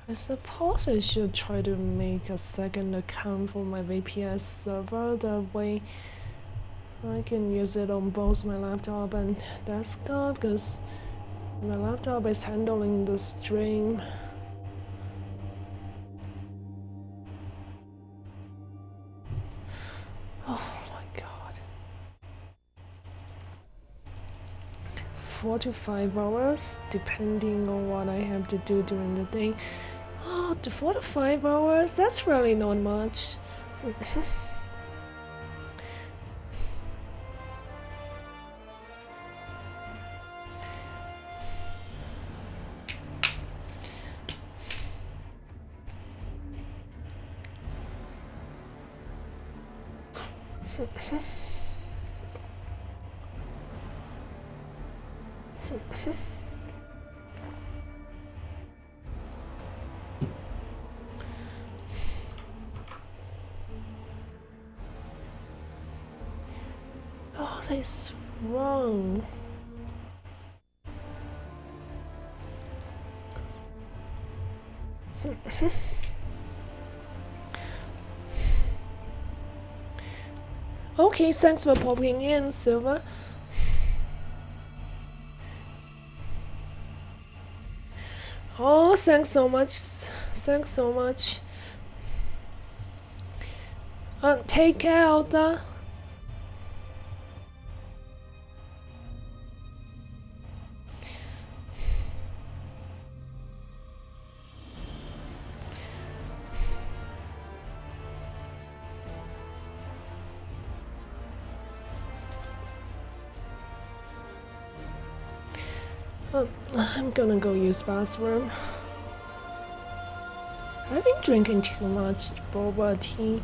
I suppose I should try to make a second account for my VPS server, that way I can use it on both my laptop and desktop, because my laptop is handling the stream. Oh my god. 4 to 5 hours, depending on what I have to do during the day. Oh, 4 to 5 hours? That's really not much. What is wrong? Okay, thanks for popping in, Silver. Oh, thanks so much. Thanks so much. Take care, Alta. I'm gonna go use bathroom. I've been drinking too much boba tea.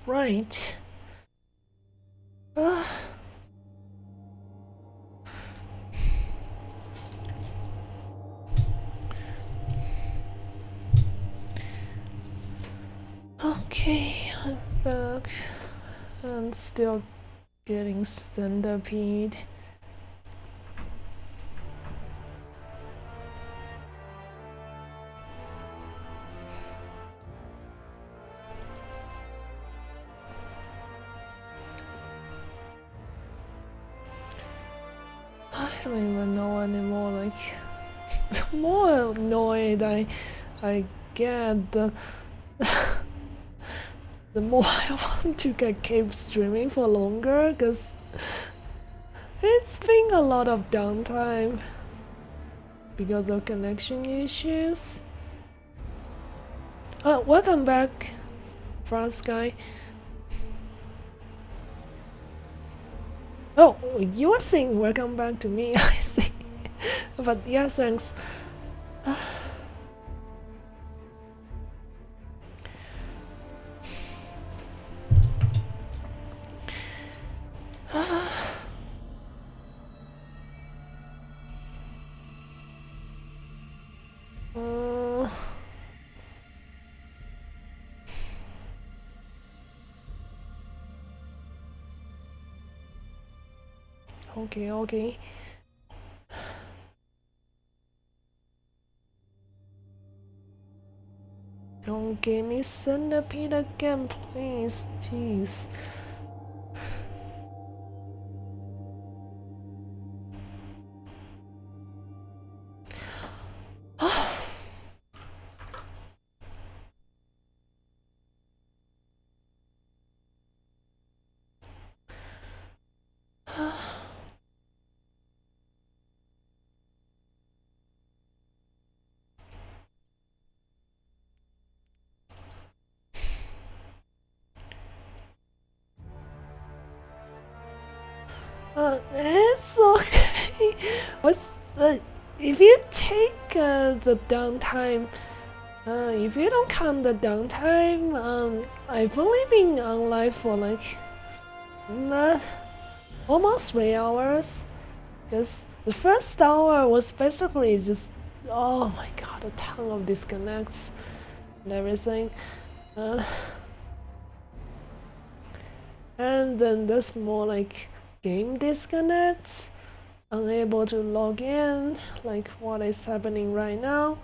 Right. Okay, I'm back and still getting centipede. I don't even know anymore, like the more annoyed I get, the more I want to keep streaming for longer, because it's been a lot of downtime because of connection issues. Welcome back, Frost Guy. Oh, you were saying welcome back to me, I see. But yeah, thanks. Okay. Don't give me centipede again, please. Jeez. It's okay. What's if you take the downtime? If you don't count the downtime, I've only been online for like not almost 3 hours. Because the first hour was basically just, oh my god, a ton of disconnects and everything. And then there's more like game disconnects, unable to log in, like what is happening right now.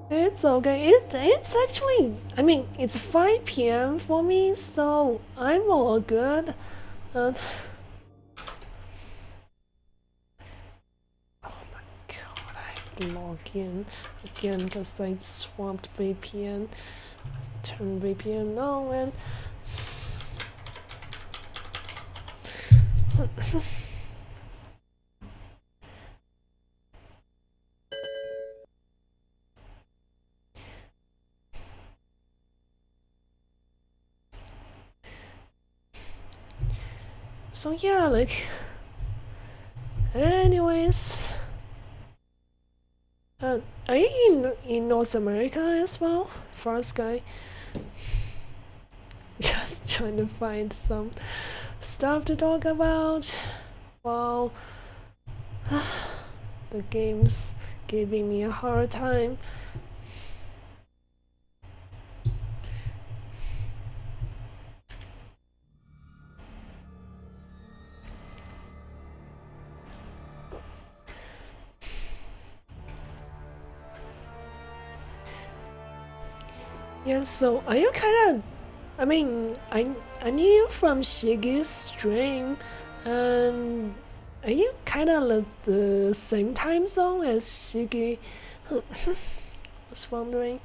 It's okay. It's actually, I mean, it's 5 p.m. for me, so I'm all good. Oh my god, I have to log in again because I swapped VPN. Turn VPN on and so yeah, like anyways, are you in North America as well, Frost Guy? Just trying to find some stuff to talk about while the game's giving me a hard time. Yeah, so are you kind of, I mean, I knew you from Shige's stream, and are you kind of the same time zone as Shige? Was wondering.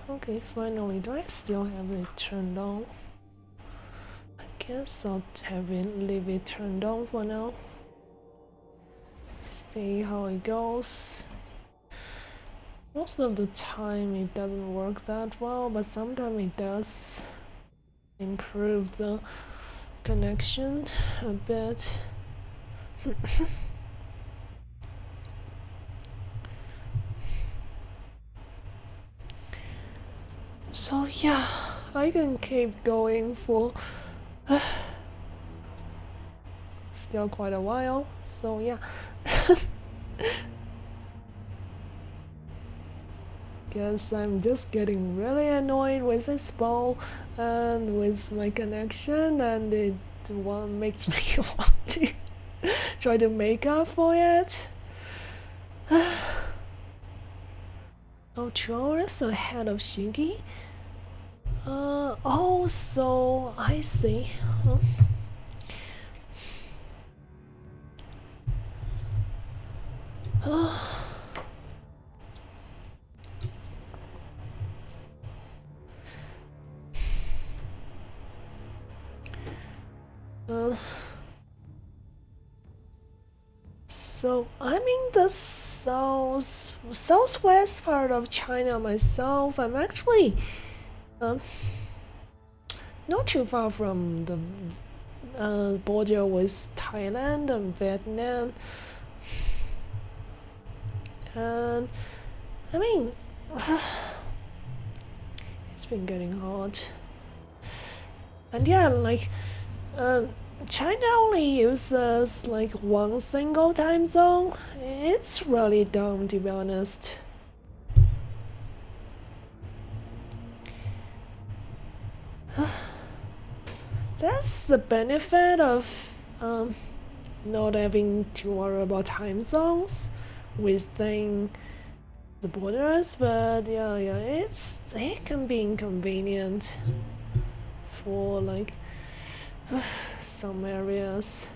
Okay, finally, do I still have it turned on? I guess I'll leave it turned on for now. See how it goes. Most of the time it doesn't work that well, but sometimes it does improve the connection a bit. So yeah, I can keep going for still quite a while. So yeah. Guess I'm just getting really annoyed with this ball and with my connection, and it makes me want to try to make up for it. Oh, 2 hours ahead of Shinki? Oh, so I see. So I'm in the southwest part of China myself. I'm actually not too far from the border with Thailand and Vietnam. And I mean, it's been getting hot. And yeah, like China only uses like one single time zone. It's really dumb, to be honest. That's the benefit of not having to worry about time zones within the borders, but yeah, it can be inconvenient for like some areas.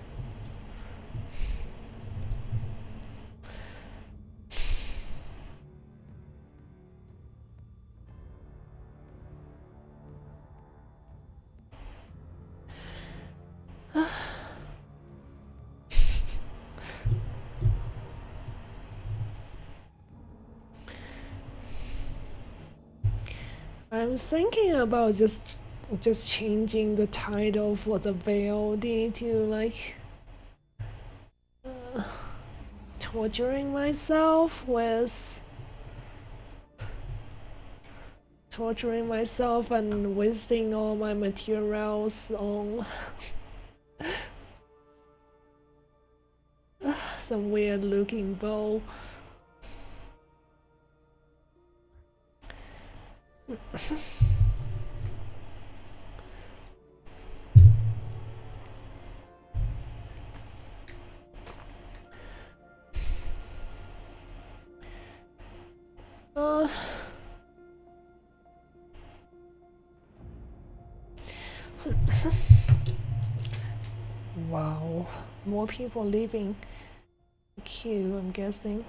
I'm thinking about just changing the title for the VOD to like torturing myself and wasting all my materials on some weird looking bow. Wow, more people leaving the queue, I'm guessing.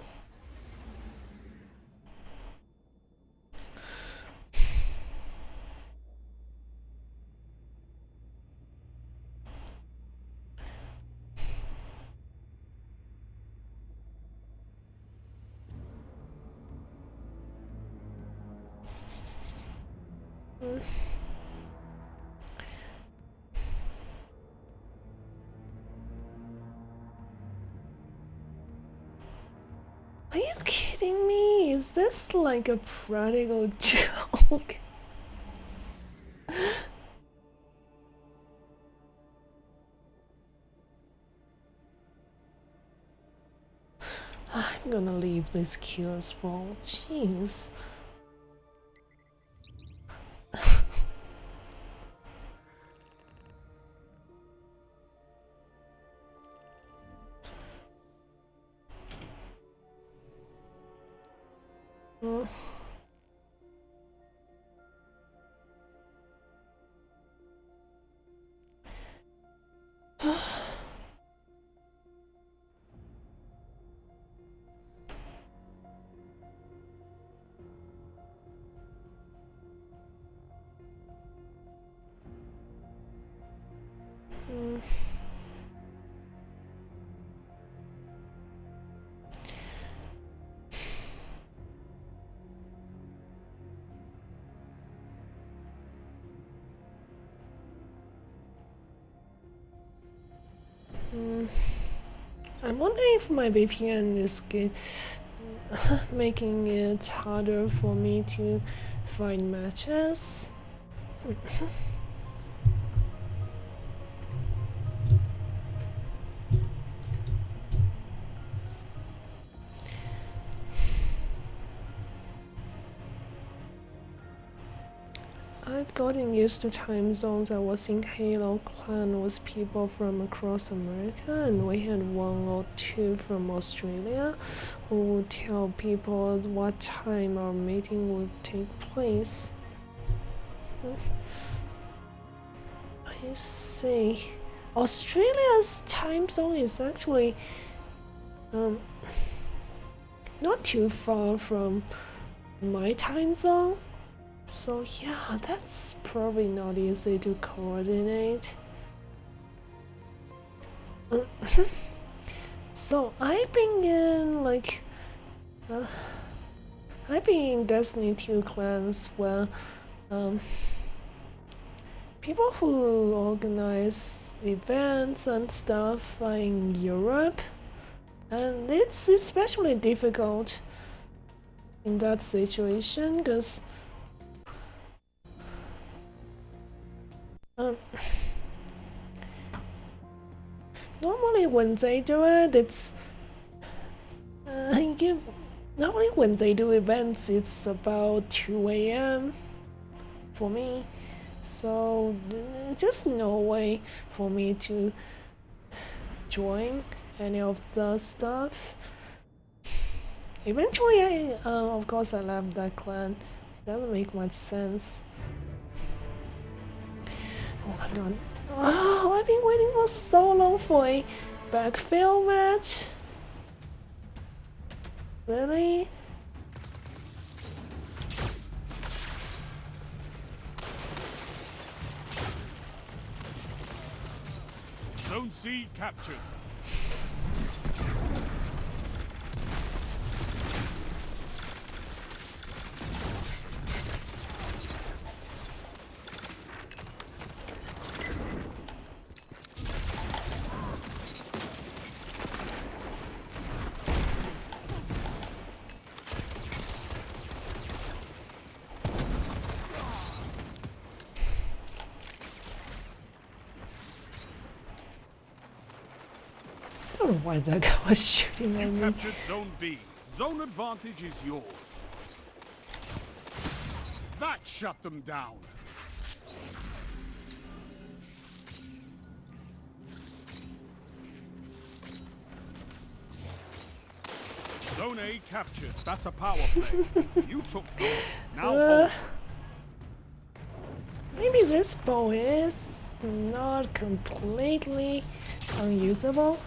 Are you kidding me? Is this like a practical joke? I'm gonna leave this queue as well. Jeez. wonder if my VPN is making it harder for me to find matches. I've gotten used to time zones. I was in Halo clan with people from across America, and we had one or two from Australia who would tell people what time our meeting would take place. I see. Australia's time zone is actually not too far from my time zone. So yeah, that's probably not easy to coordinate. So I've been in I've been in Destiny 2 clans where people who organize events and stuff are in Europe, and it's especially difficult in that situation because normally when they do it, it's normally when they do events, it's about 2 a.m. for me, so just no way for me to join any of the stuff. Eventually, of course, I left that clan. It doesn't make much sense. Oh my god. Oh, I've been waiting for so long for a backfill match. Really? Zone C captured. I don't know why that guy was shooting at You me. captured Zone B. Zone advantage is yours. That shut them down. Zone A captured. That's a power play. You took them. Now hold. Maybe this bow is not completely unusable.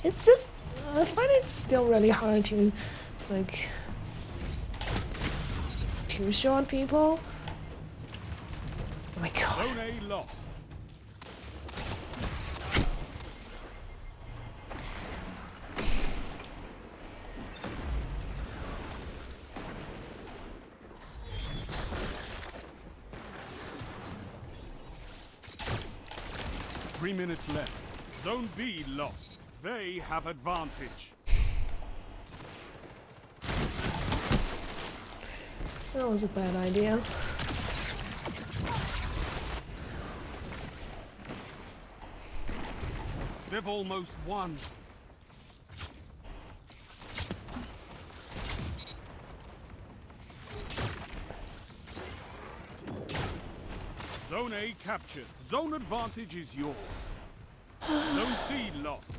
It's just, I find it still really hard to, like, two-shot people. Oh my god. Zone A lost. Three minutes left. Zone B lost. They have advantage. That was a bad idea. They've almost won. Zone A captured. Zone advantage is yours. Zone C lost.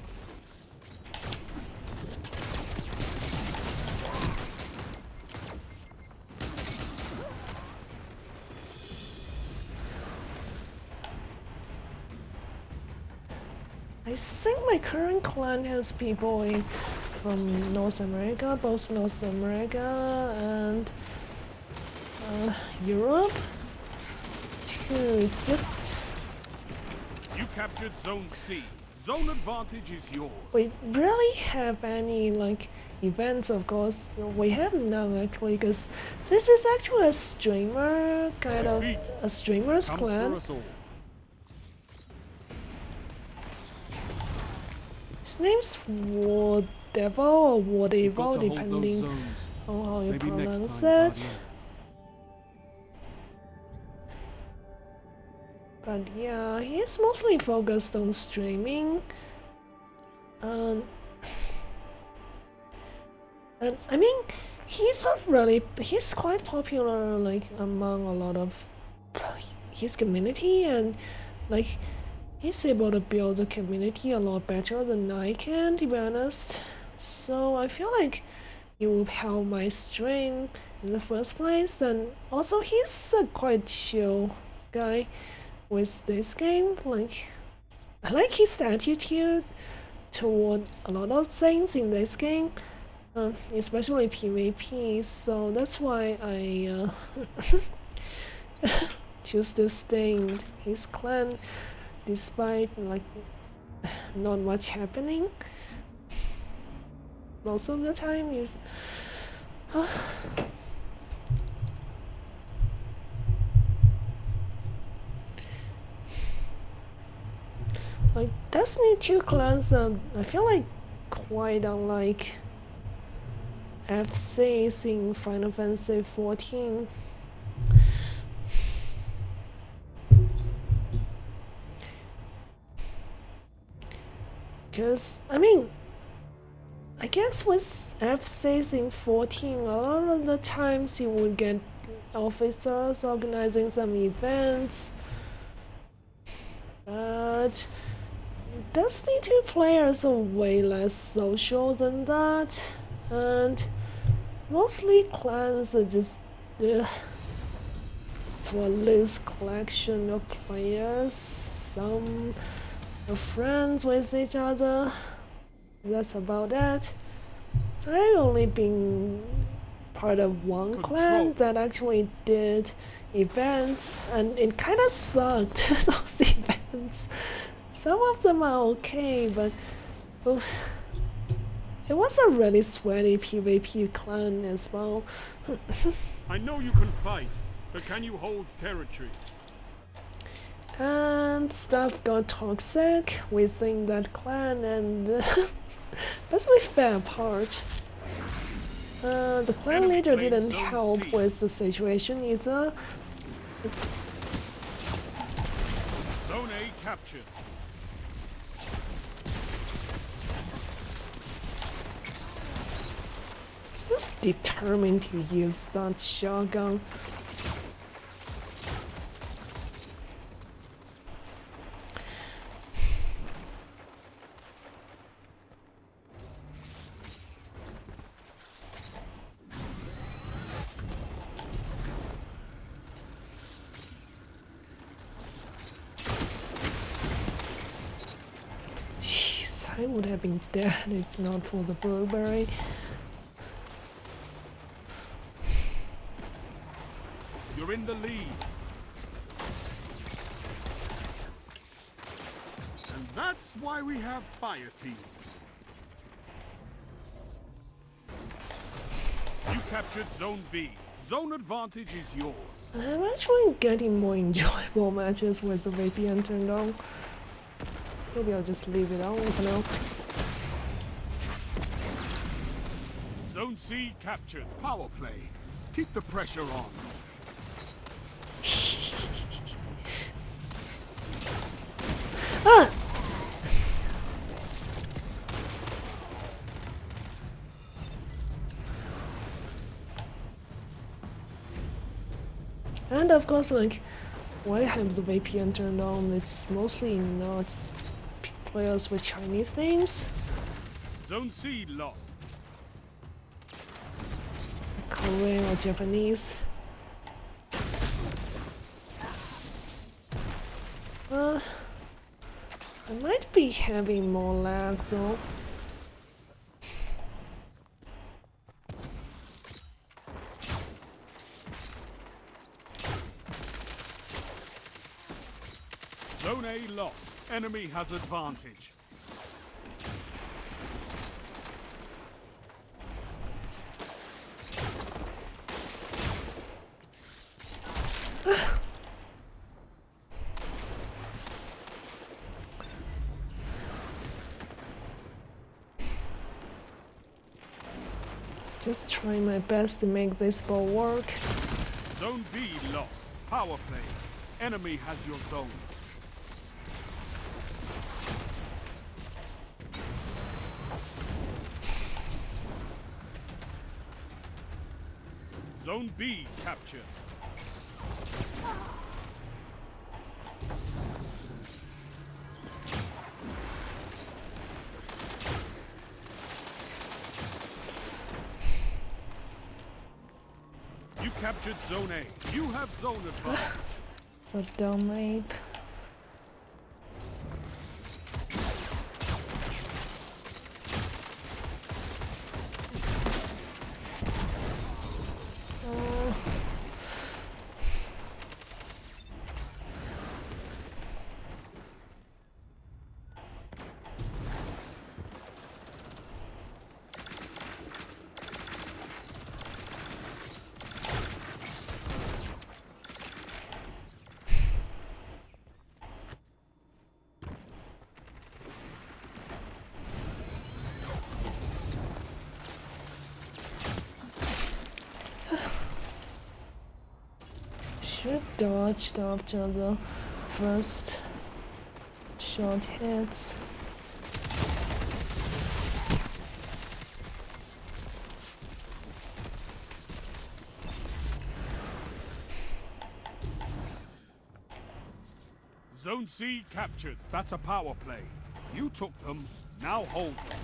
I think my current clan has people from North America, both North America and Europe too. It's just You captured Zone C. Zone advantage is yours. we rarely have any like events. Of course, we have none actually, because this is actually a streamer kind of a streamer's Comes clan. for us all. His name's War Devil or War You've Evil, got to hold those depending zones. on how you Maybe next pronounce time, it. Guardian. But yeah, he's mostly focused on streaming. And I mean, he's quite popular like among a lot of his community, and like he's able to build a community a lot better than I can, to be honest. So I feel like it will help my stream in the first place, and also he's a quite chill guy with this game. Like I like his attitude toward a lot of things in this game, especially PvP. So that's why I choose to stay in his clan, despite like not much happening. Most of the time, you. Like Destiny 2 clans, I feel like quite unlike FCs in Final Fantasy 14. Because, I mean, I guess with FCs in 14, a lot of the times you would get officers organizing some events, but Destiny 2 players are way less social than that, and mostly clans are just for a loose collection of players. Some are friends with each other. That's about it. I've only been part of one clan that actually did events, and it kind of sucked, those events. Some of them are okay, but it was a really sweaty PvP clan as well. I know you can fight, but can you hold territory? And stuff got toxic within that clan, and that's the fair part. The clan leader didn't help with the situation either. Zone A captured. Just determined to use that shotgun. Jeez, I would have been dead if not for the blueberry. You're in the lead. And that's why we have fire teams. You captured Zone B. Zone advantage is yours. I'm actually getting more enjoyable matches with the VPN turned on. Maybe I'll just leave it on for now. Zone C captured. Power play. Keep the pressure on. Ah! And of course, like, why have the VPN turned on? It's mostly not players with Chinese names. Zone C lost. Korean or Japanese. I might be having more lag though. Zone A lost. Enemy has advantage. Just trying my best to make this ball work. Zone B lost. Power play. Enemy has your zone. Zone B captured. You captured Zone A. You have zone advantage. It's a dumb ape. Should dodged after the first shot hits. Zone C captured. That's a power play. You took them. Now hold them.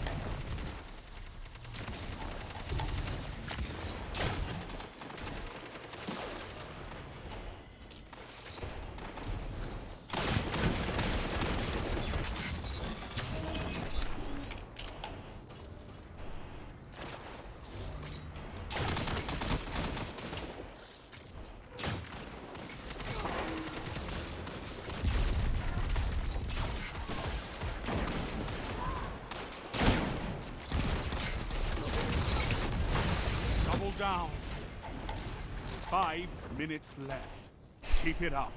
Down. 5 minutes left. Keep it up.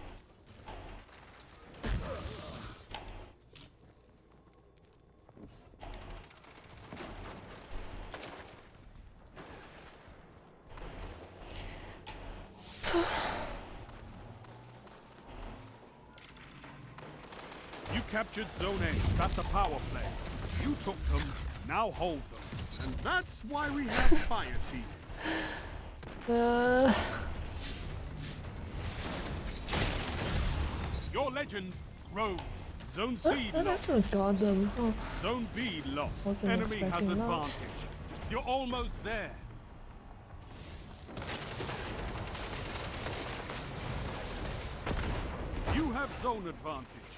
You captured Zone A. That's a power play. You took them. Now hold them. And that's why we have fire team. Your legend grows. Zone C I lost. actually got them. Oh, Zone B lost. Wasn't Enemy has expecting that. advantage. You're almost there. You have zone advantage.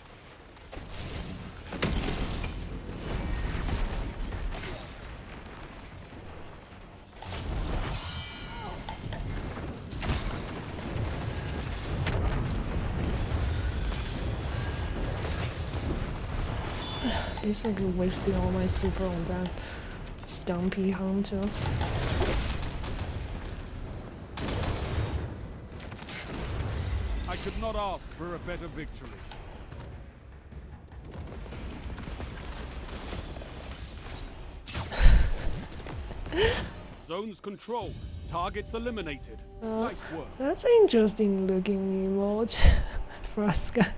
basically wasting all my super on that Stumpy Hunter. I could not ask for a better victory. Zones controlled. Targets eliminated. Nice work. That's an interesting looking emote for a Sky.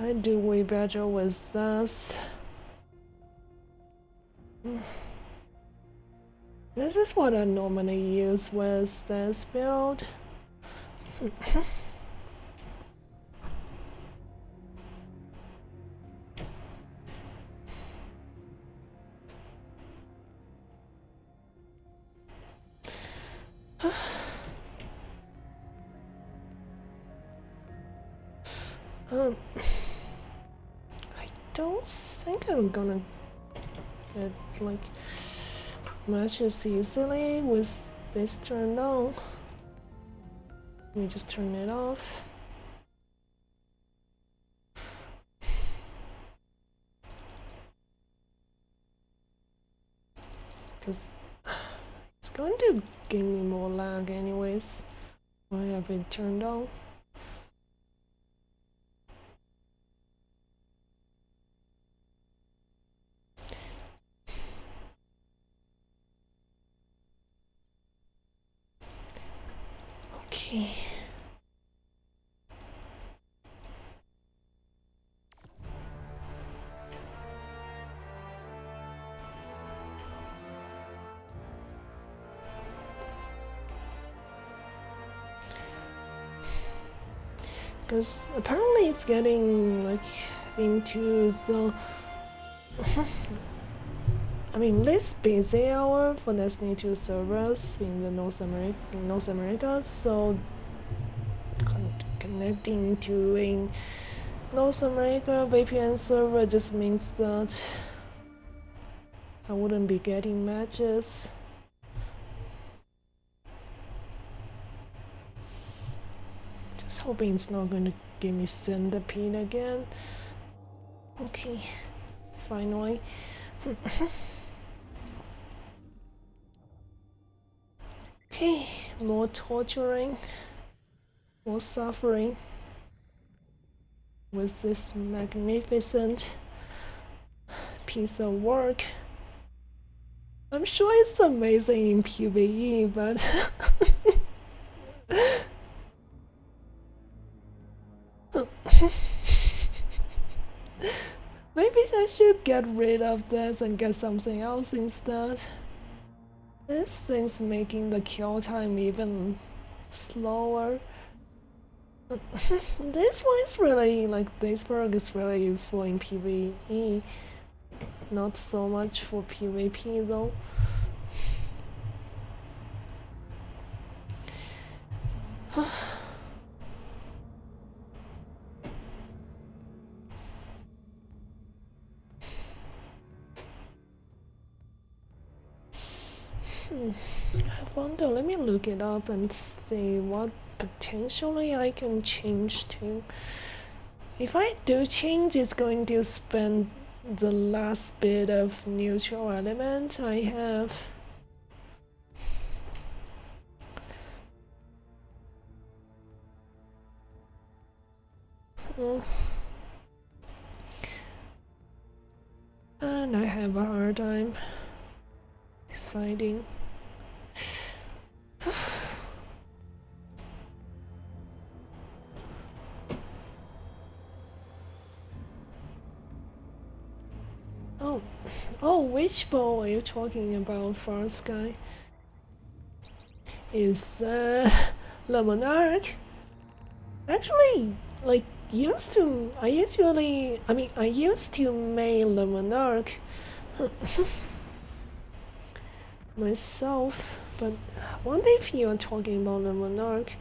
I do way better with this. This This is what I normally use with this build. I don't think I'm gonna get like matches easily with this turned on. Let me just turn it off. Because it's going to give me more lag anyways. Why have it turned on? Okay. Because apparently it's getting like into the I mean less busy hour for Destiny 2 servers in the North America, so connecting to a North America VPN server just means that I wouldn't be getting matches. Just hoping it's not going to give me Centipede again. Okay, finally. Okay, more torturing, more suffering with this magnificent piece of work. I'm sure it's amazing in PvE, but maybe I should get rid of this and get something else instead. This thing's making the kill time even slower. This one is really, like, this perk is really useful in PvE. Not so much for PvP though. I wonder, let me look it up and see what potentially I can change to. If I do change, it's going to spend the last bit of neutral element I have. And I have a hard time deciding. Oh, which bow are you talking about, Far Sky? Is the Monarch? Actually, like, I used to main the Monarch myself, but I wonder if you are talking about the Monarch.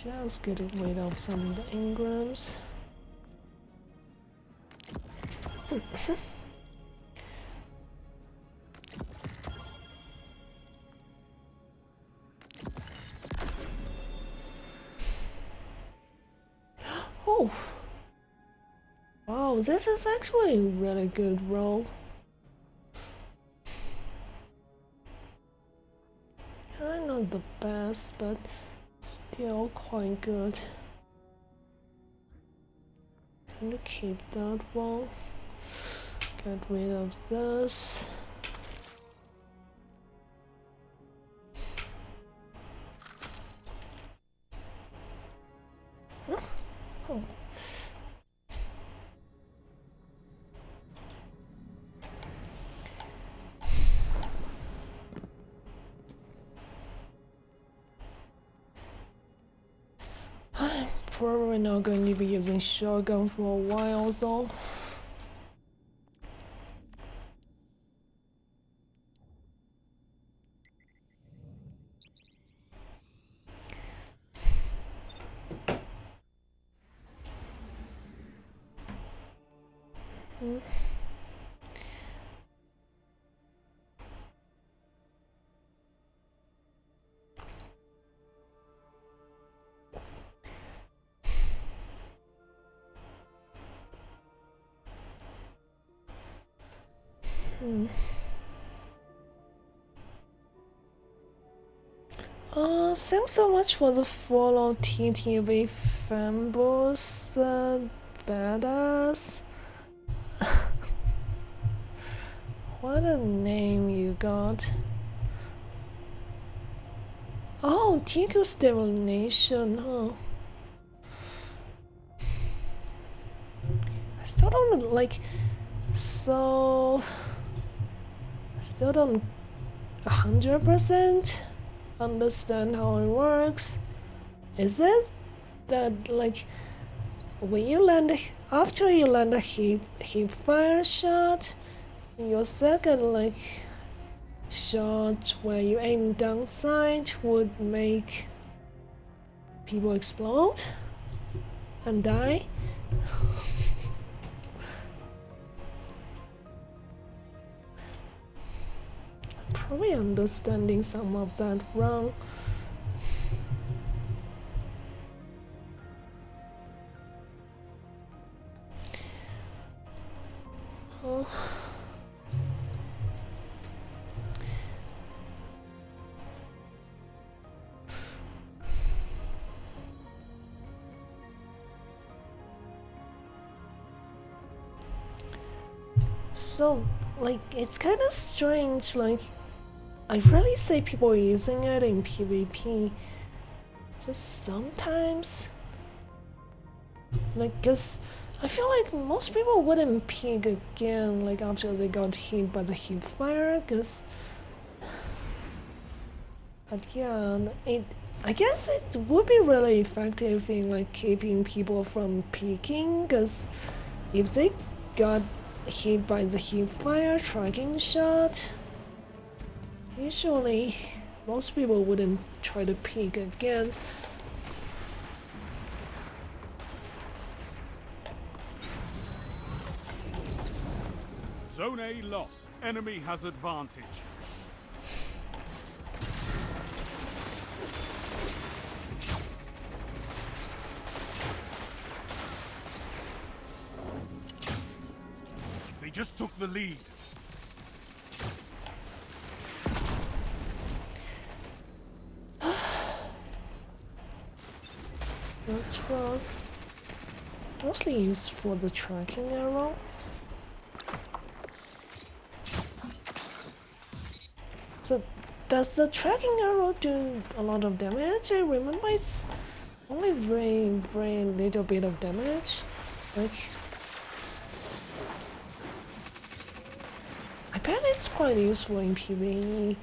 Just getting rid of some of the engrams. Oh! Wow, this is actually a really good roll. Not the best, but still quite good. going to keep that one. Get rid of this. Huh? Oh. I'm probably not going to be using shotgun for a while though. Thanks so much for the follow, TTV fanboys, badass. What a name you got. Oh, TQ Stimulation, huh? I still don't like, so I still don't 100% understand how it works. Is it that like when you land after you land a hip fire shot, your second like shot where you aim downside would make people explode and die? I'm probably understanding some of that wrong. Oh. So, like, it's kind of strange, like, I rarely see people using it in PvP, just sometimes, like, cause I feel like most people wouldn't peek again, like, after they got hit by the hip fire, cause, but yeah, I guess it would be really effective in, like, keeping people from peeking, cause if they got hit by the hip fire tracking shot, usually most people wouldn't try to peek again. Zone A lost. Enemy has advantage. They just took the lead. That's rough. Mostly used for the tracking arrow. So, does the tracking arrow do a lot of damage? I remember it's only very little bit of damage. Like, I bet it's quite useful in PvE.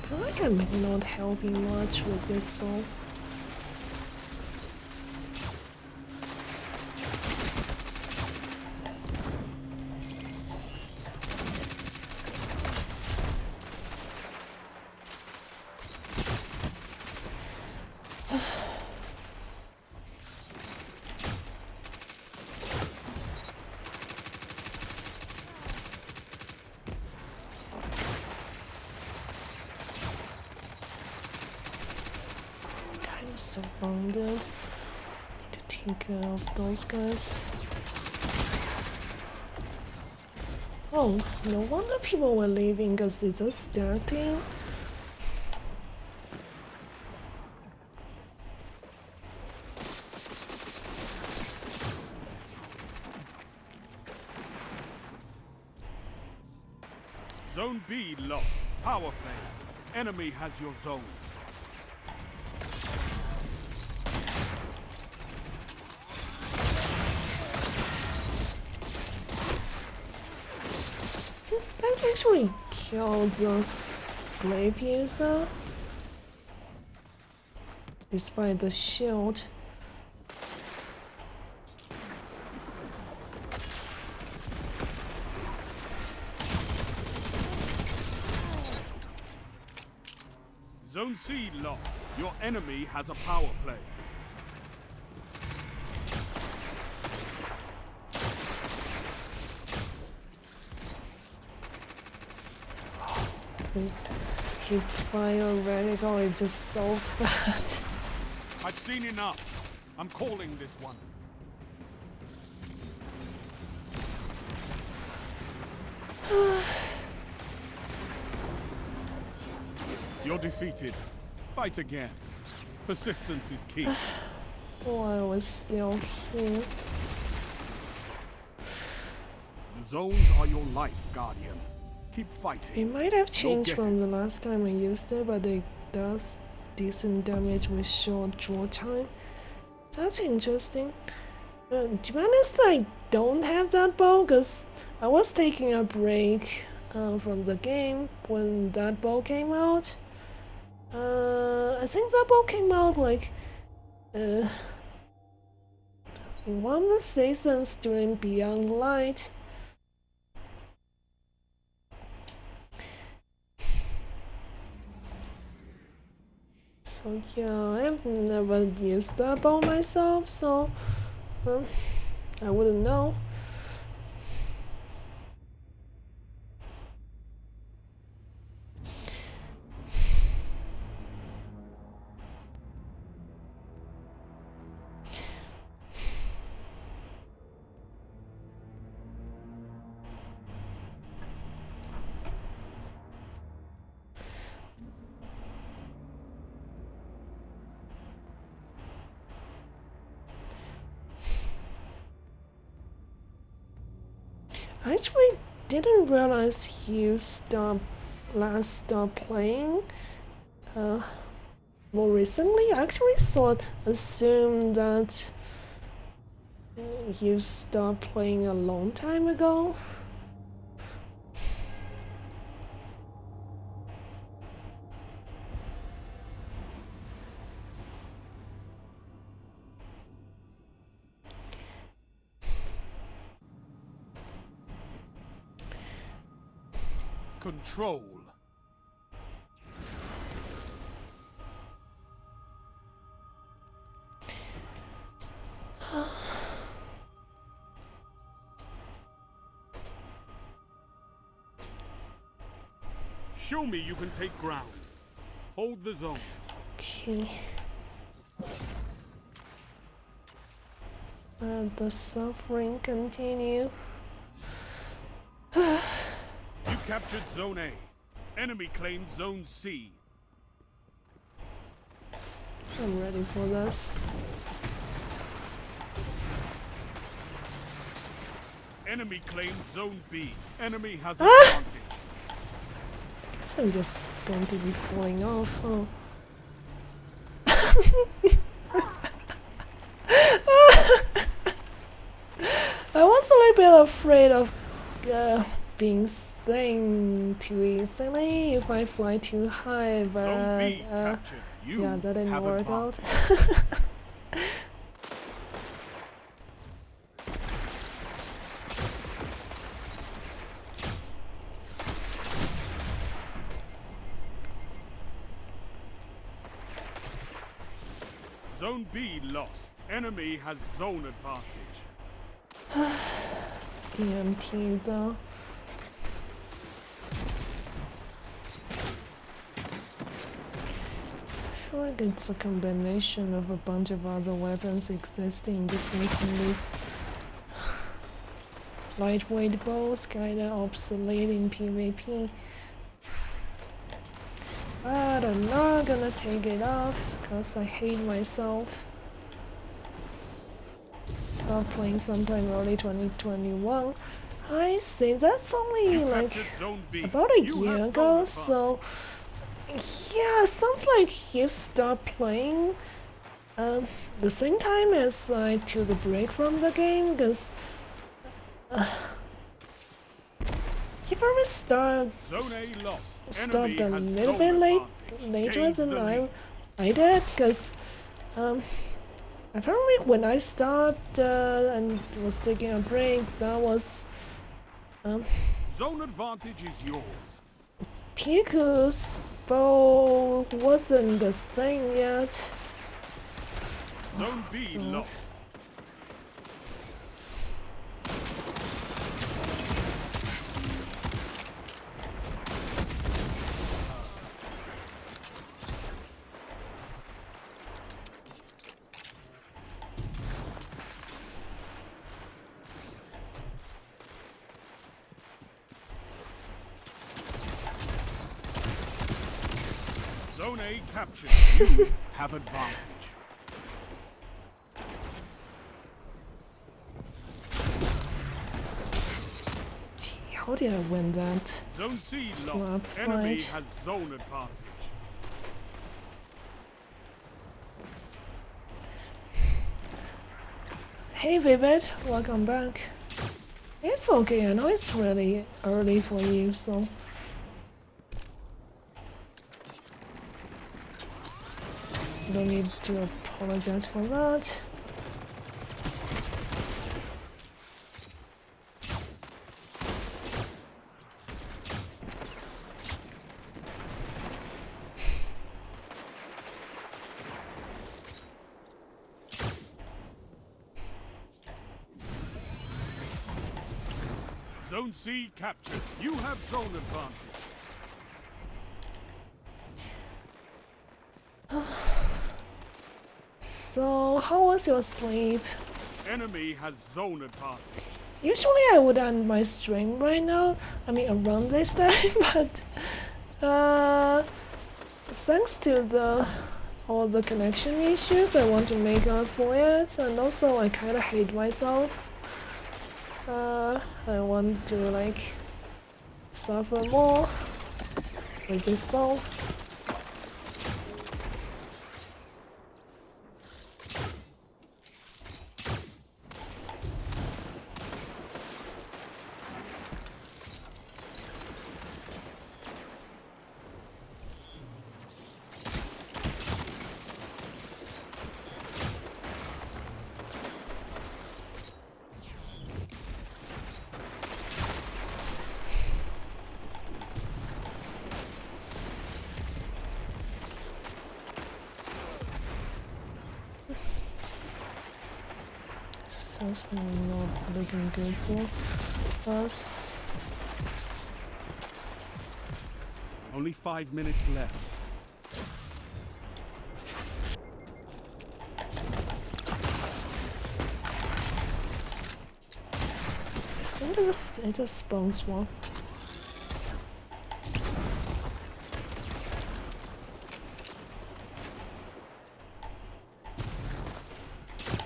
I feel like I'm not helping much with this bow. surrounded. Need to take care of those guys. Oh, no wonder people were leaving because it's a stack team. Zone B lost. Power play. Enemy has your zones. That actually killed the glaive user. Despite the shield. Zone C lost. Your enemy has a power play. This hip fire radical is just so fat. I've seen enough. I'm calling this one. You're defeated. Fight again. Persistence is key. Oh, I was still here. The zones are your life, Guardian. Keep fighting. It might have You'll changed get from it. the last time I used it, but it does decent damage with short draw time. That's interesting. To be honest, I don't have that bow because I was taking a break from the game when that bow came out. I think that bow came out like in one of the seasons during Beyond Light. So yeah, I've never used that bow myself, so I wouldn't know. I actually didn't realize you last stopped playing more recently. I actually assumed that you stopped playing a long time ago. Control. Show me you can take ground. Hold the zone. Okay. Let the suffering continue. You captured Zone A. Enemy claimed Zone C. I'm ready for this. Enemy claimed Zone B. Enemy has advantage. Guess I'm just going to be falling off. Oh. I was a little bit afraid of being seen too easily if I fly too high, Zone but B captured. You yeah, that didn't have work out. advantage. Zone B lost. Enemy has zone advantage. DMT though. Sure, like it's a combination of a bunch of other weapons existing, just making this lightweight bows kinda obsolete in PvP. But I'm not gonna take it off because I hate myself. Start playing sometime early 2021. I think that's only like Zone B. about a You year have ago, zone so yeah, sounds like you stopped playing the same time as I took a break from the game, because you probably Zone A lost. stopped a Enemy has little zone bit advantage. later Gains than the lead. I did, because apparently when I started and was taking a break, that was Zone advantage is yours. Tiku's bow wasn't the thing yet. Zone B lost. Zone A captured. You have advantage. Gee, how did I win that? Zone C Slap lost. Enemy fight. has zone advantage. Hey Vivid, welcome back. It's okay, I know it's really early for you, so don't need to apologize for that. Zone C captured. You have zone advantage. So, how was your sleep? Enemy has zone advantage. Usually I would end my stream right now, I mean around this time, but thanks to all the connection issues, I want to make up for it, and also I kinda hate myself. I want to like suffer more with this bow. Sounds not looking good for us. Only 5 minutes left. I think it's a spawn swap.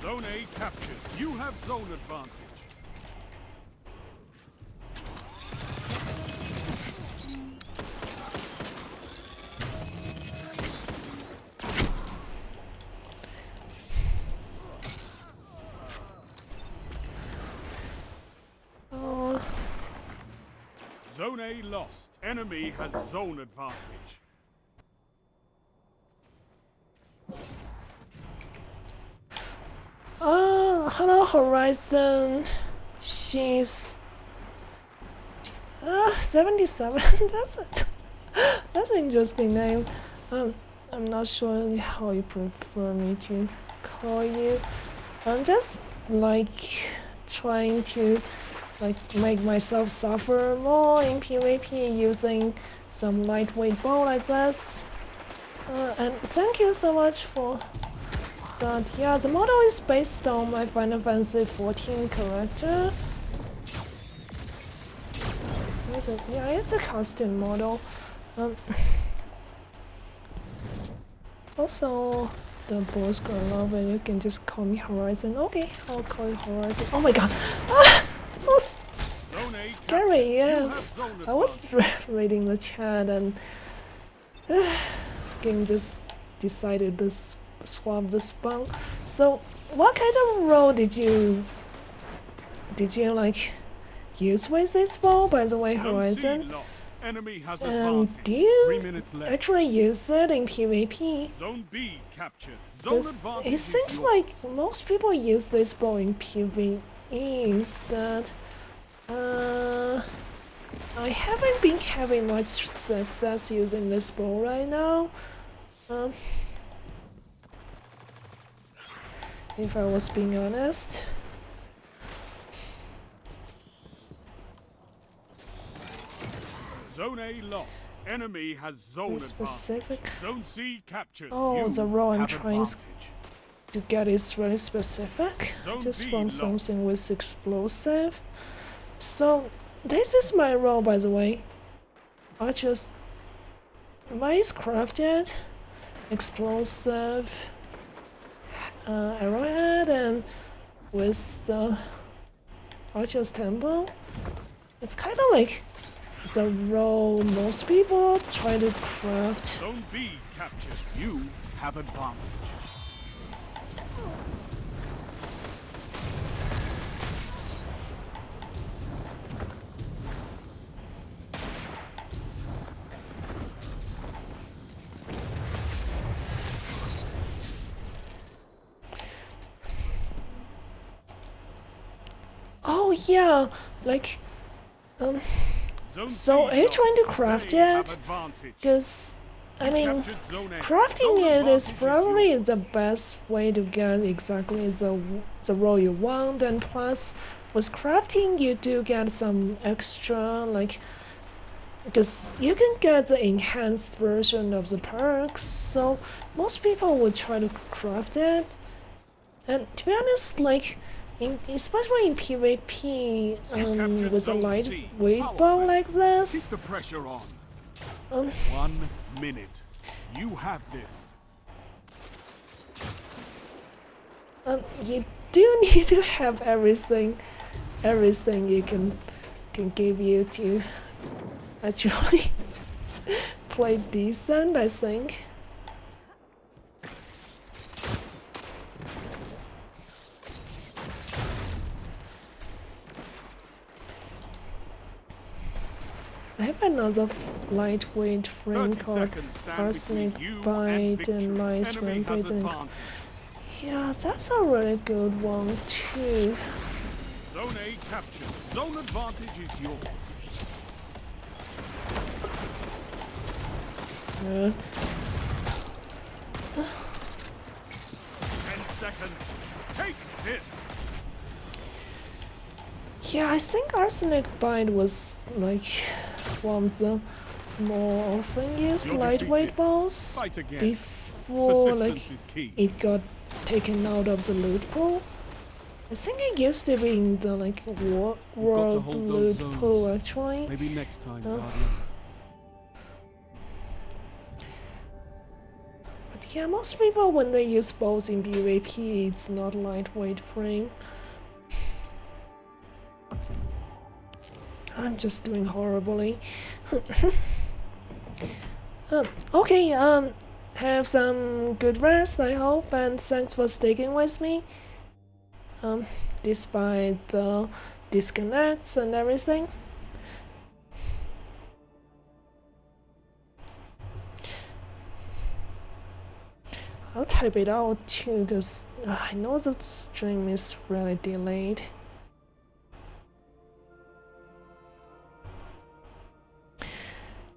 Zone A captured. You have zone advantage. Oh, Zone A lost. Enemy has zone advantage. hello Horizon. She's 77. That's an interesting name. I'm not sure how you prefer me to call you. I'm just like trying to like make myself suffer more in PvP using some lightweight bow like this. And thank you so much for that. Yeah, the model is based on my Final Fantasy 14 character. Yeah, it's a costume model. Also, the boys gonna love it. You can just call me Horizon. Okay, I'll call you Horizon. Oh my god! Ah, that was scary. Yeah, I was reading the chat and the game just decided to swap the spawn. So, what kind of role did you like use with this ball? By the way, Horizon. Do you actually use it in PvP? Zone B captured. Because it seems like most people use this ball in PvE instead. I haven't been having much success using this ball right now. If I was being honest. Zone A lost. Enemy has zone Specific. advantage. Zone C captured. Oh, the role I'm trying advantage. to get is really specific. I just want something with explosive. So, this is my role, by the way. Mine is crafted, explosive, arrowhead, and with the Archer's Temple. It's kind of like the role most people try to craft. Zone B captured. You have advantage. Oh yeah, like so are you trying to craft it? Because I mean, crafting it is probably the best way to get exactly the role you want, and plus with crafting you do get some extra, like, because you can get the enhanced version of the perks, so most people would try to craft it. And to be honest, like, especially in PvP, with a lightweight bow like this. Keep the pressure on. 1 minute. You have this. You do need to have everything you can give you to actually play decent, I think. I have another lightweight frame called Arsenic Bite and Nice Rampage. Yeah, that's a really good one too. Zone A captured. Zone advantage is yours. 10 seconds. Take this. Yeah, I think Arsenic Bite was like one of the more often used lightweight balls before like it got taken out of the loot pool. I think it used to be in the like world loot pool actually. Maybe next time, But yeah, most people when they use balls in PvP, it's not lightweight frame. I'm just doing horribly. Okay, have some good rest, I hope, and thanks for sticking with me. Despite the disconnects and everything. I'll type it out too, because I know the stream is really delayed.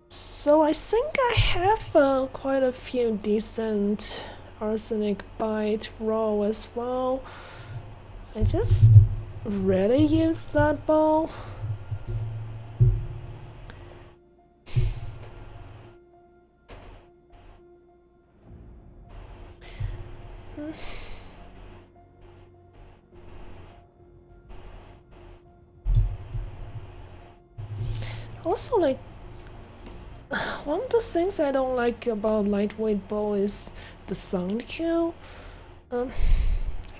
So I think I have quite a few decent Arsenic Bite raw as well. I just rarely use that ball. Also, like, one of the things I don't like about lightweight bow is the sound cue. I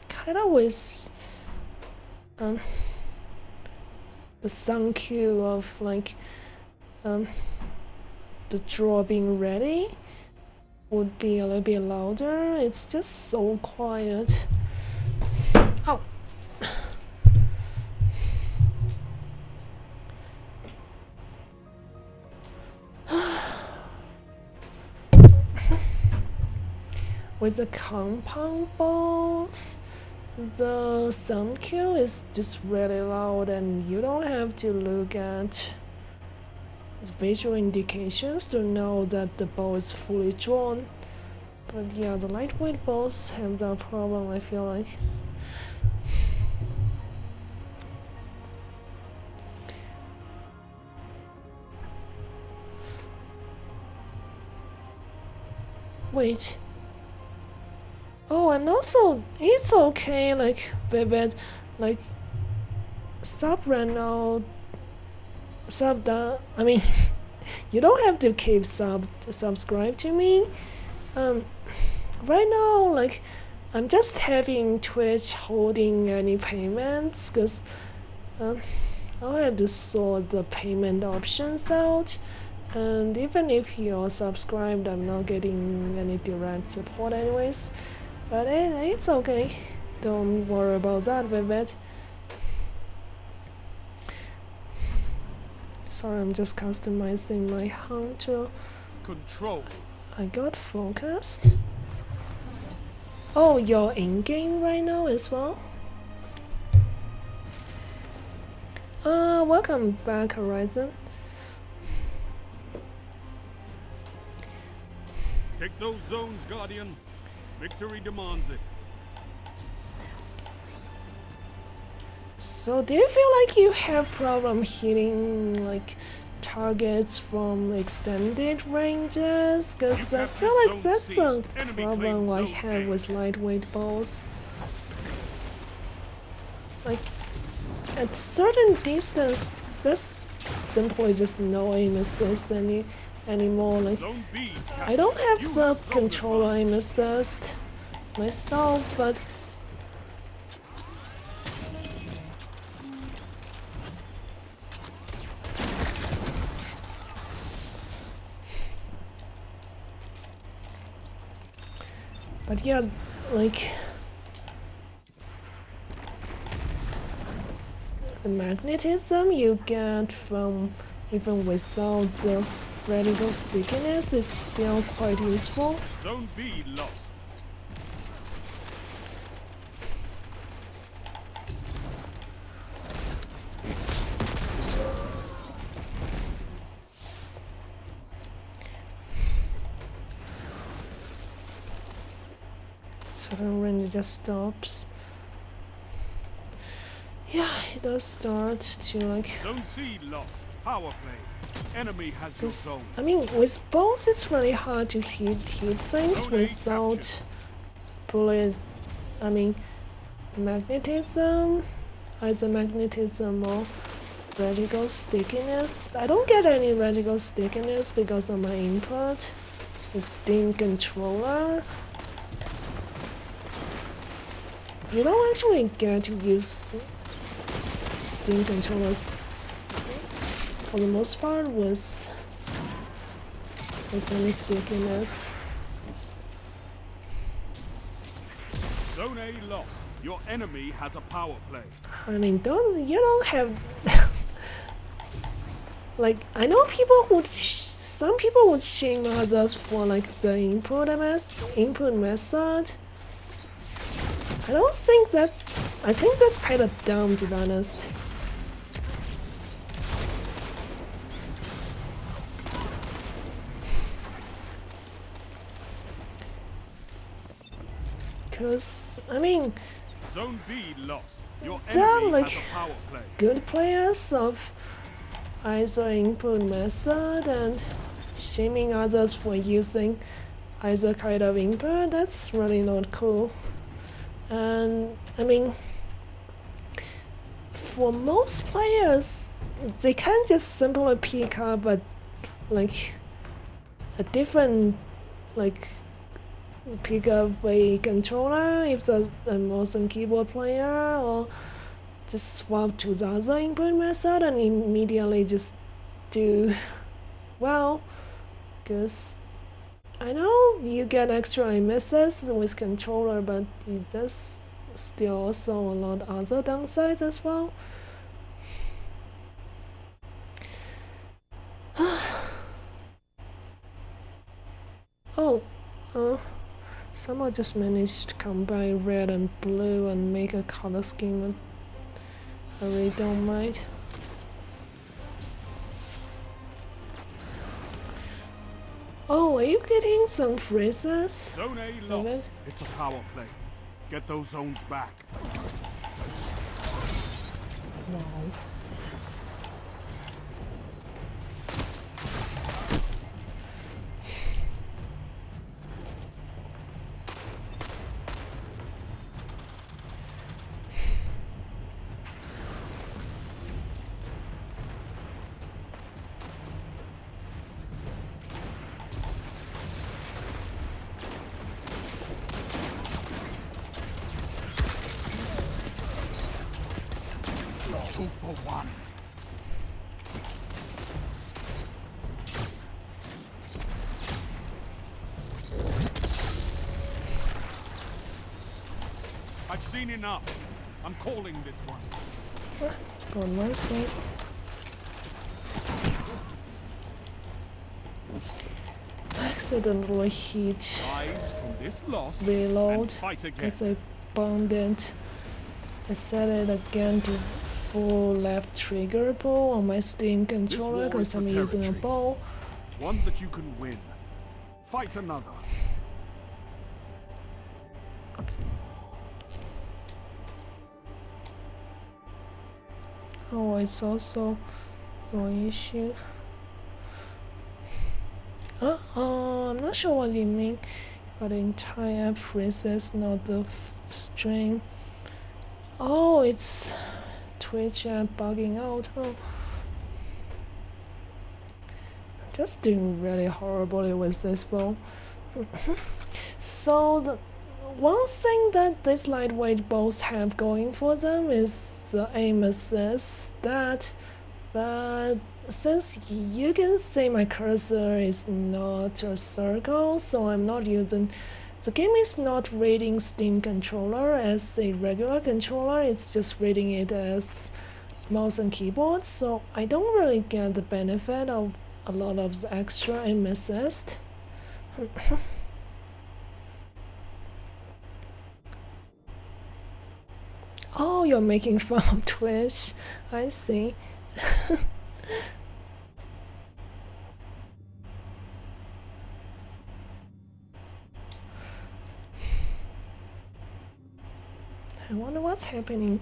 kind of wish the sound cue of like the draw being ready would be a little bit louder. It's just so quiet. Ow. With the compound bows, the sound cue is just really loud and you don't have to look at visual indications to know that the bow is fully drawn. But yeah, the lightweight bows have that problem, I feel like. Wait. Oh, and also, it's okay, like, Vivid, like, sub that, I mean, you don't have to keep subscribe to me. Right now, like, I'm just having Twitch holding any payments, because I'll have to sort the payment options out. And even if you're subscribed, I'm not getting any direct support anyways. But it's okay. Don't worry about that, Vivid. Sorry, I'm just customizing my hunter. Control. I got focused. Oh, you're in-game right now as well? Welcome back, Horizon. Take those zones, Guardian. Victory demands it. So do you feel like you have problem hitting like targets from extended ranges? Cause I feel like that's a problem I have with lightweight bows. Like at certain distance, there's simply just no aim assist anymore. Like I don't have the controller aim assist myself, but yeah, like the magnetism you get from even without the radical stickiness is still quite useful. Zone B lost. Southern range just stops. Yeah, it does start to like. Zone C lost. Power play. Enemy has your zone. I mean, with both, it's really hard to hit things without bullet. I mean, magnetism, either magnetism or radical stickiness. I don't get any radical stickiness because of my input, the Steam controller. You don't actually get to use Steam controllers for the most part with any stickiness. Zone A lost. Your enemy has a power play. I mean, you don't have like I know some people would shame others for like the input method. I think that's kind of dumb, to be honest. Cause I mean, Zone B lost. Your there are enemy like has a power play. good players of either input method and shaming others for using either kind of input, that's really not cool. And I mean, for most players, they can't just simply pick up a different pick up a controller if the mouse and keyboard player, or just swap to the other input method and immediately just do well, because I know you get extra misses with controller, but there's still also a lot of other downsides as well. Oh, someone just managed to combine red and blue and make a color scheme. I really don't mind. Oh, are you getting some phrases? Zone A lost. It's a power play. Get those zones back. Wow. Two for one. I've seen enough. I'm calling this one. God mercy. Accidentally hit Rise from this loss reload and fight again. because I bound it. I set it again to full left trigger pull on my Steam controller war because is I'm for using a territory. bow. One that you can win. Fight another. Oh, it's also your issue. I'm not sure what you mean, but the entire app freezes, not the string. Oh, it's Twitch app bugging out. Oh. I'm just doing really horribly with this bow. So the one thing that these lightweight bows have going for them is the aim assist, but since you can see my cursor is not a circle, so I'm not using. The game is not rating Steam controller as a regular controller, it's just rating it as mouse and keyboard, so I don't really get the benefit of a lot of the extra aim assist. Oh, you're making fun of Twitch. I see. I wonder what's happening.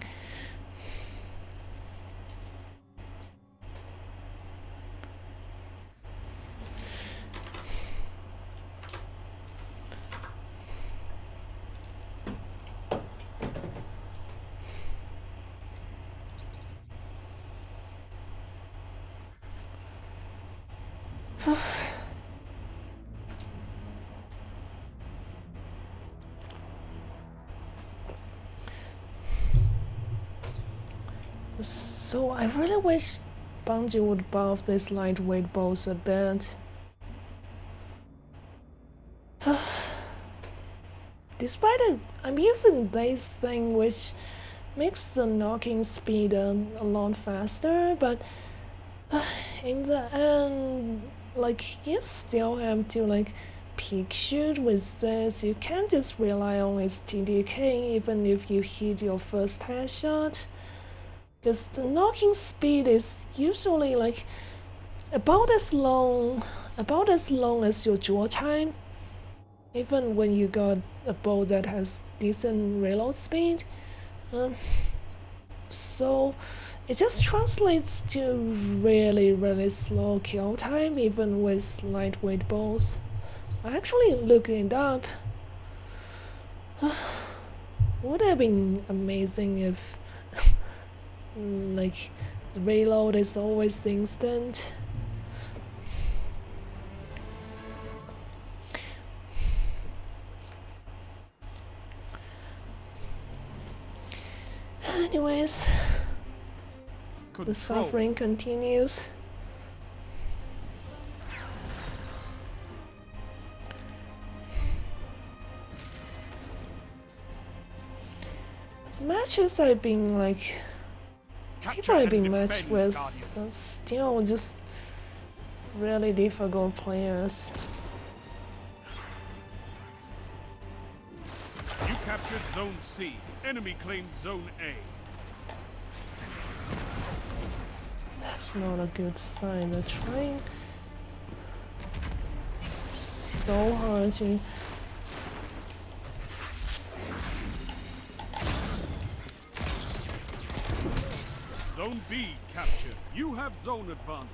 So I really wish Bungie would buff these lightweight bows a bit. Despite it, I'm using this thing which makes the knocking speed a lot faster, but in the end, you still have to peak shoot with this. You can't just rely on its TDK even if you hit your first headshot, because the knocking speed is usually about as long as your draw time, even when you got a bow that has decent reload speed. So it just translates to really slow kill time even with lightweight bows. I actually looked it up. Would have been amazing if like the reload is always instant. Anyways, the suffering continues. The matches I've been like, people I've been matched with are still just really difficult players. You captured Zone C. Enemy claimed Zone A. That's not a good sign. They're trying so hard to. Zone B captured. You have zone advantage.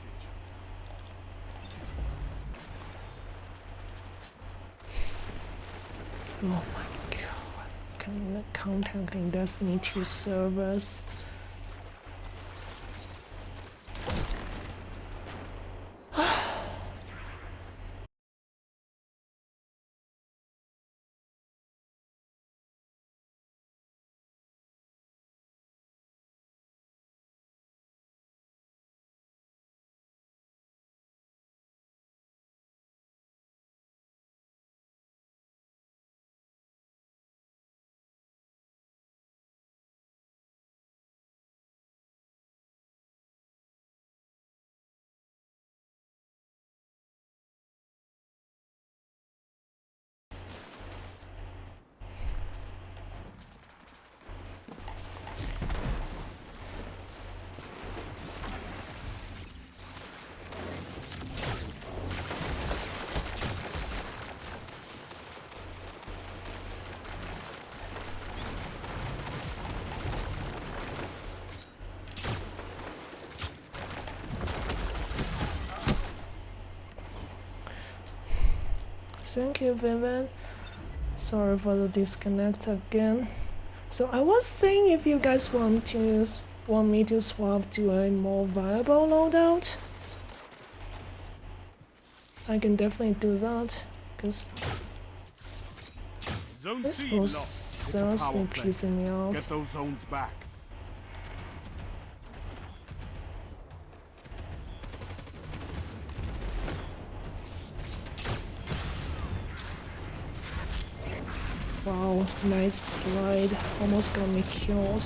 Oh my god. Contacting Destiny 2 servers. Thank you, Vivian. Sorry for the disconnect again. So I was saying, if you guys want me to swap to a more viable loadout, I can definitely do that, because this was seriously pissing me off. Get those zones back. Wow, nice slide. Almost got me killed.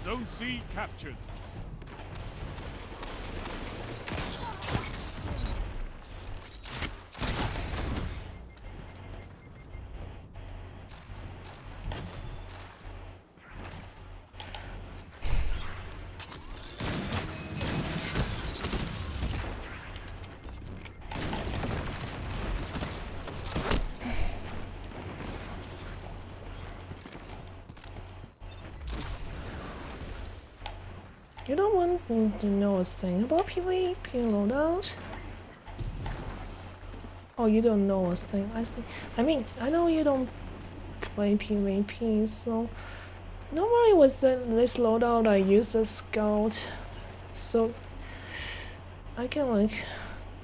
Zone C captured. You don't want to know a thing about PvP loadout? Oh, you don't know a thing. I see. I mean, I know you don't play PvP, so normally with this loadout I use a scout, so I can like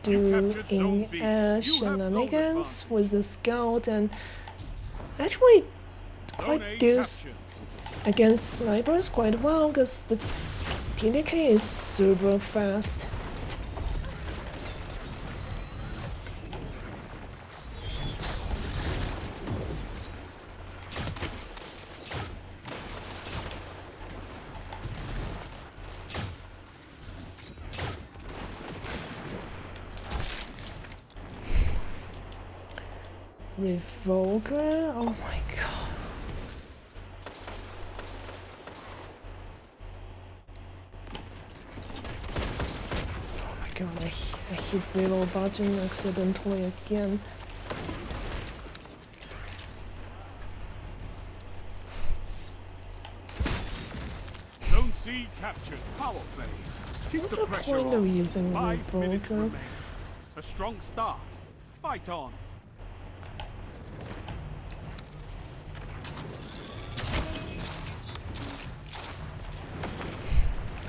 do in-air shenanigans with the scout and actually quite do against snipers quite well, because the TDK is super fast. Revoker? Oh my god. Oh my god, I hit reload button accidentally again. C captured. Power play. Keep What's the the pressure point of on. using 5 minutes Revolver? remain. A strong start. Fight on.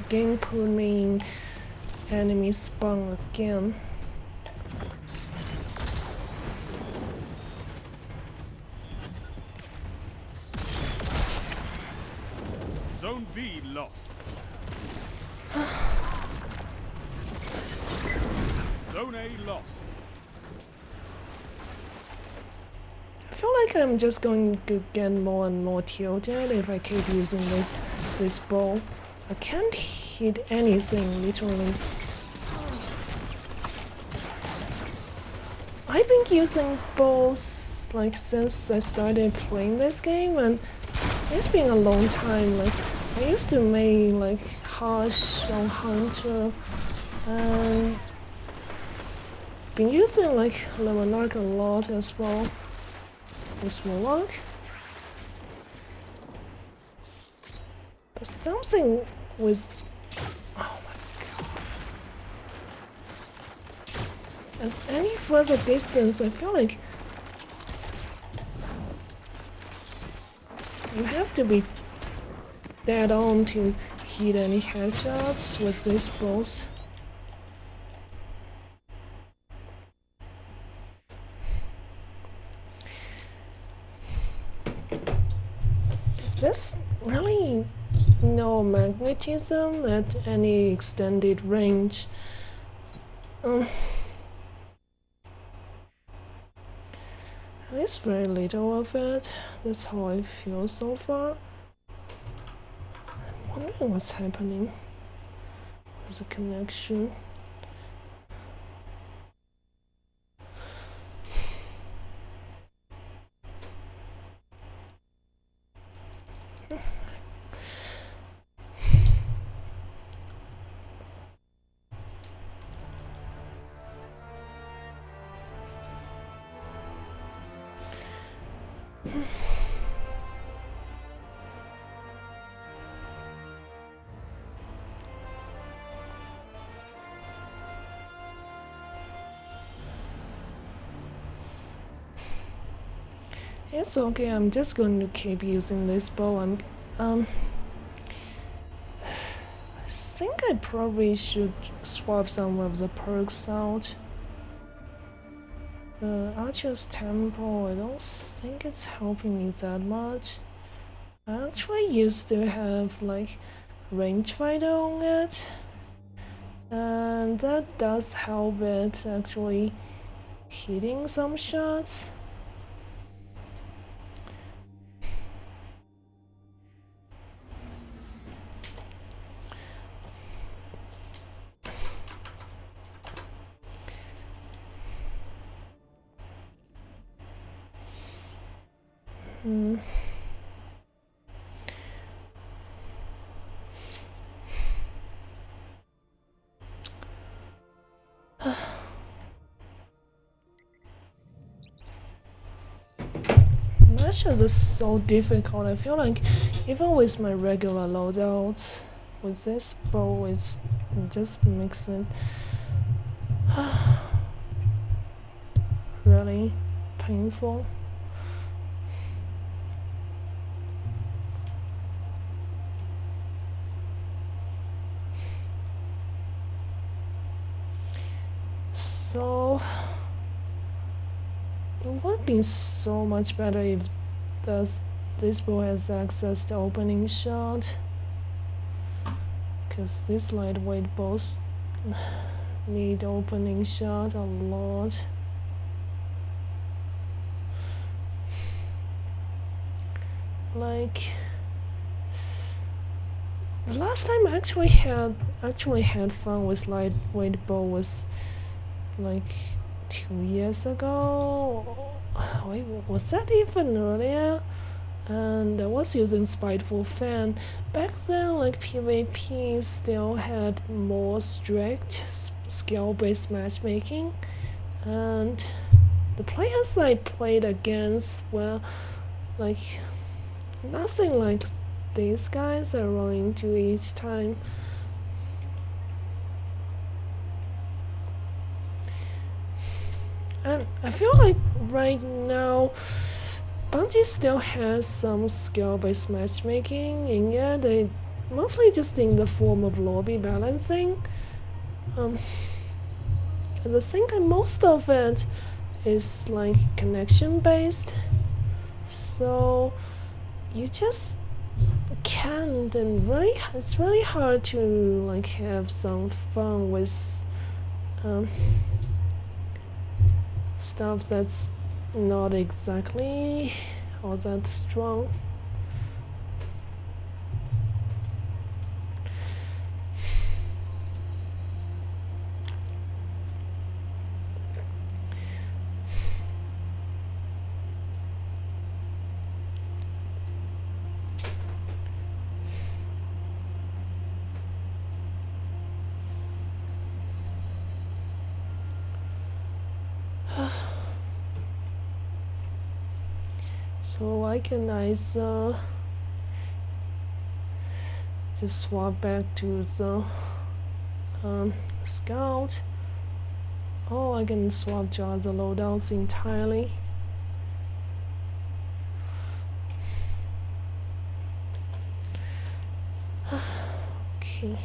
Game put me in enemy spawn again. Zone B lost. Zone A lost. I feel like I'm just going to get more and more tilted if I keep using this bow. I can't hit anything, literally. I've been using bows like since I started playing this game, and it's been a long time. Like I used to make like Hush on Hunter, and been using like Lemonarch a lot as well. With Warlock. But something with... Oh my god. At any further distance, I feel like you have to be dead on to hit any headshots with these bows. There's really no magnetism at any extended range. At least very little of it. That's how I feel so far. I'm wondering what's happening with the connection. It's okay, I'm just going to keep using this bow. I think I probably should swap some of the perks out. The Archer's Temple, I don't think it's helping me that much. I actually used to have like rangefinder on it, and that does help it actually hitting some shots. Matches is so difficult. I feel like even with my regular loadouts, with this bow, it just makes it really painful. So it would be so much better if this bow has access to opening shot, because these lightweight bows need opening shot a lot. Like the last time I actually had fun with lightweight bow was like 2 years ago. Wait, was that even earlier? And I was using Spiteful Fan. Back then, like PvP still had more strict skill-based matchmaking, and the players I played against were like nothing like these guys are rolling to each time. And I feel like right now Bungie still has some skill-based matchmaking, and yet they mostly just in the form of lobby balancing. At the same time, most of it is like connection-based, so you just can't, and really, it's really hard to like have some fun with stuff that's not exactly all that strong. So I can either just swap back to the scout, or I can swap to other loadouts entirely. Okay,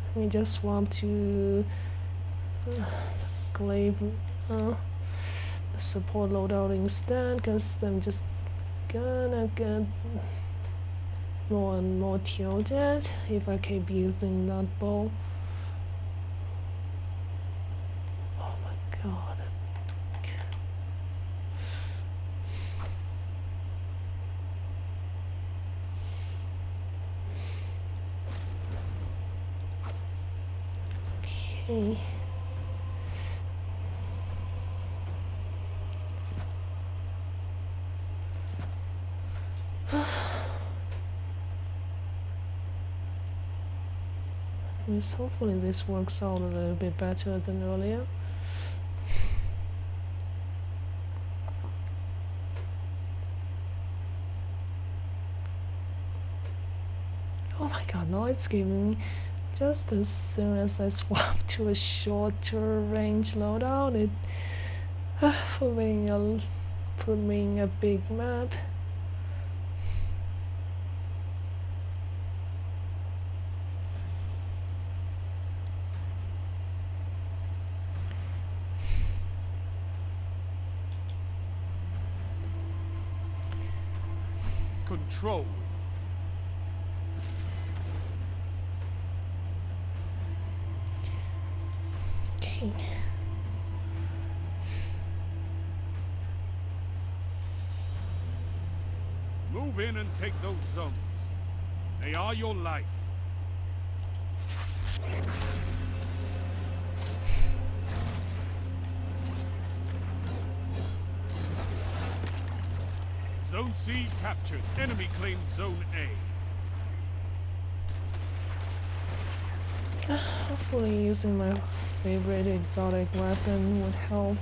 let me just swap to glaive support loadout instead, because I'm just gonna get more and more tilted if I keep using that bow. Oh my god. Okay. Hopefully this works out a little bit better than earlier. Oh my god, now it's giving me, just as soon as I swap to a shorter range loadout, it put me in a big map. Control. Okay. Move in and take those zones. They are your life. Zone C captured. Enemy claimed Zone A. Hopefully using my favorite exotic weapon would help.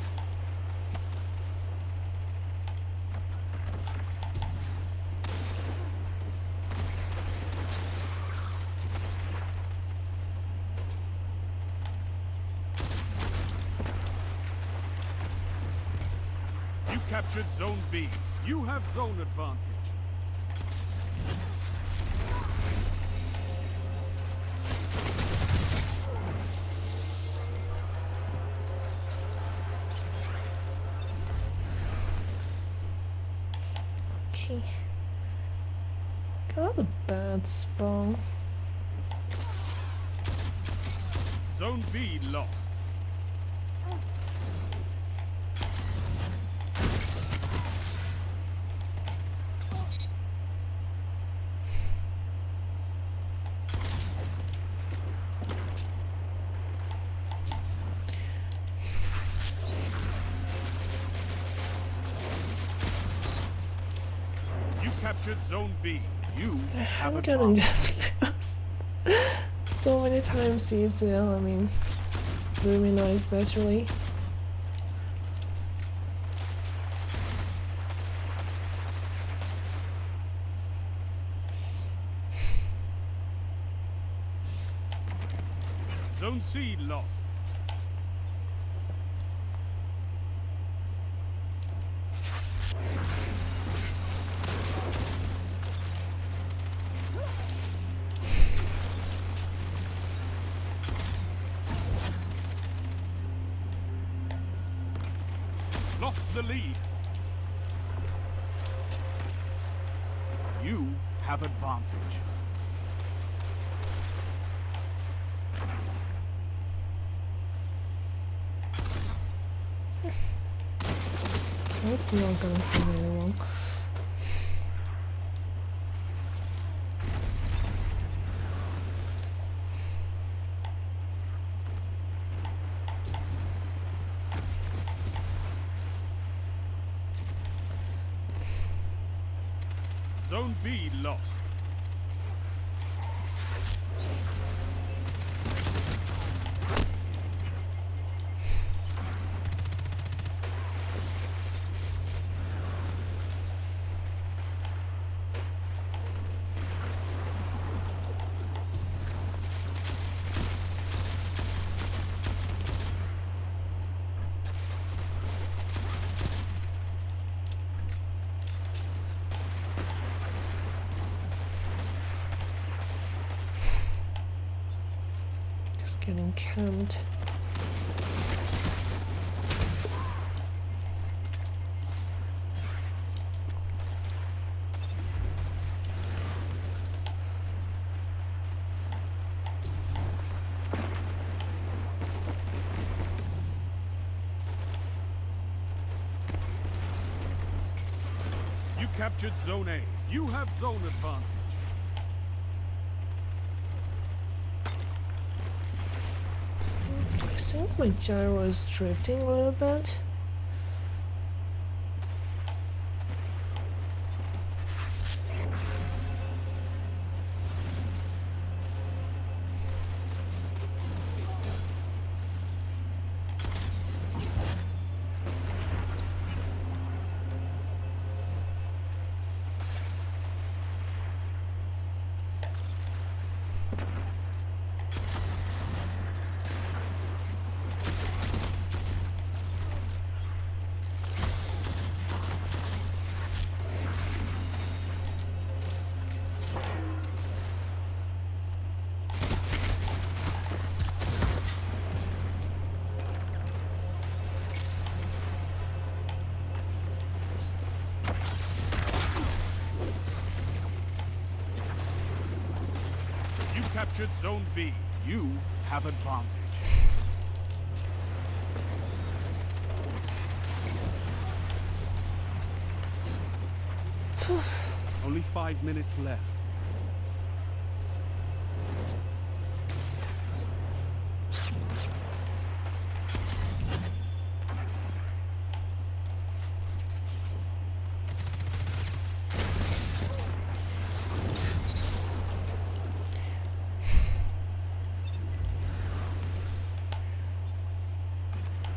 You captured Zone B. You have zone advantage. Okay. Got a bad spawn. Zone B lost. Captured Zone B. You have I'm gonna just so many times easier. I mean, Lumina especially. Zone C lost. Lost the lead. You have advantage. It's not gonna be very long. Zone B lost. Just getting camped. You captured Zone A. You have zone advantage. I think my gyro is drifting a little bit. You captured Zone B. You have advantage. Only 5 minutes left.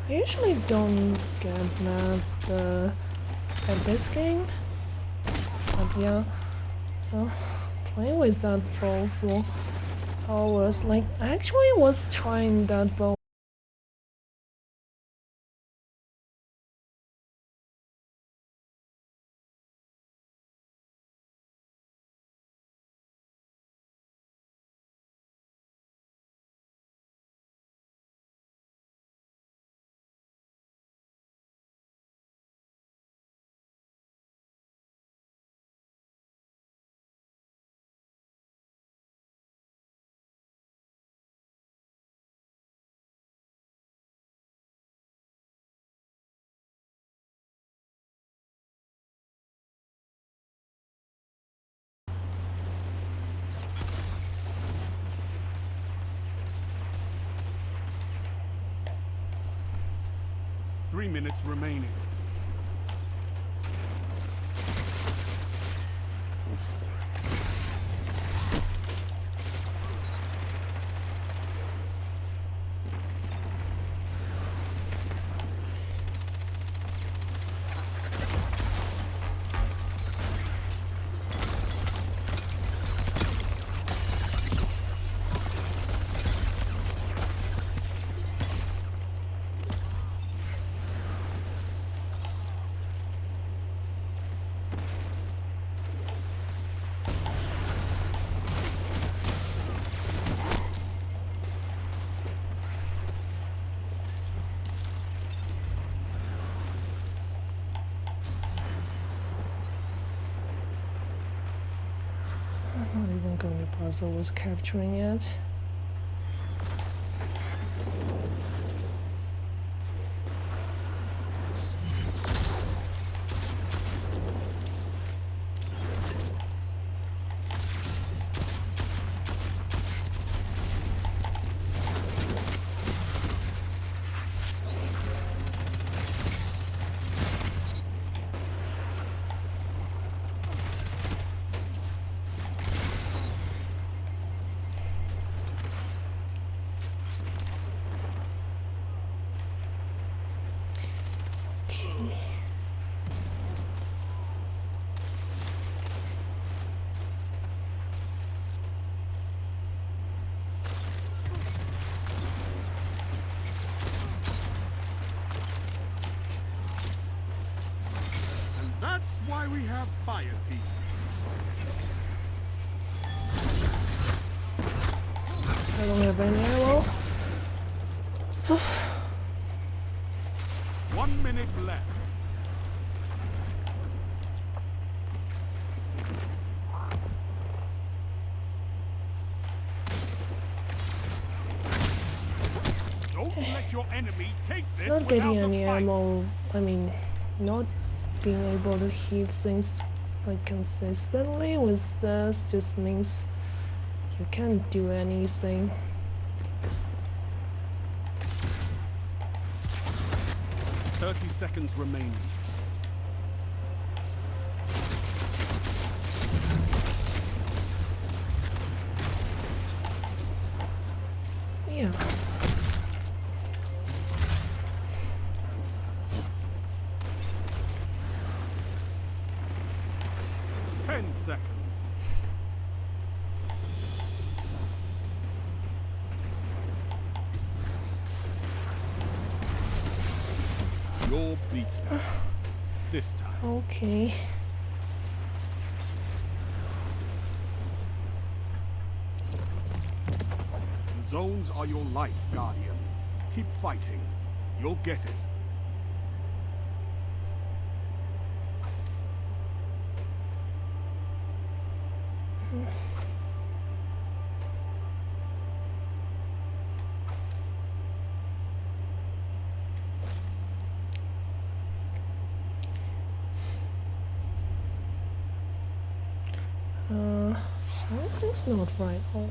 I usually don't get mad at this game, but yeah, playing with that bow for hours. Like, I actually was trying that bow. Three minutes remaining. was always capturing it. That's why we have fire teams. I don't have any ammo. 1 minute left. Don't let your enemy take this Not getting without a any fight. ammo, I mean, not being able to hit things like consistently with this just means you can't do anything. "30 seconds remaining. Yeah. Ten seconds. You're beaten. This time. Okay. The zones are your life, Guardian. Keep fighting. You'll get it. Something's not right. Oh.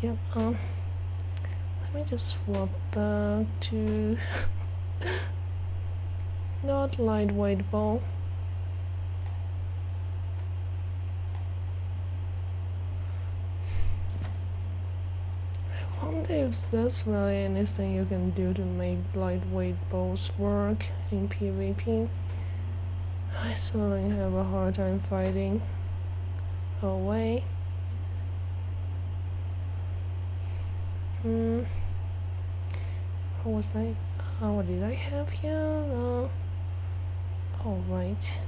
Yep, let me just swap back to not lightweight bow. I wonder if there's really anything you can do to make lightweight bows work in PvP. I certainly have a hard time fighting away. What was I? What did I have here? Oh, right.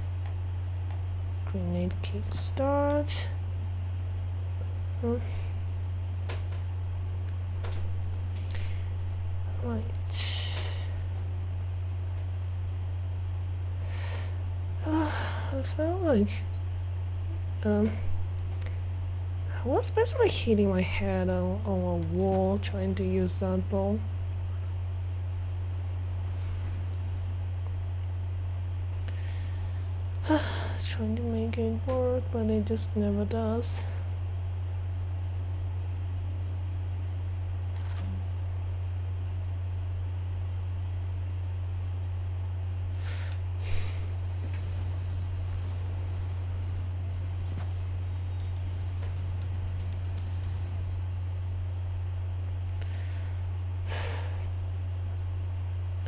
Grenade kickstart. Right. I felt like I was basically hitting my head on a wall trying to use that bow. Trying to make it work, but it just never does.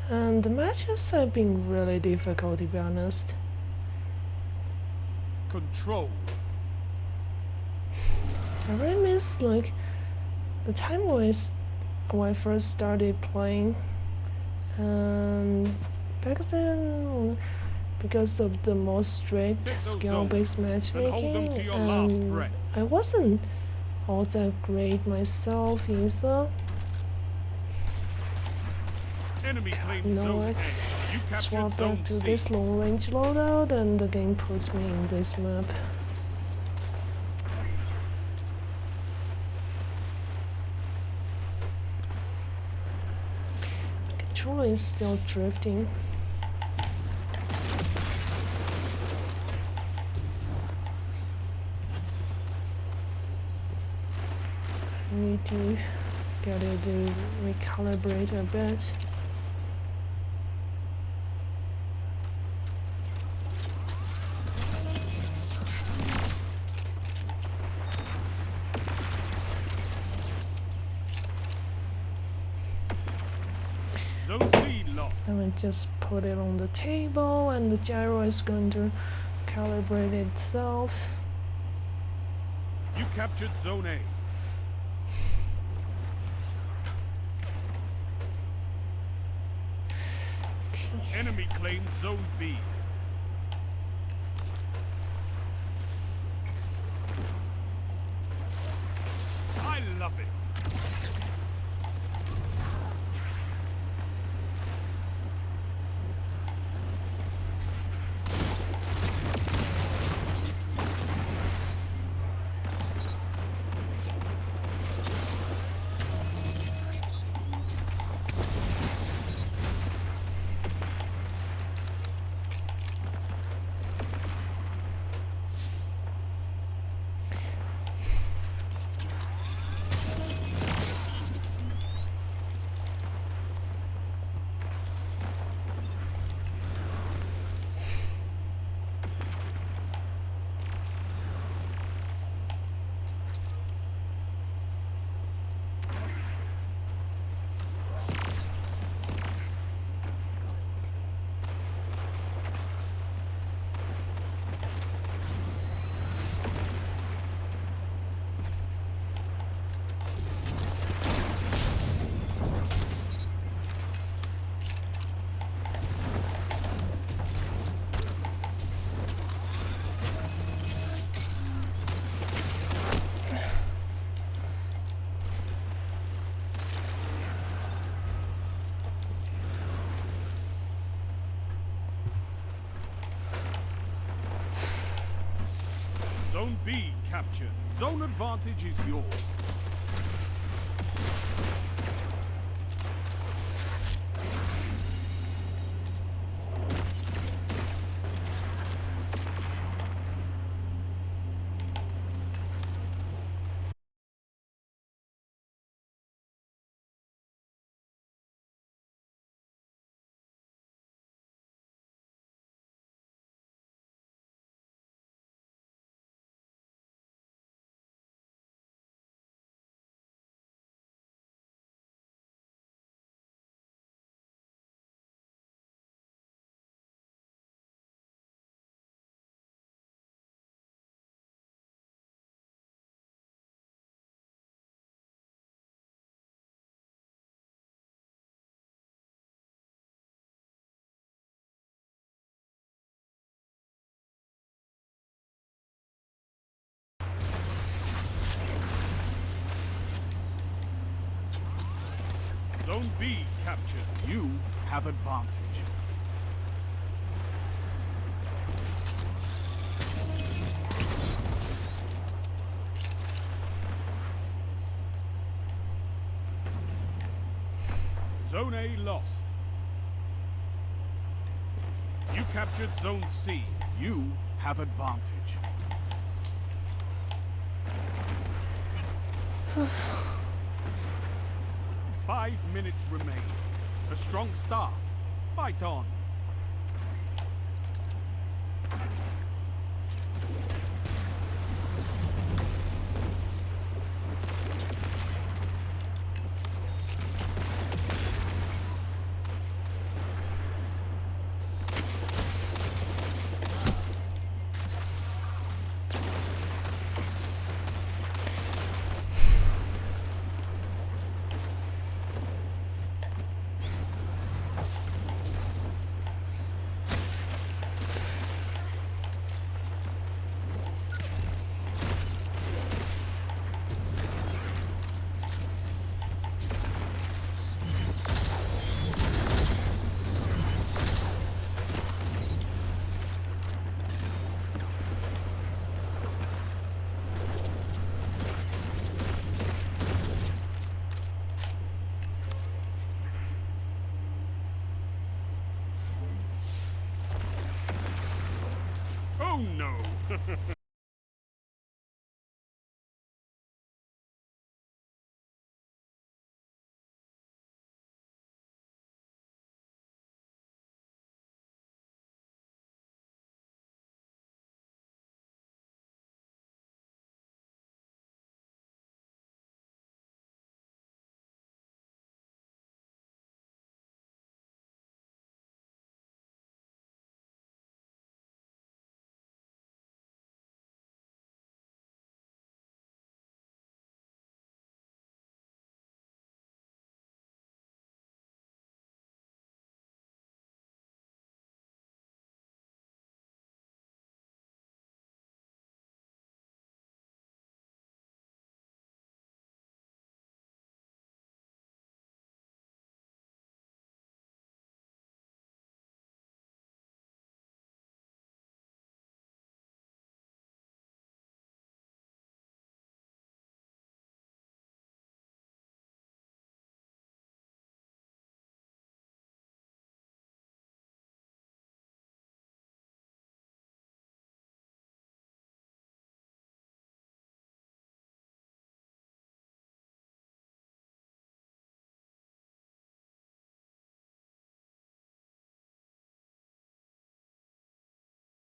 And the matches have been really difficult, to be honest. Control. I really miss like the time when I first started playing, and back then, because of the more strict Take those skill-based zones, then hold them matchmaking, to your last and breath. I wasn't all that great myself either. Enemy claimed No, zone I A. You captured swap zone back to C. this long-range loadout, and the game puts me in this map. controller is still drifting. I need to get it to recalibrate a bit. Zone C lost. And we just put it on the table, and the gyro is going to calibrate itself. You captured Zone A. Okay. Enemy claimed Zone B. I love it. Zone B captured. Zone advantage is yours. Zone B captured. You have advantage. Zone A lost. You captured Zone C. You have advantage. Five minutes remain. A strong start. Fight on.